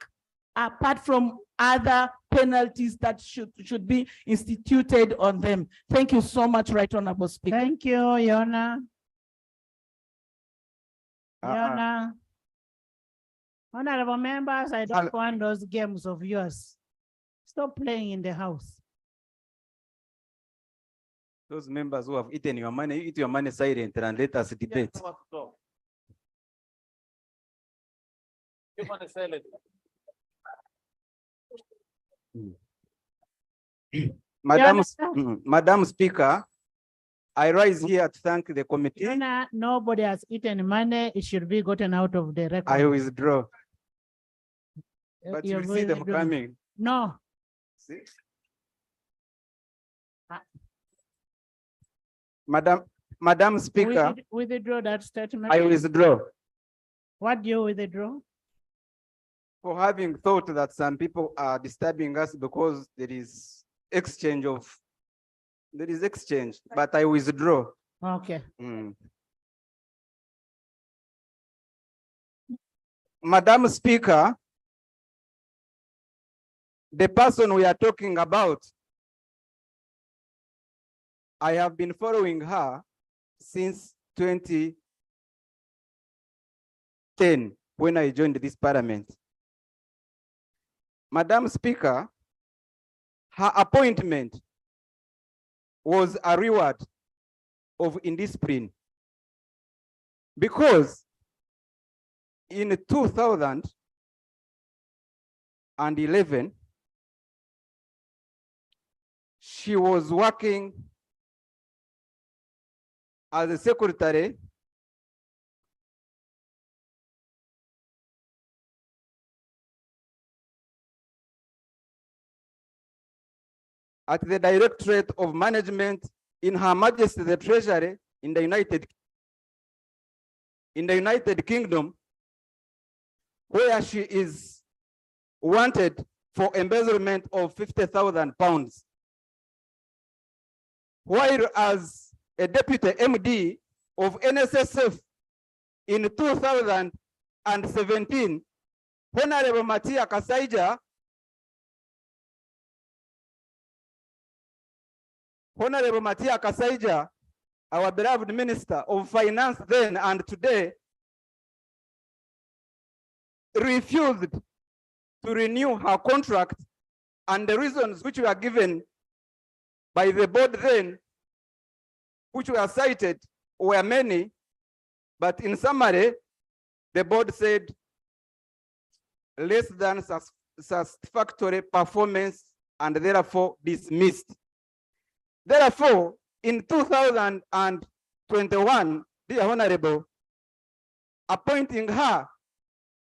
apart from other penalties that should be instituted on them. Thank you so much, Right Honorable Speaker. Thank you, Yona. Yona. Honorable members, I don't want those games of yours. Stop playing in the house. Those members who have eaten your money, eat your money silent and let us debate. Madam Speaker, I rise here to thank the committee. Yona, nobody has eaten money. It should be gotten out of the record. I withdraw. But You you see them withdraw. coming. No. See? Madam Speaker, Withdraw that statement. I withdraw What do you withdraw? for having thought that some people are disturbing us because there is exchange, but I withdraw. Okay. Madam Speaker, the person we are talking about, I have been following her since 2010 when I joined this parliament. Madam Speaker, her appointment was a reward of indiscipline because in 2011, she was working as a secretary at the Directorate of Management in Her Majesty the Treasury in the United Kingdom, where she is wanted for embezzlement of £50,000. While as a deputy MD of NSSF in 2017, Honorable Matia Kasaija, our beloved Minister of Finance then and today, refused to renew her contract, and the reasons which were given by the board then, which were cited, were many, but in summary, the board said less than satisfactory performance and therefore dismissed. Therefore, in 2021, dear Honorable, appointing her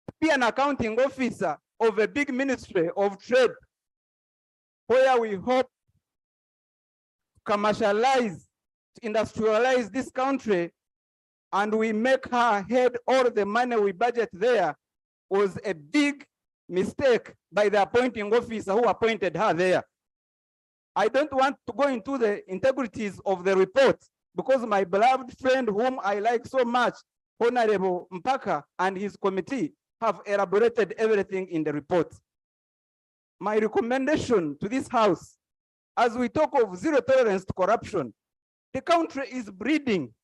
to be an accounting officer of a big ministry of trade, where we hope to commercialize, to industrialize this country, and we make her head all the money we budget there, was a big mistake by the appointing officer who appointed her there. I don't want to go into the integrities of the report because my beloved friend whom I like so much, Honorable Mpaka and his committee, have elaborated everything in the report. My recommendation to this House, as we talk of zero tolerance to corruption, the country is bleeding.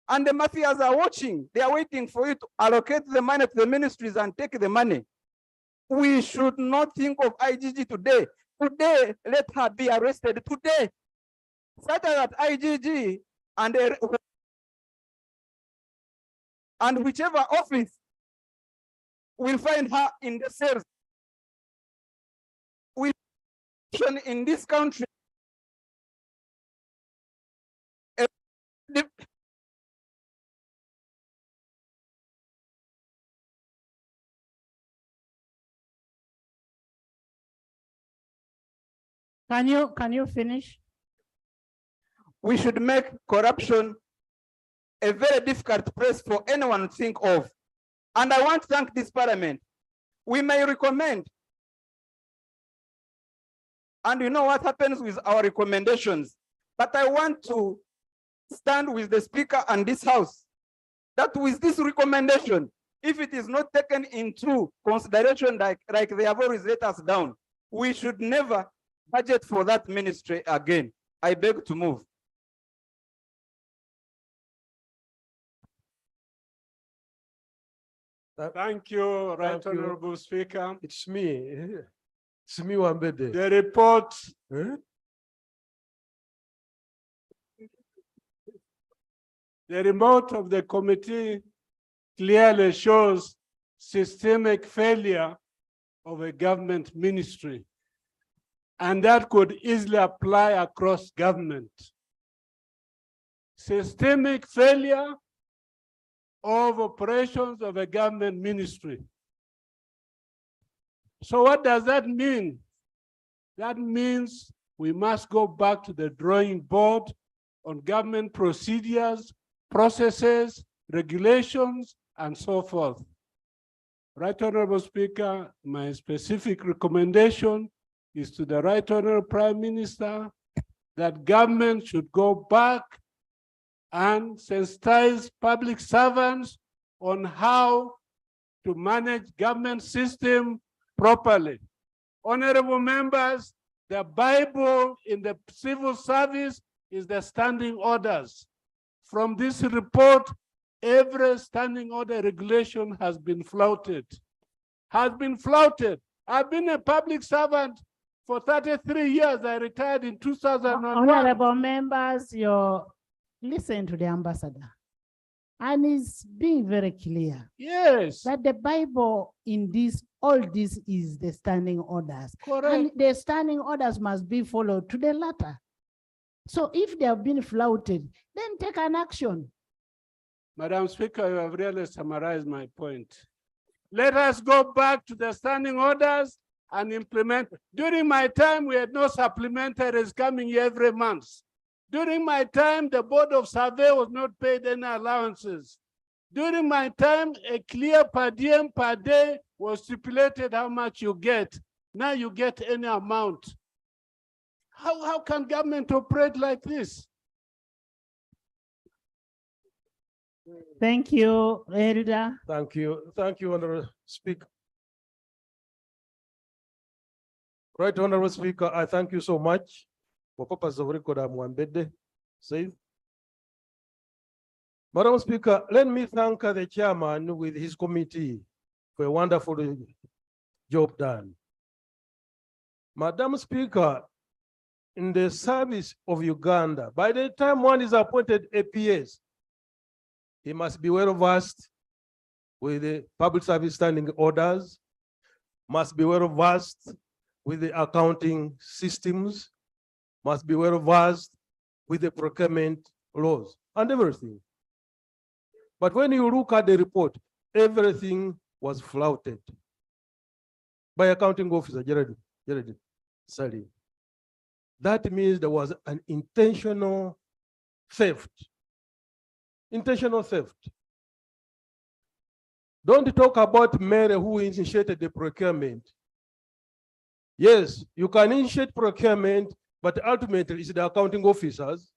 And the mafias are watching. They are waiting for you to allocate the money to the ministries and take the money. We should not think of IGG today. Today, let her be arrested today. Such that IGG and whichever office will find her in the cells. We in this country. Can you finish? We should make corruption a very difficult place for anyone to think of. And I want to thank this parliament. We may recommend, and you know what happens with our recommendations, but I want to stand with the speaker and this house, that with this recommendation, if it is not taken into consideration like they have always let us down, we should never budget for that ministry again. I beg to move. Thank you, Right Honorable Speaker. It's me. It's me, Wambede. The report. The report of the committee clearly shows systemic failure of a government ministry. And that could easily apply across government. Systemic failure of operations of a government ministry. So what does that mean? That means we must go back to the drawing board on government procedures, processes, regulations, and so forth. Right Honorable Speaker, my specific recommendation is to the Right Honorable Prime Minister that government should go back and sensitize public servants on how to manage government system properly. Honorable members, the Bible in the civil service is the standing orders. From this report, every standing order regulation has been flouted. I've been a public servant for 33 years. I retired in 2001. Honorable members, listen to the ambassador. And he's being very clear. Yes. That the Bible in all this is the standing orders. Correct. And the standing orders must be followed to the letter. So if they have been flouted, then take an action. Madam Speaker, you have really summarized my point. Let us go back to the standing orders and implement. During my time, we had no supplementaries coming every month. During my time, the Board of Survey was not paid any allowances. During my time, a clear per diem per day was stipulated how much you get. Now you get any amount. How can government operate like this? Thank you, Elder. Thank you, Honorable Speaker. Right, Honorable Speaker, I thank you so much. For purpose of record, I'm Wambede. Madam Speaker, let me thank the chairman with his committee for a wonderful job done. Madam Speaker, in the service of Uganda, by the time one is appointed APS, he must be well versed with the public service standing orders, must be well versed with the accounting systems, must be well versed with the procurement laws and everything. But when you look at the report, everything was flouted by accounting officer Gerald Sally. That means there was an intentional theft. Intentional theft. Don't talk about Mary who initiated the procurement. Yes, you can initiate procurement, but ultimately it's the accounting officers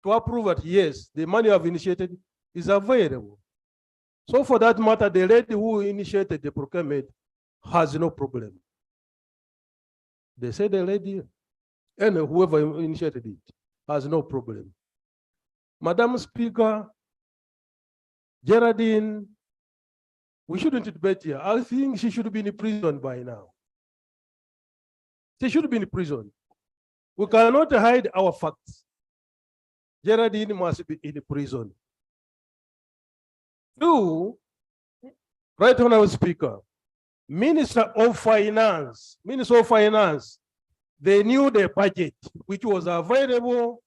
to approve that, yes, the money you have initiated is available. So for that matter, the lady who initiated the procurement has no problem. They say the lady and whoever initiated it has no problem. Madam Speaker, Geraldine, we shouldn't debate here. I think she should be in prison by now. She should be in prison. We cannot hide our facts. Geraldine must be in prison. Two, Right Honorable Speaker, Minister of Finance, they knew the budget which was available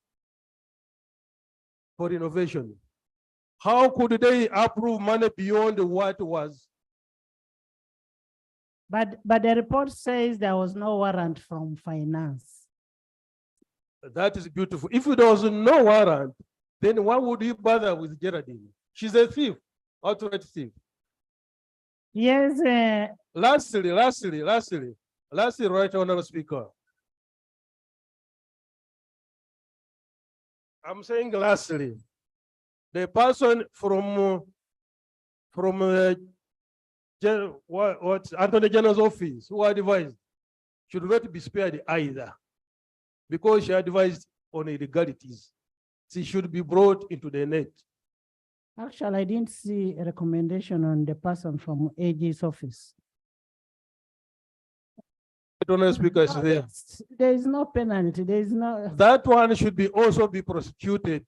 for innovation. How could they approve money beyond what was? But the report says there was no warrant from finance. That is beautiful. If there was no warrant, then why would you bother with Geraldine? She's a thief, outright thief. Yes. Lastly, Right Honorable Speaker. I'm saying lastly, the person from Attorney General's office who advised should not be spared either, because she advised on illegalities. She should be brought into the net. Actually, I didn't see a recommendation on the person from AG's office. Honorable Speaker is there. There is no penalty. There is no. That one should be also be prosecuted.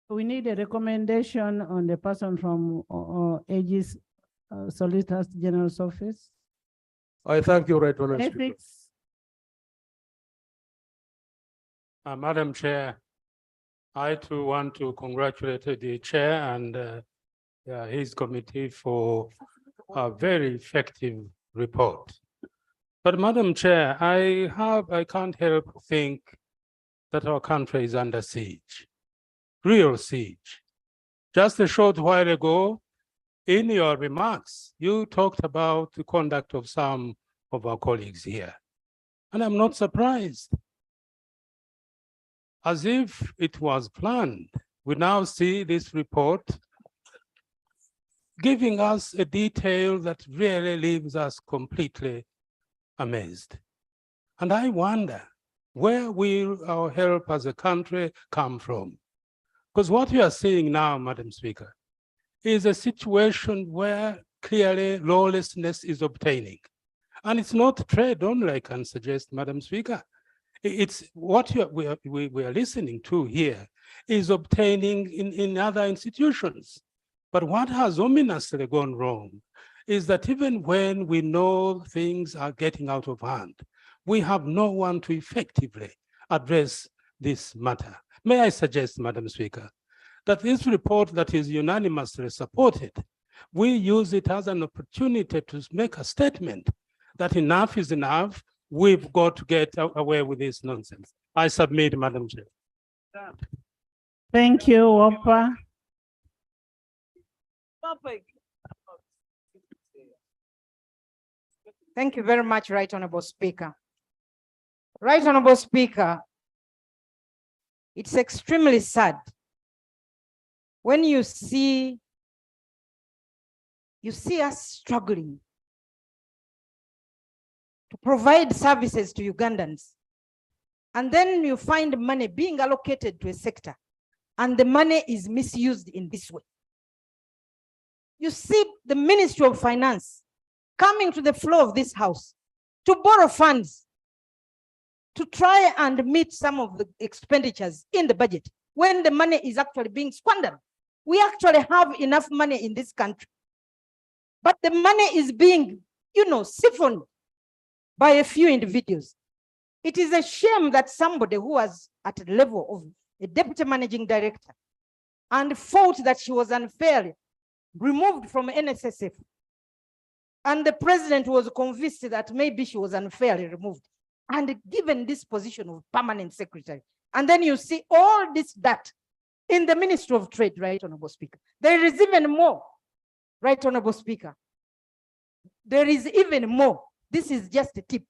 We need a recommendation on the person from AG's Solicitor General's office. I thank you, Right Honorable Speaker. Ethics. Madam Chair, I too want to congratulate the chair and his committee for a very effective report. But Madam Chair, I can't help think that our country is under siege, real siege. Just a short while ago, in your remarks, you talked about the conduct of some of our colleagues here. And I'm not surprised. As if it was planned, we now see this report giving us a detail that really leaves us completely amazed. And I wonder, where will our help as a country come from? Because what we are seeing now, Madam Speaker, is a situation where clearly lawlessness is obtaining. And it's not trade only, I can suggest, Madam Speaker. It's what we are listening to here is obtaining in other institutions. But what has ominously gone wrong is that even when we know things are getting out of hand, we have no one to effectively address this matter. May I suggest, Madam Speaker, that this report that is unanimously supported, we use it as an opportunity to make a statement that enough is enough. We've got to get away with this nonsense. I submit, Madam Chair. Thank you, Whopper. Thank you very much, Right Honorable Speaker. Right Honorable Speaker, it's extremely sad when you see us struggling to provide services to Ugandans, and then you find money being allocated to a sector, and the money is misused in this way. You see the Ministry of Finance coming to the floor of this house to borrow funds to try and meet some of the expenditures in the budget when the money is actually being squandered. We actually have enough money in this country, but the money is being siphoned by a few individuals. It is a shame that somebody who was at the level of a deputy managing director and felt that she was unfairly removed from NSSF, and the president was convinced that maybe she was unfairly removed and given this position of permanent secretary. And then you see all that in the Ministry of Trade, right, Honorable Speaker. There is even more, right, Honorable Speaker. There is even more. This is just a tip.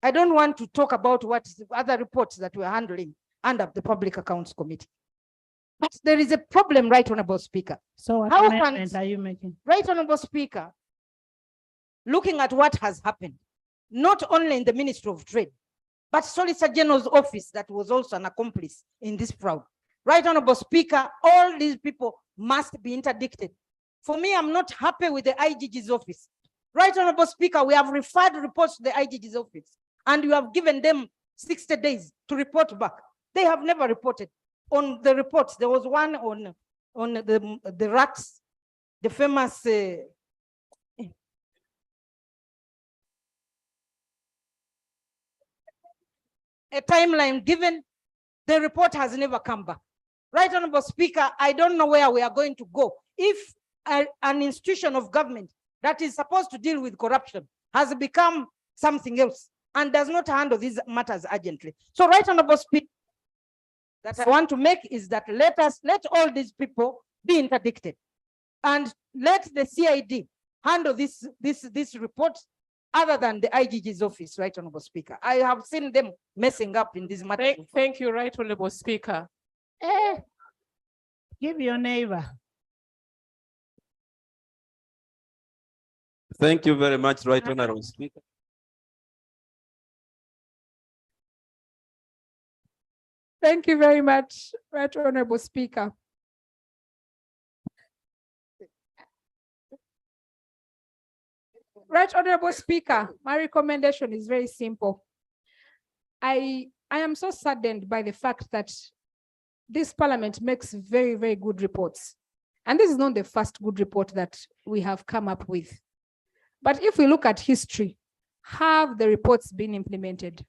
I don't want to talk about what other reports that we're handling under the Public Accounts Committee. But there is a problem, right, Honorable Speaker. So what How amendment are you making? Right, Honorable Speaker, looking at what has happened, not only in the Ministry of Trade, but Solicitor General's office that was also an accomplice in this fraud. Right, Honorable Speaker, all these people must be interdicted. For me, I'm not happy with the IGG's office. Right, Honorable Speaker, we have referred reports to the IGG's office and you have given them 60 days to report back. They have never reported. On the reports, there was one on the rats, the famous a timeline given. The report has never come back. Right, Honorable Speaker, I don't know where we are going to go if an institution of government that is supposed to deal with corruption has become something else and does not handle these matters urgently. So, right, Honorable Speaker, that I want to make is that let all these people be interdicted and let the CID handle this report other than the IGG's office, right, Honorable Speaker. I have seen them messing up in this matter. Thank you, right, Honorable Speaker. Give your neighbor. Thank you very much, right, Honorable Speaker. Thank you very much, right, Honorable Speaker. Right, Honorable Speaker, my recommendation is very simple. I am so saddened by the fact that this parliament makes very, very good reports. And this is not the first good report that we have come up with. But if we look at history, have the reports been implemented?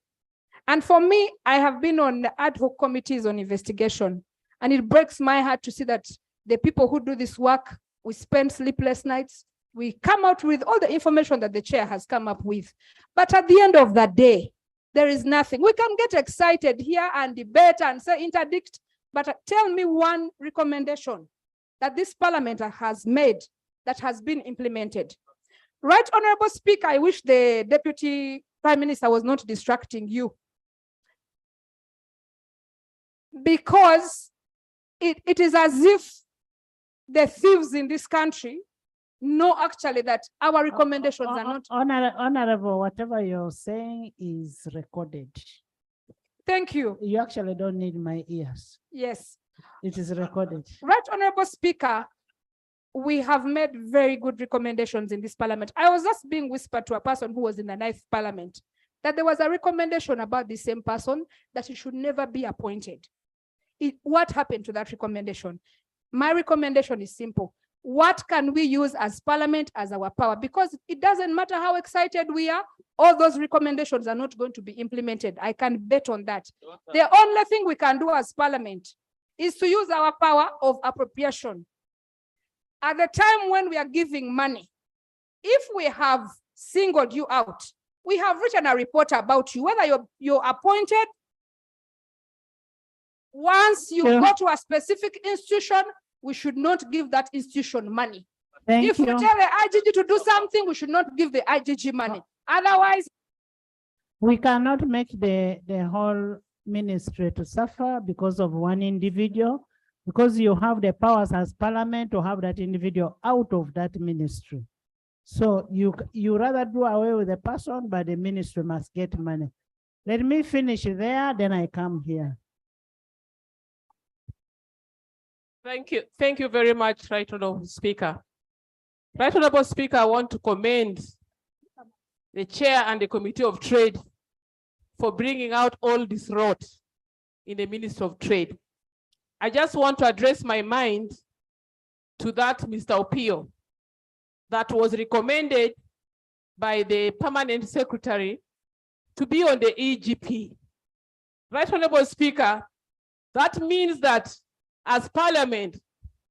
And for me, I have been on ad hoc committees on investigation, and it breaks my heart to see that the people who do this work, we spend sleepless nights, we come out with all the information that the chair has come up with. But at the end of the day, there is nothing. We can get excited here and debate and say interdict, but tell me one recommendation that this parliament has made that has been implemented. Right, Honorable Speaker, I wish the Deputy Prime Minister was not distracting you, because it is as if the thieves in this country know actually that our recommendations are not. Honorable, whatever you're saying is recorded. Thank you. You actually don't need my ears. Yes. It is recorded. Right, Honorable Speaker, we have made very good recommendations in this parliament. I was just being whispered to a person who was in the 9th parliament that there was a recommendation about the same person that he should never be appointed. What happened to that recommendation? My recommendation is simple. What can we use as parliament as our power? Because it doesn't matter how excited we are, all those recommendations are not going to be implemented. I can bet on that. The only thing we can do as parliament is to use our power of appropriation. At the time when we are giving money, if we have singled you out, we have written a report about you, whether you're appointed. Once you go to a specific institution, we should not give that institution money. If we tell the IGG to do something, we should not give the IGG money. Otherwise, we cannot make the whole ministry to suffer because of one individual, because you have the powers as parliament to have that individual out of that ministry. So you rather do away with the person, but the ministry must get money. Let me finish there, then I come here. thank you. Thank you very much, Right Honorable Speaker. Right Honorable Speaker, I want to commend the chair and the Committee of Trade for bringing out all this rot in the Ministry of Trade. I just want to address my mind to that Mr. Opio that was recommended by the permanent secretary to be on the EGP. Right, Honorable Speaker, that means that as Parliament,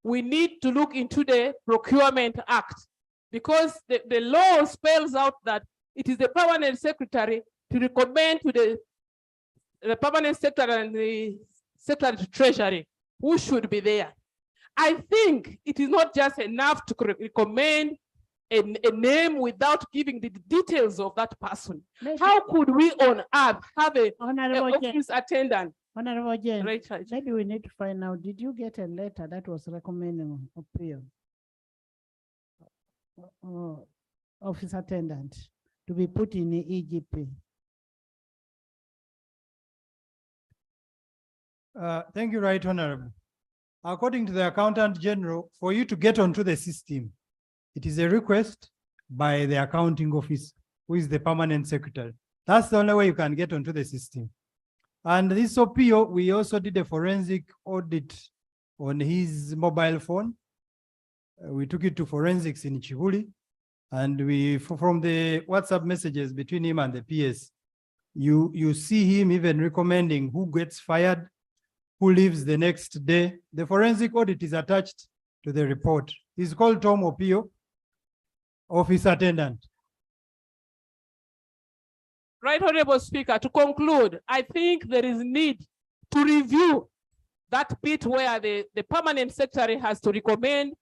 we need to look into the Procurement Act because the law spells out that it is the permanent secretary to recommend to the permanent secretary and the secretary to treasury who should be there. I think it is not just enough to recommend a name without giving the details of that person. How could we on earth have an office attendant? Honorable Jane, Right. maybe we need to find out, did you get a letter that was recommending appeal? Office attendant to be put in the EGP? Thank you, Right Honorable. According to the Accountant General, for you to get onto the system, it is a request by the accounting office, who is the permanent secretary. That's the only way you can get onto the system. And this OPO, we also did a forensic audit on his mobile phone. We took it to forensics in Chihuli, and from the WhatsApp messages between him and the PS, you see him even recommending who gets fired, who leaves the next day. The forensic audit is attached to the report. He's called Tom Opio, office attendant. Right, Honorable Speaker, to conclude, I think there is need to review that bit where the permanent secretary has to recommend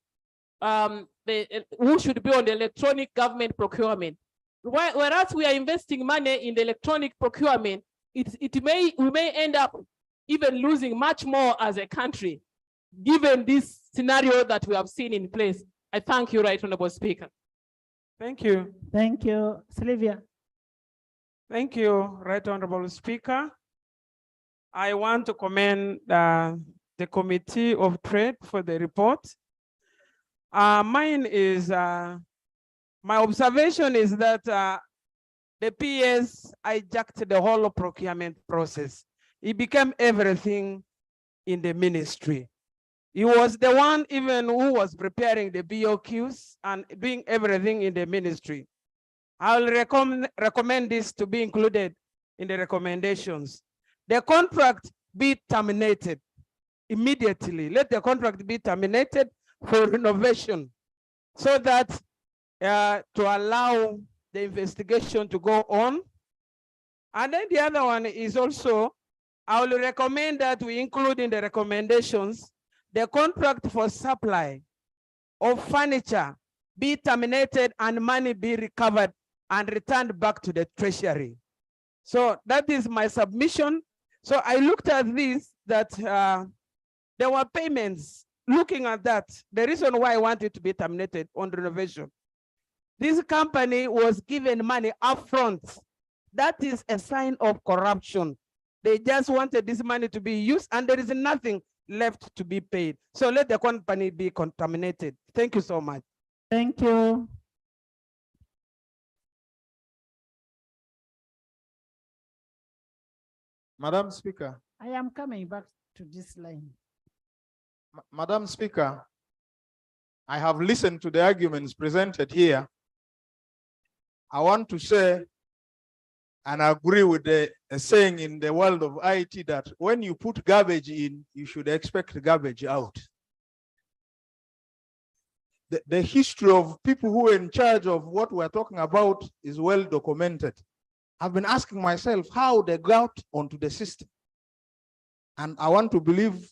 who should be on the electronic government procurement. Whereas we are investing money in the electronic procurement, we may end up even losing much more as a country, given this scenario that we have seen in place. I thank you, Right Honorable Speaker. Thank you. Thank you. Sylvia. Thank you, Right Honorable Speaker. I want to commend the Committee of Trade for the report. Mine is, my observation is that the PS hijacked the whole procurement process. He became everything in the ministry. He was the one even who was preparing the BOQs and doing everything in the ministry. I'll recommend this to be included in the recommendations. The contract be terminated immediately. Let the contract be terminated for renovation so that to allow the investigation to go on. And then the other one is also, I will recommend that we include in the recommendations the contract for supply of furniture be terminated and money be recovered and returned back to the treasury. So that is my submission. So I looked at this, that there were payments. Looking at that, the reason why I wanted to be terminated on renovation, this company was given money upfront. That is a sign of corruption. They just wanted this money to be used and there is nothing left to be paid. So let the company be contaminated. Thank you so much. Thank you. Madam Speaker. I am coming back to this line. Madam Speaker, I have listened to the arguments presented here. I want to say and agree with the saying in the world of IT that when you put garbage in, you should expect garbage out. The history of people who are in charge of what we're talking about is well documented. I've been asking myself how they got onto the system. And I want to believe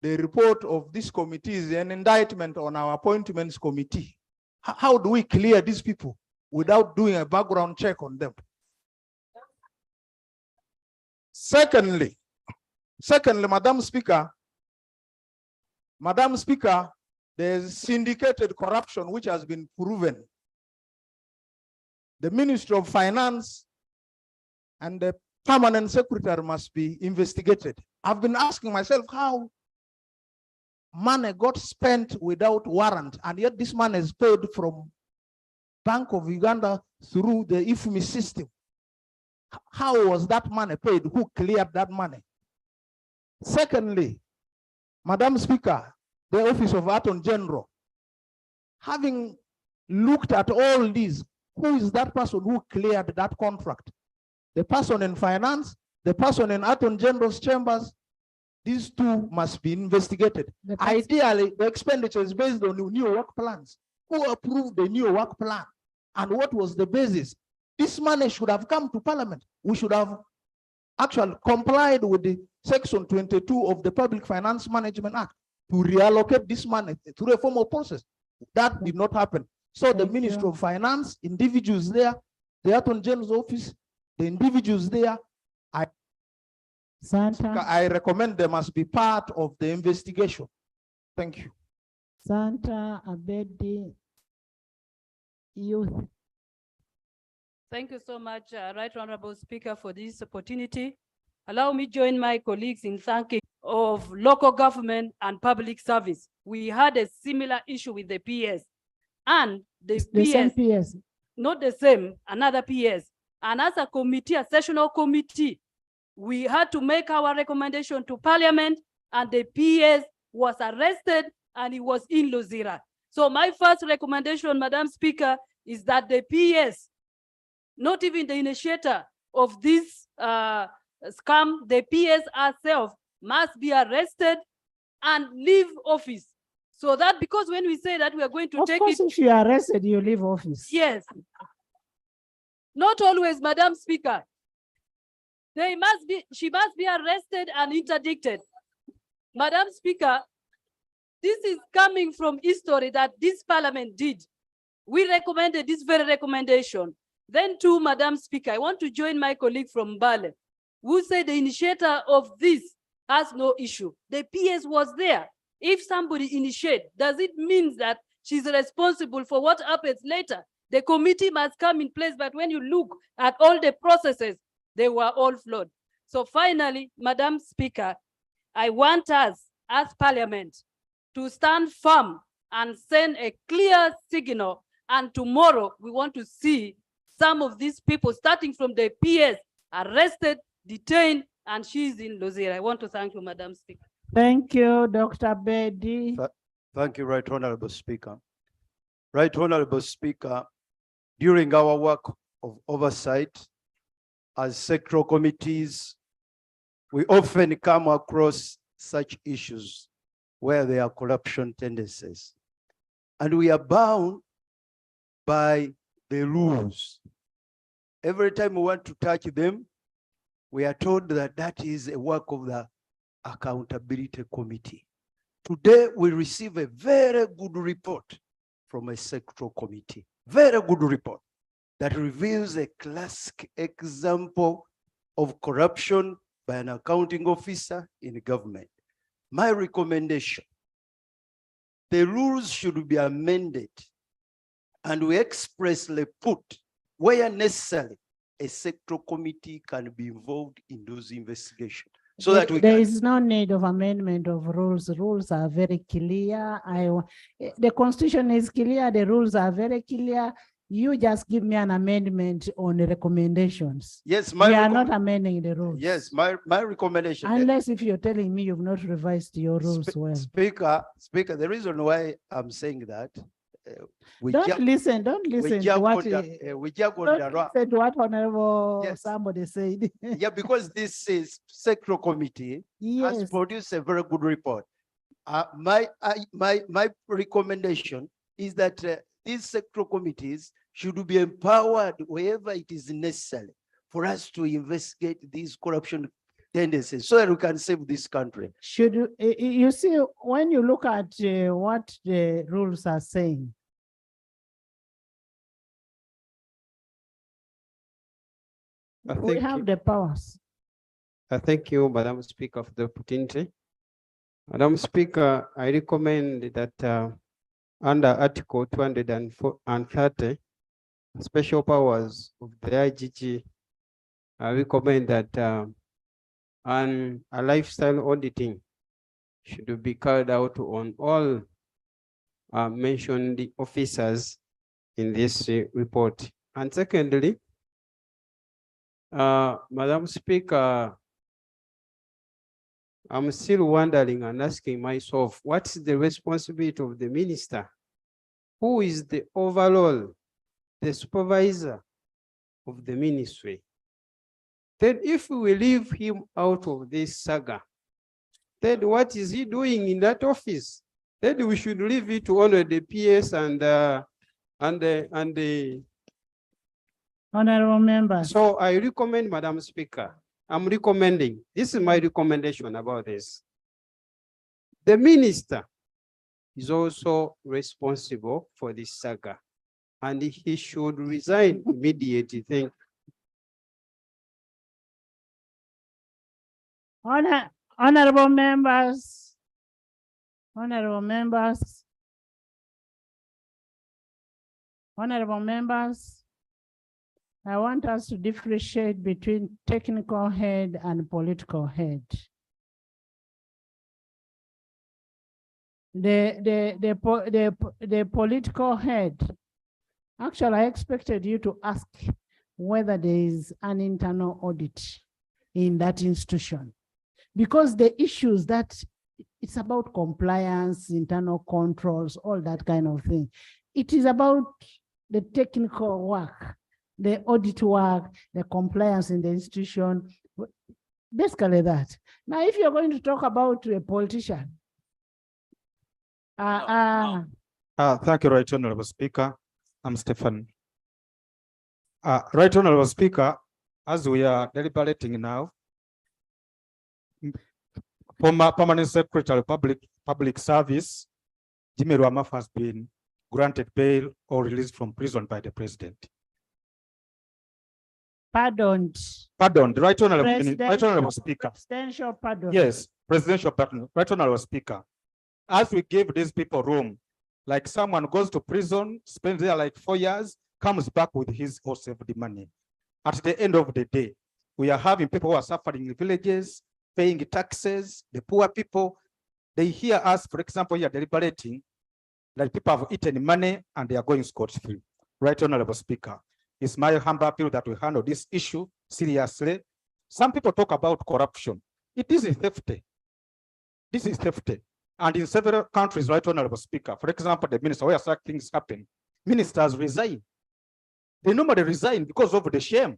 the report of this committee is an indictment on our appointments committee. How do we clear these people without doing a background check on them? Secondly, Madam Speaker, there's syndicated corruption which has been proven. The Ministry of Finance and the permanent secretary must be investigated. I've been asking myself how money got spent without warrant, and yet this money is paid from Bank of Uganda through the IFMI system. How was that money paid? Who cleared that money? Secondly, Madam Speaker, the Office of Attorney General, having looked at all these, Who is that person who cleared that contract? The person in finance, the person in Attorney General's chambers. These two must be investigated. Ideally, the expenditure is based on new work plans. Who approved the new work plan? And what was the basis? This money should have come to Parliament. We should have actually complied with the Section 22 of the Public Finance Management Act to reallocate this money through a formal process. That did not happen. So the Ministry of Finance, individuals there, the Attorney General's office, the individuals there, I recommend they must be part of the investigation. Thank you. Santa Abedi, Youth. Thank you so much, Right Honorable Speaker, for this opportunity. Allow me join my colleagues in thanking of local government and public service. We had a similar issue with the PS, and the same PS, PS. not the same, another PS. And as a committee, a sessional committee, we had to make our recommendation to Parliament, and the PS was arrested and he was in Luzira. So my first recommendation, Madam Speaker, is that the PS, not even the initiator of this scam, the PS herself must be arrested and leave office. So that, because when we say that we are going to take it. If you are arrested, you leave office. Yes. Not always, Madam Speaker. She must be arrested and interdicted. Madam Speaker, this is coming from history that this Parliament did. We recommended this very recommendation. Then too, Madam Speaker, I want to join my colleague from Bale, who said the initiator of this has no issue. The PS was there. If somebody initiates, does it mean that she's responsible for what happens later? The committee must come in place, but when you look at all the processes, they were all flawed. So finally, Madam Speaker, I want us as Parliament to stand firm and send a clear signal. And tomorrow we want to see some of these people, starting from the PS, arrested, detained, and she's in Luzira. I want to thank you, Madam Speaker. Thank you, Dr. Bedi. Thank you, Right Honorable Speaker. Right Honorable Speaker, during our work of oversight as sectoral committees, we often come across such issues where there are corruption tendencies. And we are bound by the rules. Every time we want to touch them, we are told that that is a work of the Accountability Committee. Today, we receive a very good report from a sectoral committee. Very good report that reveals a classic example of corruption by an accounting officer in government. My recommendation, the rules should be amended and we expressly put where necessary, a sectoral committee can be involved in those investigations. So that There is no need of amendment of rules. Rules are very clear. The Constitution is clear. The rules are very clear. You just give me an amendment on the recommendations. Yes, we are not amending the rules. Yes, my recommendation. Unless if you're telling me you've not revised your rules well. Speaker, the reason why I'm saying that, don't listen to what Honorable somebody said. Yeah, because this is sectoral committee has produced a very good report. My recommendation is that these sectoral committees should be empowered wherever it is necessary for us to investigate these corruption tendencies so that we can save this country. Should you see, when you look at what the rules are saying, we have the powers. Thank you, Madam Speaker, for the opportunity. Madam Speaker, I recommend that under Article 230, special powers of the IGG, I recommend that a lifestyle auditing should be carried out on all mentioned officers in this report. And secondly, Madam Speaker, I'm still wondering and asking myself, what's the responsibility of the minister? Who is the overall the supervisor of the ministry. Then if we leave him out of this saga, then what is he doing in that office? Then we should leave it to honor the PS and the Honorable members. So I recommend, Madam Speaker, I'm recommending, this is my recommendation about this. The minister is also responsible for this saga, and he should resign immediately. Thank you. Honorable members, honorable members, honorable members, I want us to differentiate between technical head and political head. The political head, actually, I expected you to ask whether there is an internal audit in that institution, because the issues that it's about compliance, internal controls, all that kind of thing. It is about the technical work, the audit work, the compliance in the institution, basically that. Now, if you're going to talk about a politician, thank you, Right Honorable Speaker. I'm Stephen. Right Honorable Speaker, as we are deliberating now, former Permanent Secretary of Public Service, Jimmy Rwamaf, has been granted bail or released from prison by the President. Pardoned. Pardon, Right Honorable Speaker. Presidential pardon. Yes, presidential pardon. Right Honorable Speaker. As we give these people room, like someone goes to prison, spends there like 4 years, comes back with his or saved money. At the end of the day, we are having people who are suffering in villages, paying taxes, the poor people. They hear us, for example, here deliberating, that people have eaten money and they are going scot-free. Right Honorable Speaker, it's my humble appeal that we handle this issue seriously. Some people talk about corruption. It is theft. This is theft. And in several countries, Right Honorable Speaker, for example, the minister, where such things happen, ministers resign. They normally resign because of the shame.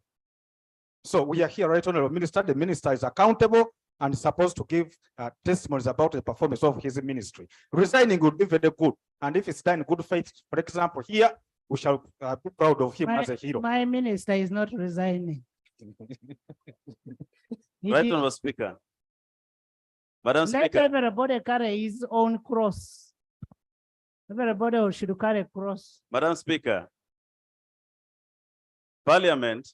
So we are here, Right Honorable Minister. The minister is accountable and is supposed to give testimonies about the performance of his ministry. Resigning would be very good. And if it's done in good faith, for example, here, we shall be proud of him as a hero. My minister is not resigning. Right Honorable Speaker. Madam Let Speaker. everybody carry his own cross. Everybody should carry a cross. Madam Speaker, Parliament,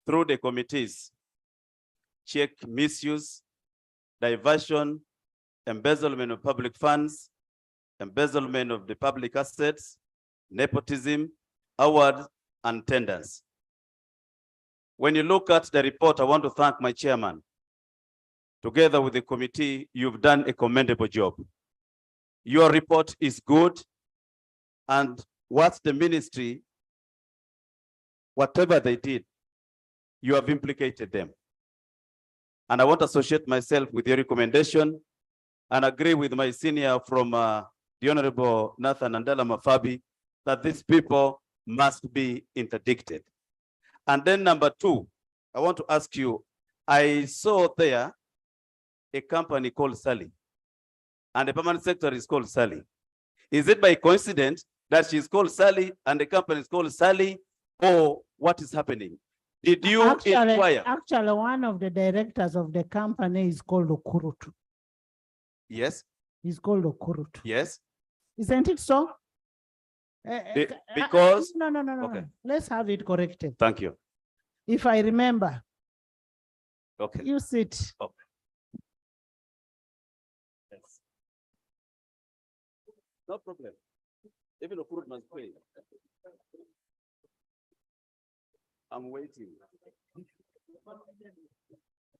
through the committees, check misuse, diversion, embezzlement of public funds, embezzlement of the public assets, nepotism, awards, and tenders. When you look at the report, I want to thank my chairman. Together with the committee, you've done a commendable job. Your report is good, and what the ministry, whatever they did, you have implicated them. And I want to associate myself with your recommendation and agree with my senior from the Honorable Nathan Andela Mafabi that these people must be interdicted. And then number two, I want to ask you, I saw there a company called Sally, and the permanent secretary is called Sally. Is it by coincidence that she's called Sally and the company is called Sally, or what is happening? Did you inquire? Actually, one of the directors of the company is called Okurutu. Yes. He's called Okurutu. Yes. Isn't it so? Because no. Okay. Let's have it corrected. Thank you. If I remember. Okay. You sit. Okay. Yes. No problem. Even Okuru must pay. I'm waiting.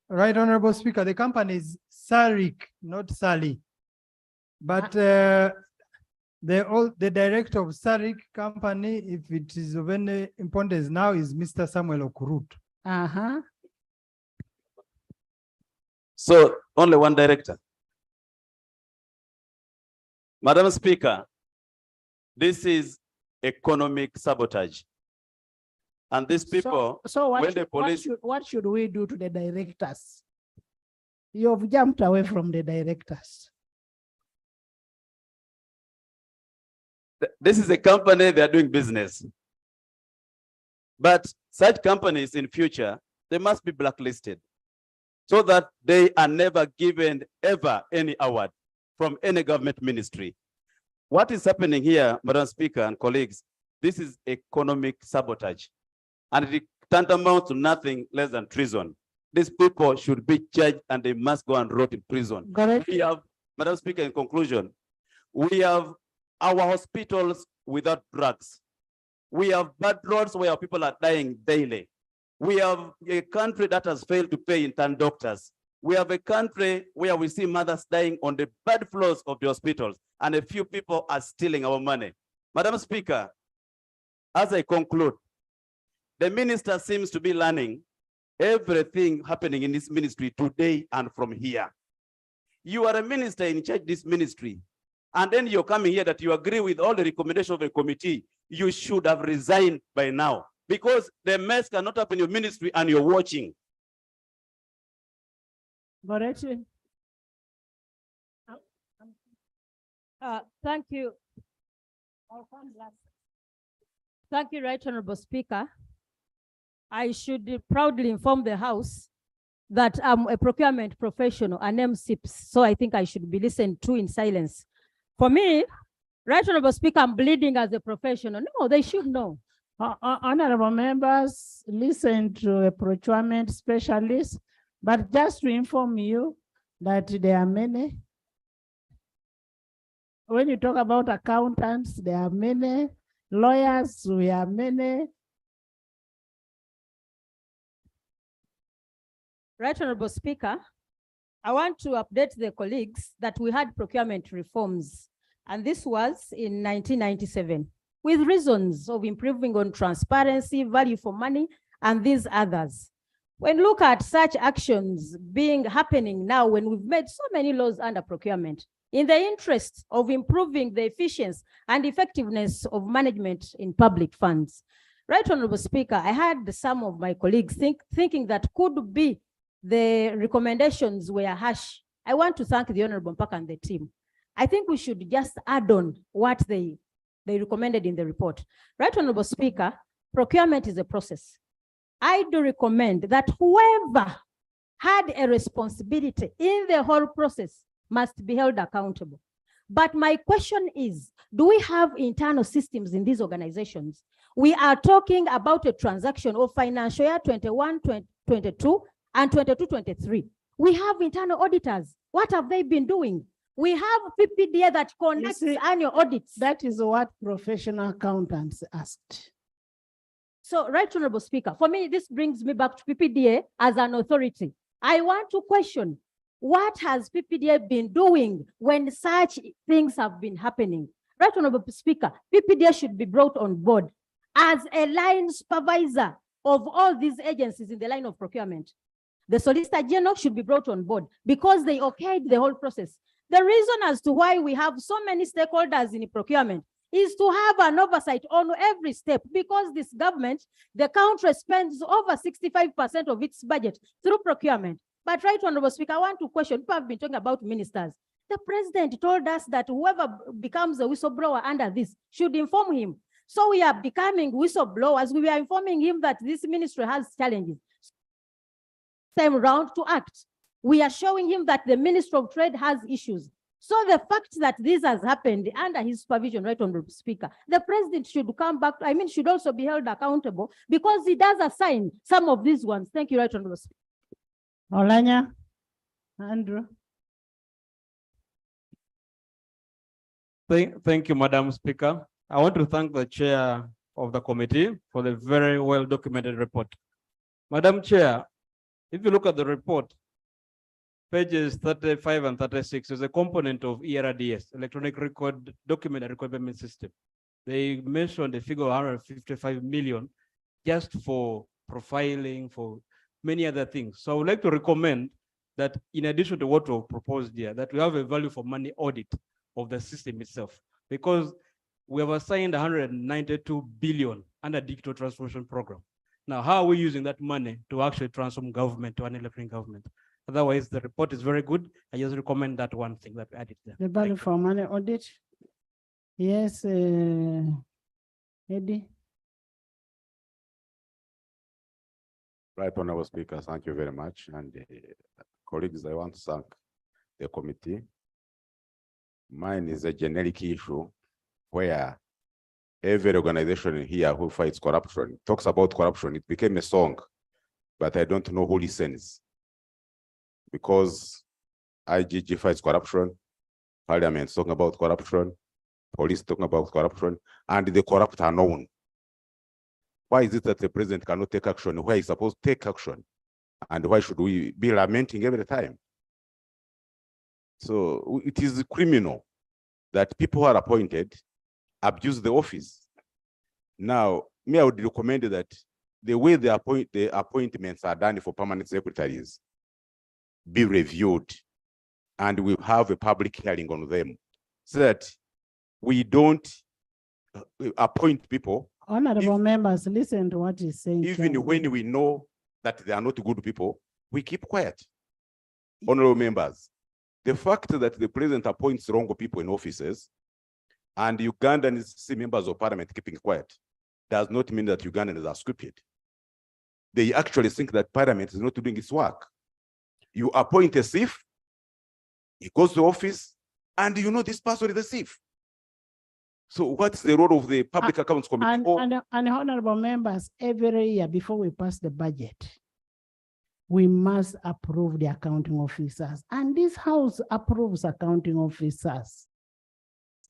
Right Honorable Speaker, the company is Sarik, not Sally. But the director of Sarik company, if it is of any importance now, is Mr. Samuel Okurut. Uh-huh. So only one director. Madam Speaker, this is economic sabotage. And these people, So when the police, what should we do to the directors? You've jumped away from the directors. this is a company, they are doing business. But such companies in future, they must be blacklisted so that they are never given ever any award from any government ministry. What is happening here, Madam Speaker and colleagues, this is economic sabotage. And it tantamount to nothing less than treason. These people should be charged and they must go and rot in prison. Correct. We have, Madam Speaker, in conclusion, we have our hospitals without drugs. We have bad roads where people are dying daily. We have a country that has failed to pay intern doctors. We have a country where we see mothers dying on the bad floors of the hospitals, and a few people are stealing our money. Madam Speaker, as I conclude, the minister seems to be learning everything happening in this ministry today and from here. You are a minister in charge of this ministry, and then you're coming here that you agree with all the recommendations of the committee. You should have resigned by now, because the mess cannot happen in your ministry and you're watching. Goretti. Thank you. Thank you, Right Honorable Speaker. I should proudly inform the House that I'm a procurement professional, an MSIPS, so I think I should be listened to in silence. For me, Right Honorable Speaker, I'm bleeding as a professional. No, they should know. Honorable members, listen to a procurement specialist, but just to inform you that there are many. When you talk about accountants, there are many. Lawyers, we are many. Right Honorable Speaker, I want to update the colleagues that we had procurement reforms, and this was in 1997, with reasons of improving on transparency, value for money, and these others. When look at such actions happening now, when we've made so many laws under procurement, in the interest of improving the efficiency and effectiveness of management in public funds. Right Honorable Speaker, I had some of my colleagues thinking that could be the recommendations were harsh. I want to thank the Honorable Mpaka and the team. I think we should just add on what they recommended in the report. Right Honorable Speaker, procurement is a process. I do recommend that whoever had a responsibility in the whole process must be held accountable. But my question is, do we have internal systems in these organizations? We are talking about a transaction of financial year 21-22 and 22-23. We have internal auditors. What have they been doing? We have PPDA that conducts annual audits. That is what professional accountants asked. So, Right Honorable Speaker, for me, this brings me back to PPDA as an authority. I want to question, what has PPDA been doing when such things have been happening? Right Honorable Speaker, PPDA should be brought on board as a line supervisor of all these agencies in the line of procurement. The Solicitor General should be brought on board because they okayed the whole process. The reason as to why we have so many stakeholders in procurement is to have an oversight on every step, because this government, the country spends over 65% of its budget through procurement. But Right Honorable Speaker, I want to question, people have been talking about ministers. The president told us that whoever becomes a whistleblower under this should inform him. So we are becoming whistleblowers. We are informing him that this ministry has challenges. Same round to act. We are showing him that the Ministry of Trade has issues. So the fact that this has happened under his supervision, Right Honorable Speaker, the president should come back, should also be held accountable because he does assign some of these ones. Thank you, Right Honorable Speaker. Olanya, Andrew. Thank you, Madam Speaker. I want to thank the chair of the committee for the very well documented report. Madam Chair, if you look at the report, pages 35 and 36 is a component of ERDS, Electronic Record Document and Requirement System. They mentioned a figure of 155 million just for profiling, for many other things. So I would like to recommend that in addition to what we've proposed here, that we have a value for money audit of the system itself, because we have assigned 192 billion under digital transformation program. Now, how are we using that money to actually transform government to an electronic government? Otherwise, the report is very good. I just recommend that one thing that we added there. The value for money audit. Yes, Eddie. Right, Honorable Speaker, thank you very much. And colleagues, I want to thank the committee. Mine is a generic issue where every organization here who fights corruption talks about corruption. It became a song, but I don't know who listens. Because IGG fights corruption, Parliament talking about corruption, police talking about corruption, and the corrupt are known. Why is it that the president cannot take action where he's supposed to take action? And why should we be lamenting every time? So it is criminal that people who are appointed abuse the office. Now, me, I would recommend that the way the appointments are done for permanent secretaries be reviewed, and we have a public hearing on them, so that we don't appoint people. Honorable members, listen to what he's saying. Even when we know that they are not good people, we keep quiet. Honorable members, the fact that the president appoints wrong people in offices and Ugandans see members of parliament keeping quiet does not mean that Ugandans are stupid. They actually think that parliament is not doing its work. You appoint a thief, he goes to office, and you know this person is a thief. So what's the role of the Public Accounts Committee? And honorable members, every year before we pass the budget, we must approve the accounting officers. And this house approves accounting officers.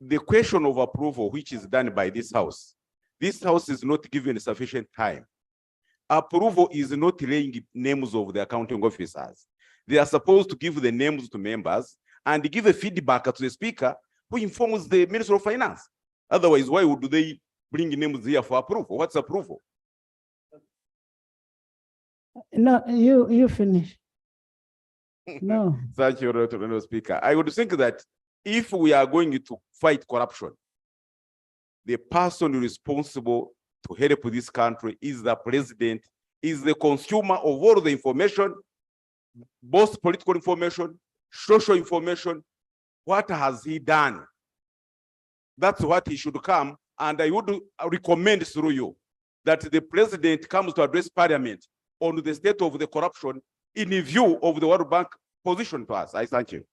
The question of approval, which is done by this house is not given sufficient time. Approval is not laying names of the accounting officers. They are supposed to give the names to members and give a feedback to the speaker who informs the Minister of Finance. Otherwise, why would they bring names here for approval? What's approval? No, you finish. No. Thank you, Honorable Speaker. I would think that if we are going to fight corruption, the person responsible to help this country is the president, is the consumer of all the information, both political information, social information. What has he done? That's what he should come. And I would recommend through you that the president comes to address parliament on the state of the corruption in view of the World Bank position to us. I thank you.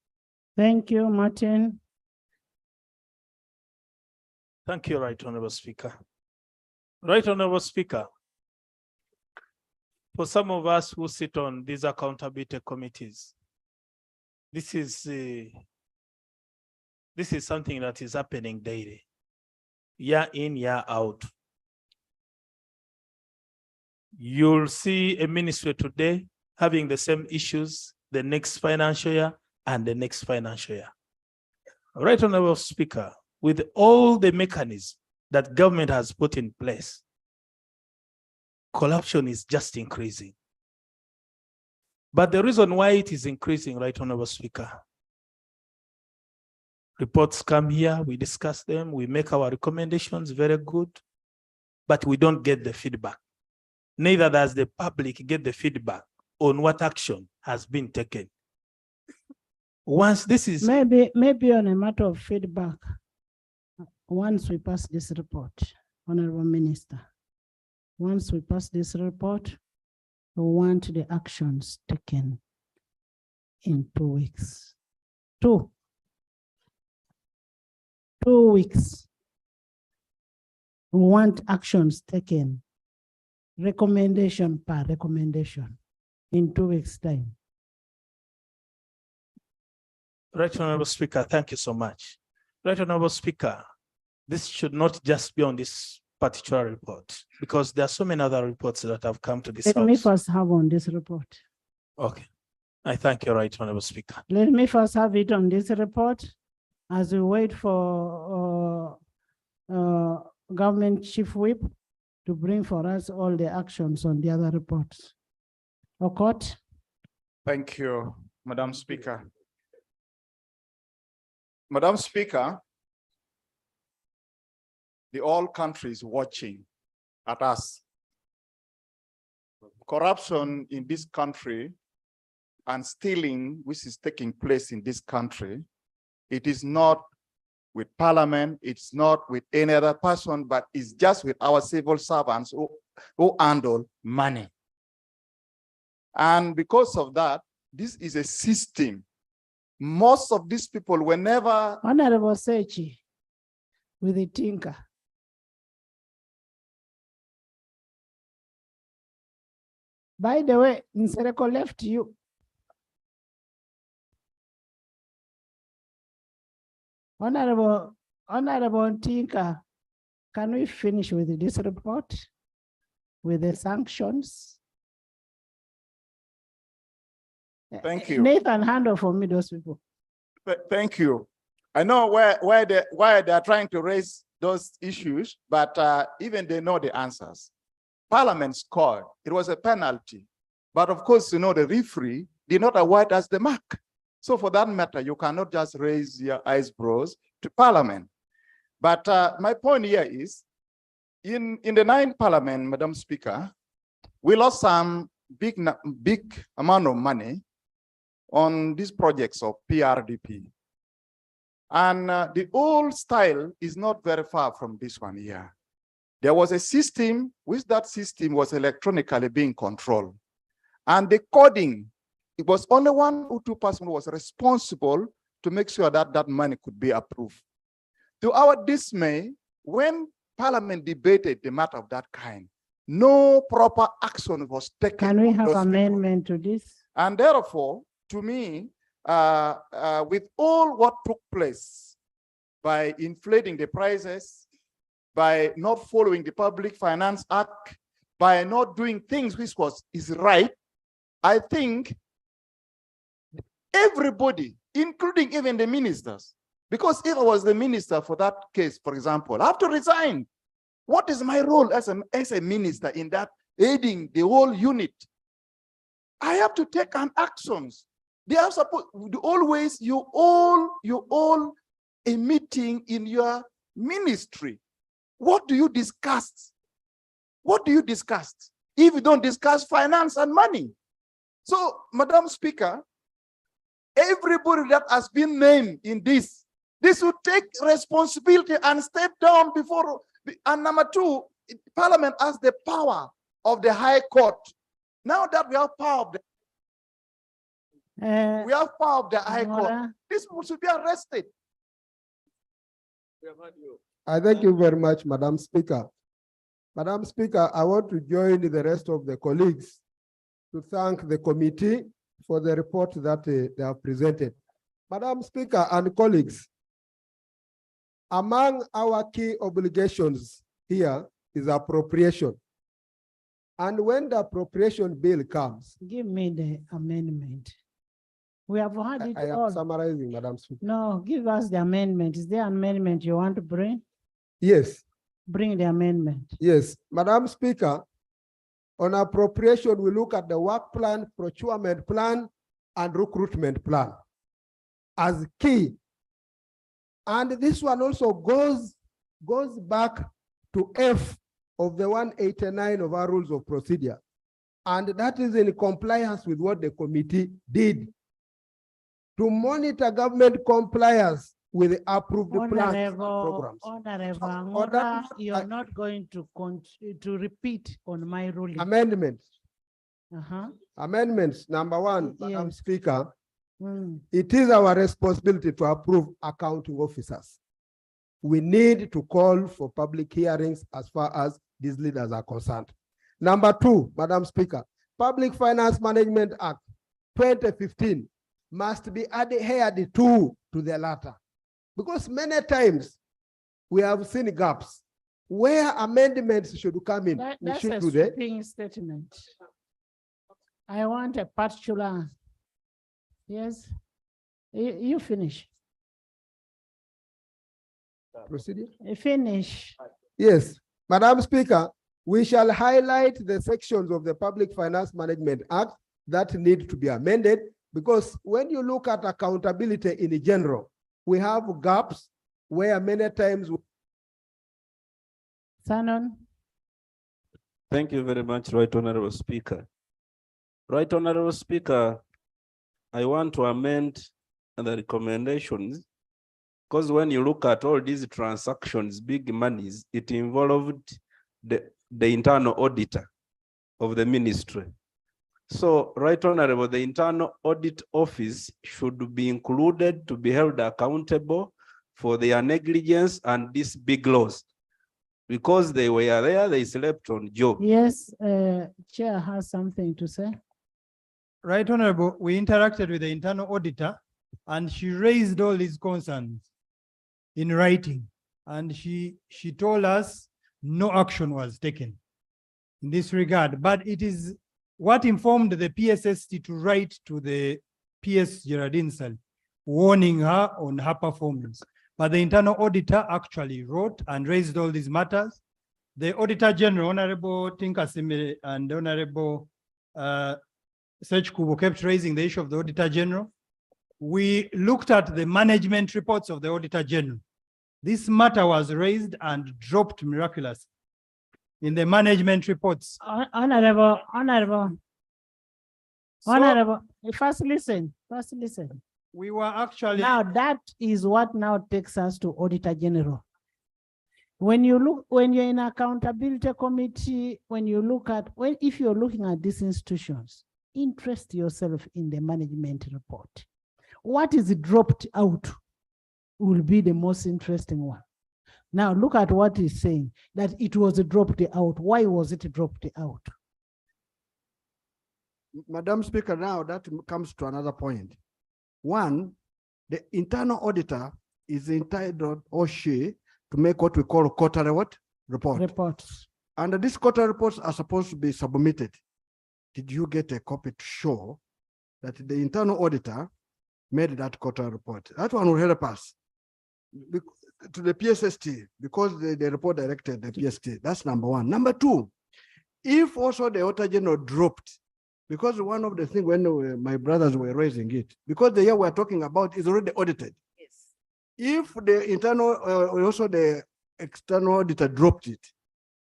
Thank you, Martin. Thank you, Right Honorable Speaker. Right Honorable Speaker, for some of us who sit on these accountability committees, this is something that is happening daily, year in, year out. You'll see a ministry today having the same issues the next financial year and the next financial year. Right Honorable Speaker, with all the mechanisms that government has put in place, corruption is just increasing. But the reason why it is increasing, Right Honorable Speaker, reports come here, we discuss them, we make our recommendations very good, but we don't get the feedback. Neither does the public get the feedback on what action has been taken. Once this is maybe on a matter of feedback, once we pass this report, Honorable Minister, once we pass this report, we want the actions taken in 2 weeks. 2 weeks. We want actions taken, recommendation per recommendation, in 2 weeks' time. Right Honorable Speaker, thank you so much. Right Honorable Speaker, this should not just be on this particular report, because there are so many other reports that have come to this Let house. me first have on this report. Okay. I thank you, Right Honorable Speaker. Let me first have it on this report as we wait for government chief whip to bring for us all the actions on the other reports. Okot. Thank you, Madam Speaker. Madam Speaker, the whole country is watching at us. Corruption in this country and stealing, which is taking place in this country, it is not with parliament, it's not with any other person, but it's just with our civil servants who handle money. And because of that, this is a system. Most of these people were never... Honorable Sechi, with the tinker. By the way, Nsereko left you. Honorable Tinker, can we finish with this report? With the sanctions? Thank you. Nathan, handle for me those people. Thank you. I know why they are trying to raise those issues, but even they know the answers. Parliament scored. It was a penalty. But of course, you know, the referee did not award us the mark. So for that matter, you cannot just raise your eyebrows to Parliament. But my point here is, in the 9th Parliament, Madam Speaker, we lost some big amount of money on these projects of PRDP. And the old style is not very far from this one here. There was a system, which that system was electronically being controlled. And the coding, it was only 1 or 2 persons who was responsible to make sure that that money could be approved. To our dismay, when Parliament debated the matter of that kind, no proper action was taken. Can we have amendment to this? And therefore, to me, with all what took place by inflating the prices, by not following the Public Finance Act, by not doing things which is right, I think everybody, including even the ministers, because if I was the minister for that case, for example, I have to resign. What is my role as a minister in that aiding the whole unit? I have to take an actions. They are supposed always, you all a meeting in your ministry. What do you discuss? What do you discuss if you don't discuss finance and money? So, Madam Speaker, everybody that has been named in this will take responsibility and step down before. And number 2, Parliament has the power of the High Court. Now that we have power of the High Court, these people should be arrested. I thank you very much, Madam Speaker. Madam Speaker, I want to join the rest of the colleagues to thank the committee for the report that they have presented. Madam Speaker and colleagues, among our key obligations here is appropriation. And when the appropriation bill comes, give me the amendment. We have had it I all. am summarizing, Madam Speaker. No, give us the amendment. Is there an amendment you want to bring? Yes. Bring the amendment. Yes, Madam Speaker, on appropriation, we look at the work plan, procurement plan, and recruitment plan as key. And this one also goes back to F of the 189 of our rules of procedure. And that is in compliance with what the committee did to monitor government compliance with the approved plans and programs. Honorable Angora, you're not going to repeat on my ruling. Amendments. Amendments, number 1, Madam Speaker, it is our responsibility to approve accounting officers. We need to call for public hearings as far as these leaders are concerned. Number 2, Madam Speaker, Public Finance Management Act 2015 must be adhered to the latter. Because many times we have seen gaps where amendments should come in. That's a sweeping statement. I want a particular. Yes, you finish. Procedure? Finish. Yes, Madam Speaker, we shall highlight the sections of the Public Finance Management Act that need to be amended, because when you look at accountability in general, we have gaps where many times Shannon. Thank you very much, Right Honorable Speaker. Right Honorable Speaker, I want to amend the recommendations because when you look at all these transactions, big monies, it involved the internal auditor of the ministry. So, Right Honorable, the internal audit office should be included to be held accountable for their negligence and these big loss. Because they were there, they slept on job. Yes, Chair has something to say. Right Honorable, we interacted with the internal auditor and she raised all these concerns in writing. And she told us no action was taken in this regard, but it is what informed the PSST to write to the PS Geraldine Cell, warning her on her performance. But the internal auditor actually wrote and raised all these matters. The Auditor General, Honorable Tinkasime and Honorable Sech Kubo kept raising the issue of the Auditor General. We looked at the management reports of the Auditor General. This matter was raised and dropped miraculously in the management reports. Honorable. So- Honorable, first listen. We were actually. Now that is what now takes us to Auditor General. When you're in accountability committee, if you're looking at these institutions, interest yourself in the management report. What is dropped out will be the most interesting one. Now look at what he's saying, that it was dropped out. Why was it dropped out? Madam Speaker, now that comes to another point. One, the internal auditor is entitled, or she, to make what we call quarterly report. Reports. And these quarterly reports are supposed to be submitted. Did you get a copy to show that the internal auditor made that quarterly report? That one will help us to the PSST, because the report directed the PST. That's number one. Number two, if also the Auditor General dropped, because one of the things when my brothers were raising it, because the year we're talking about is already audited. Yes. If the internal, also the external auditor dropped it,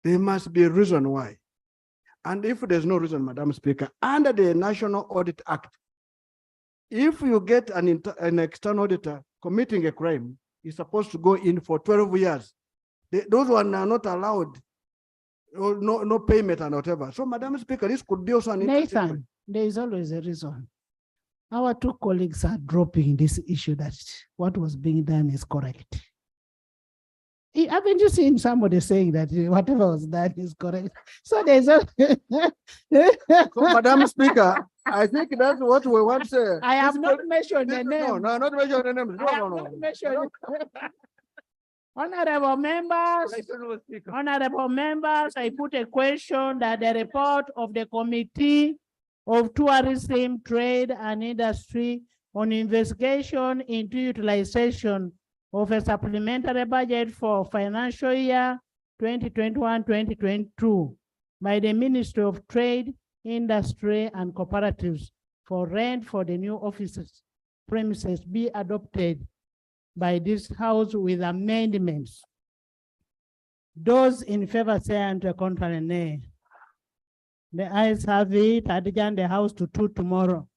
there must be a reason why. And if there's no reason, Madam Speaker, under the National Audit Act, if you get an external auditor committing a crime, he's supposed to go in for 12 years. Those ones are not allowed, or no payment and whatever. So, Madam Speaker, this could be also an Nathan, there is always a reason. Our two colleagues are dropping this issue that what was being done is correct. Haven't you seen somebody saying that whatever was done is correct? So there's a So, Madam Speaker, I think that's what we want to say. I have not mentioned the name. No, not mention the name. No. Honorable members, I put a question that the report of the Committee of Tourism, Trade and Industry on investigation into utilization of a supplementary budget for financial year 2021-2022 by the Ministry of Trade, Industry and Cooperatives for rent for the new offices premises be adopted by this House with amendments. Those in favor say and to contrary nay. The ayes have it. I adjourn the House to 2 tomorrow.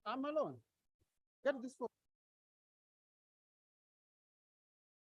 I'm alone. Get this phone.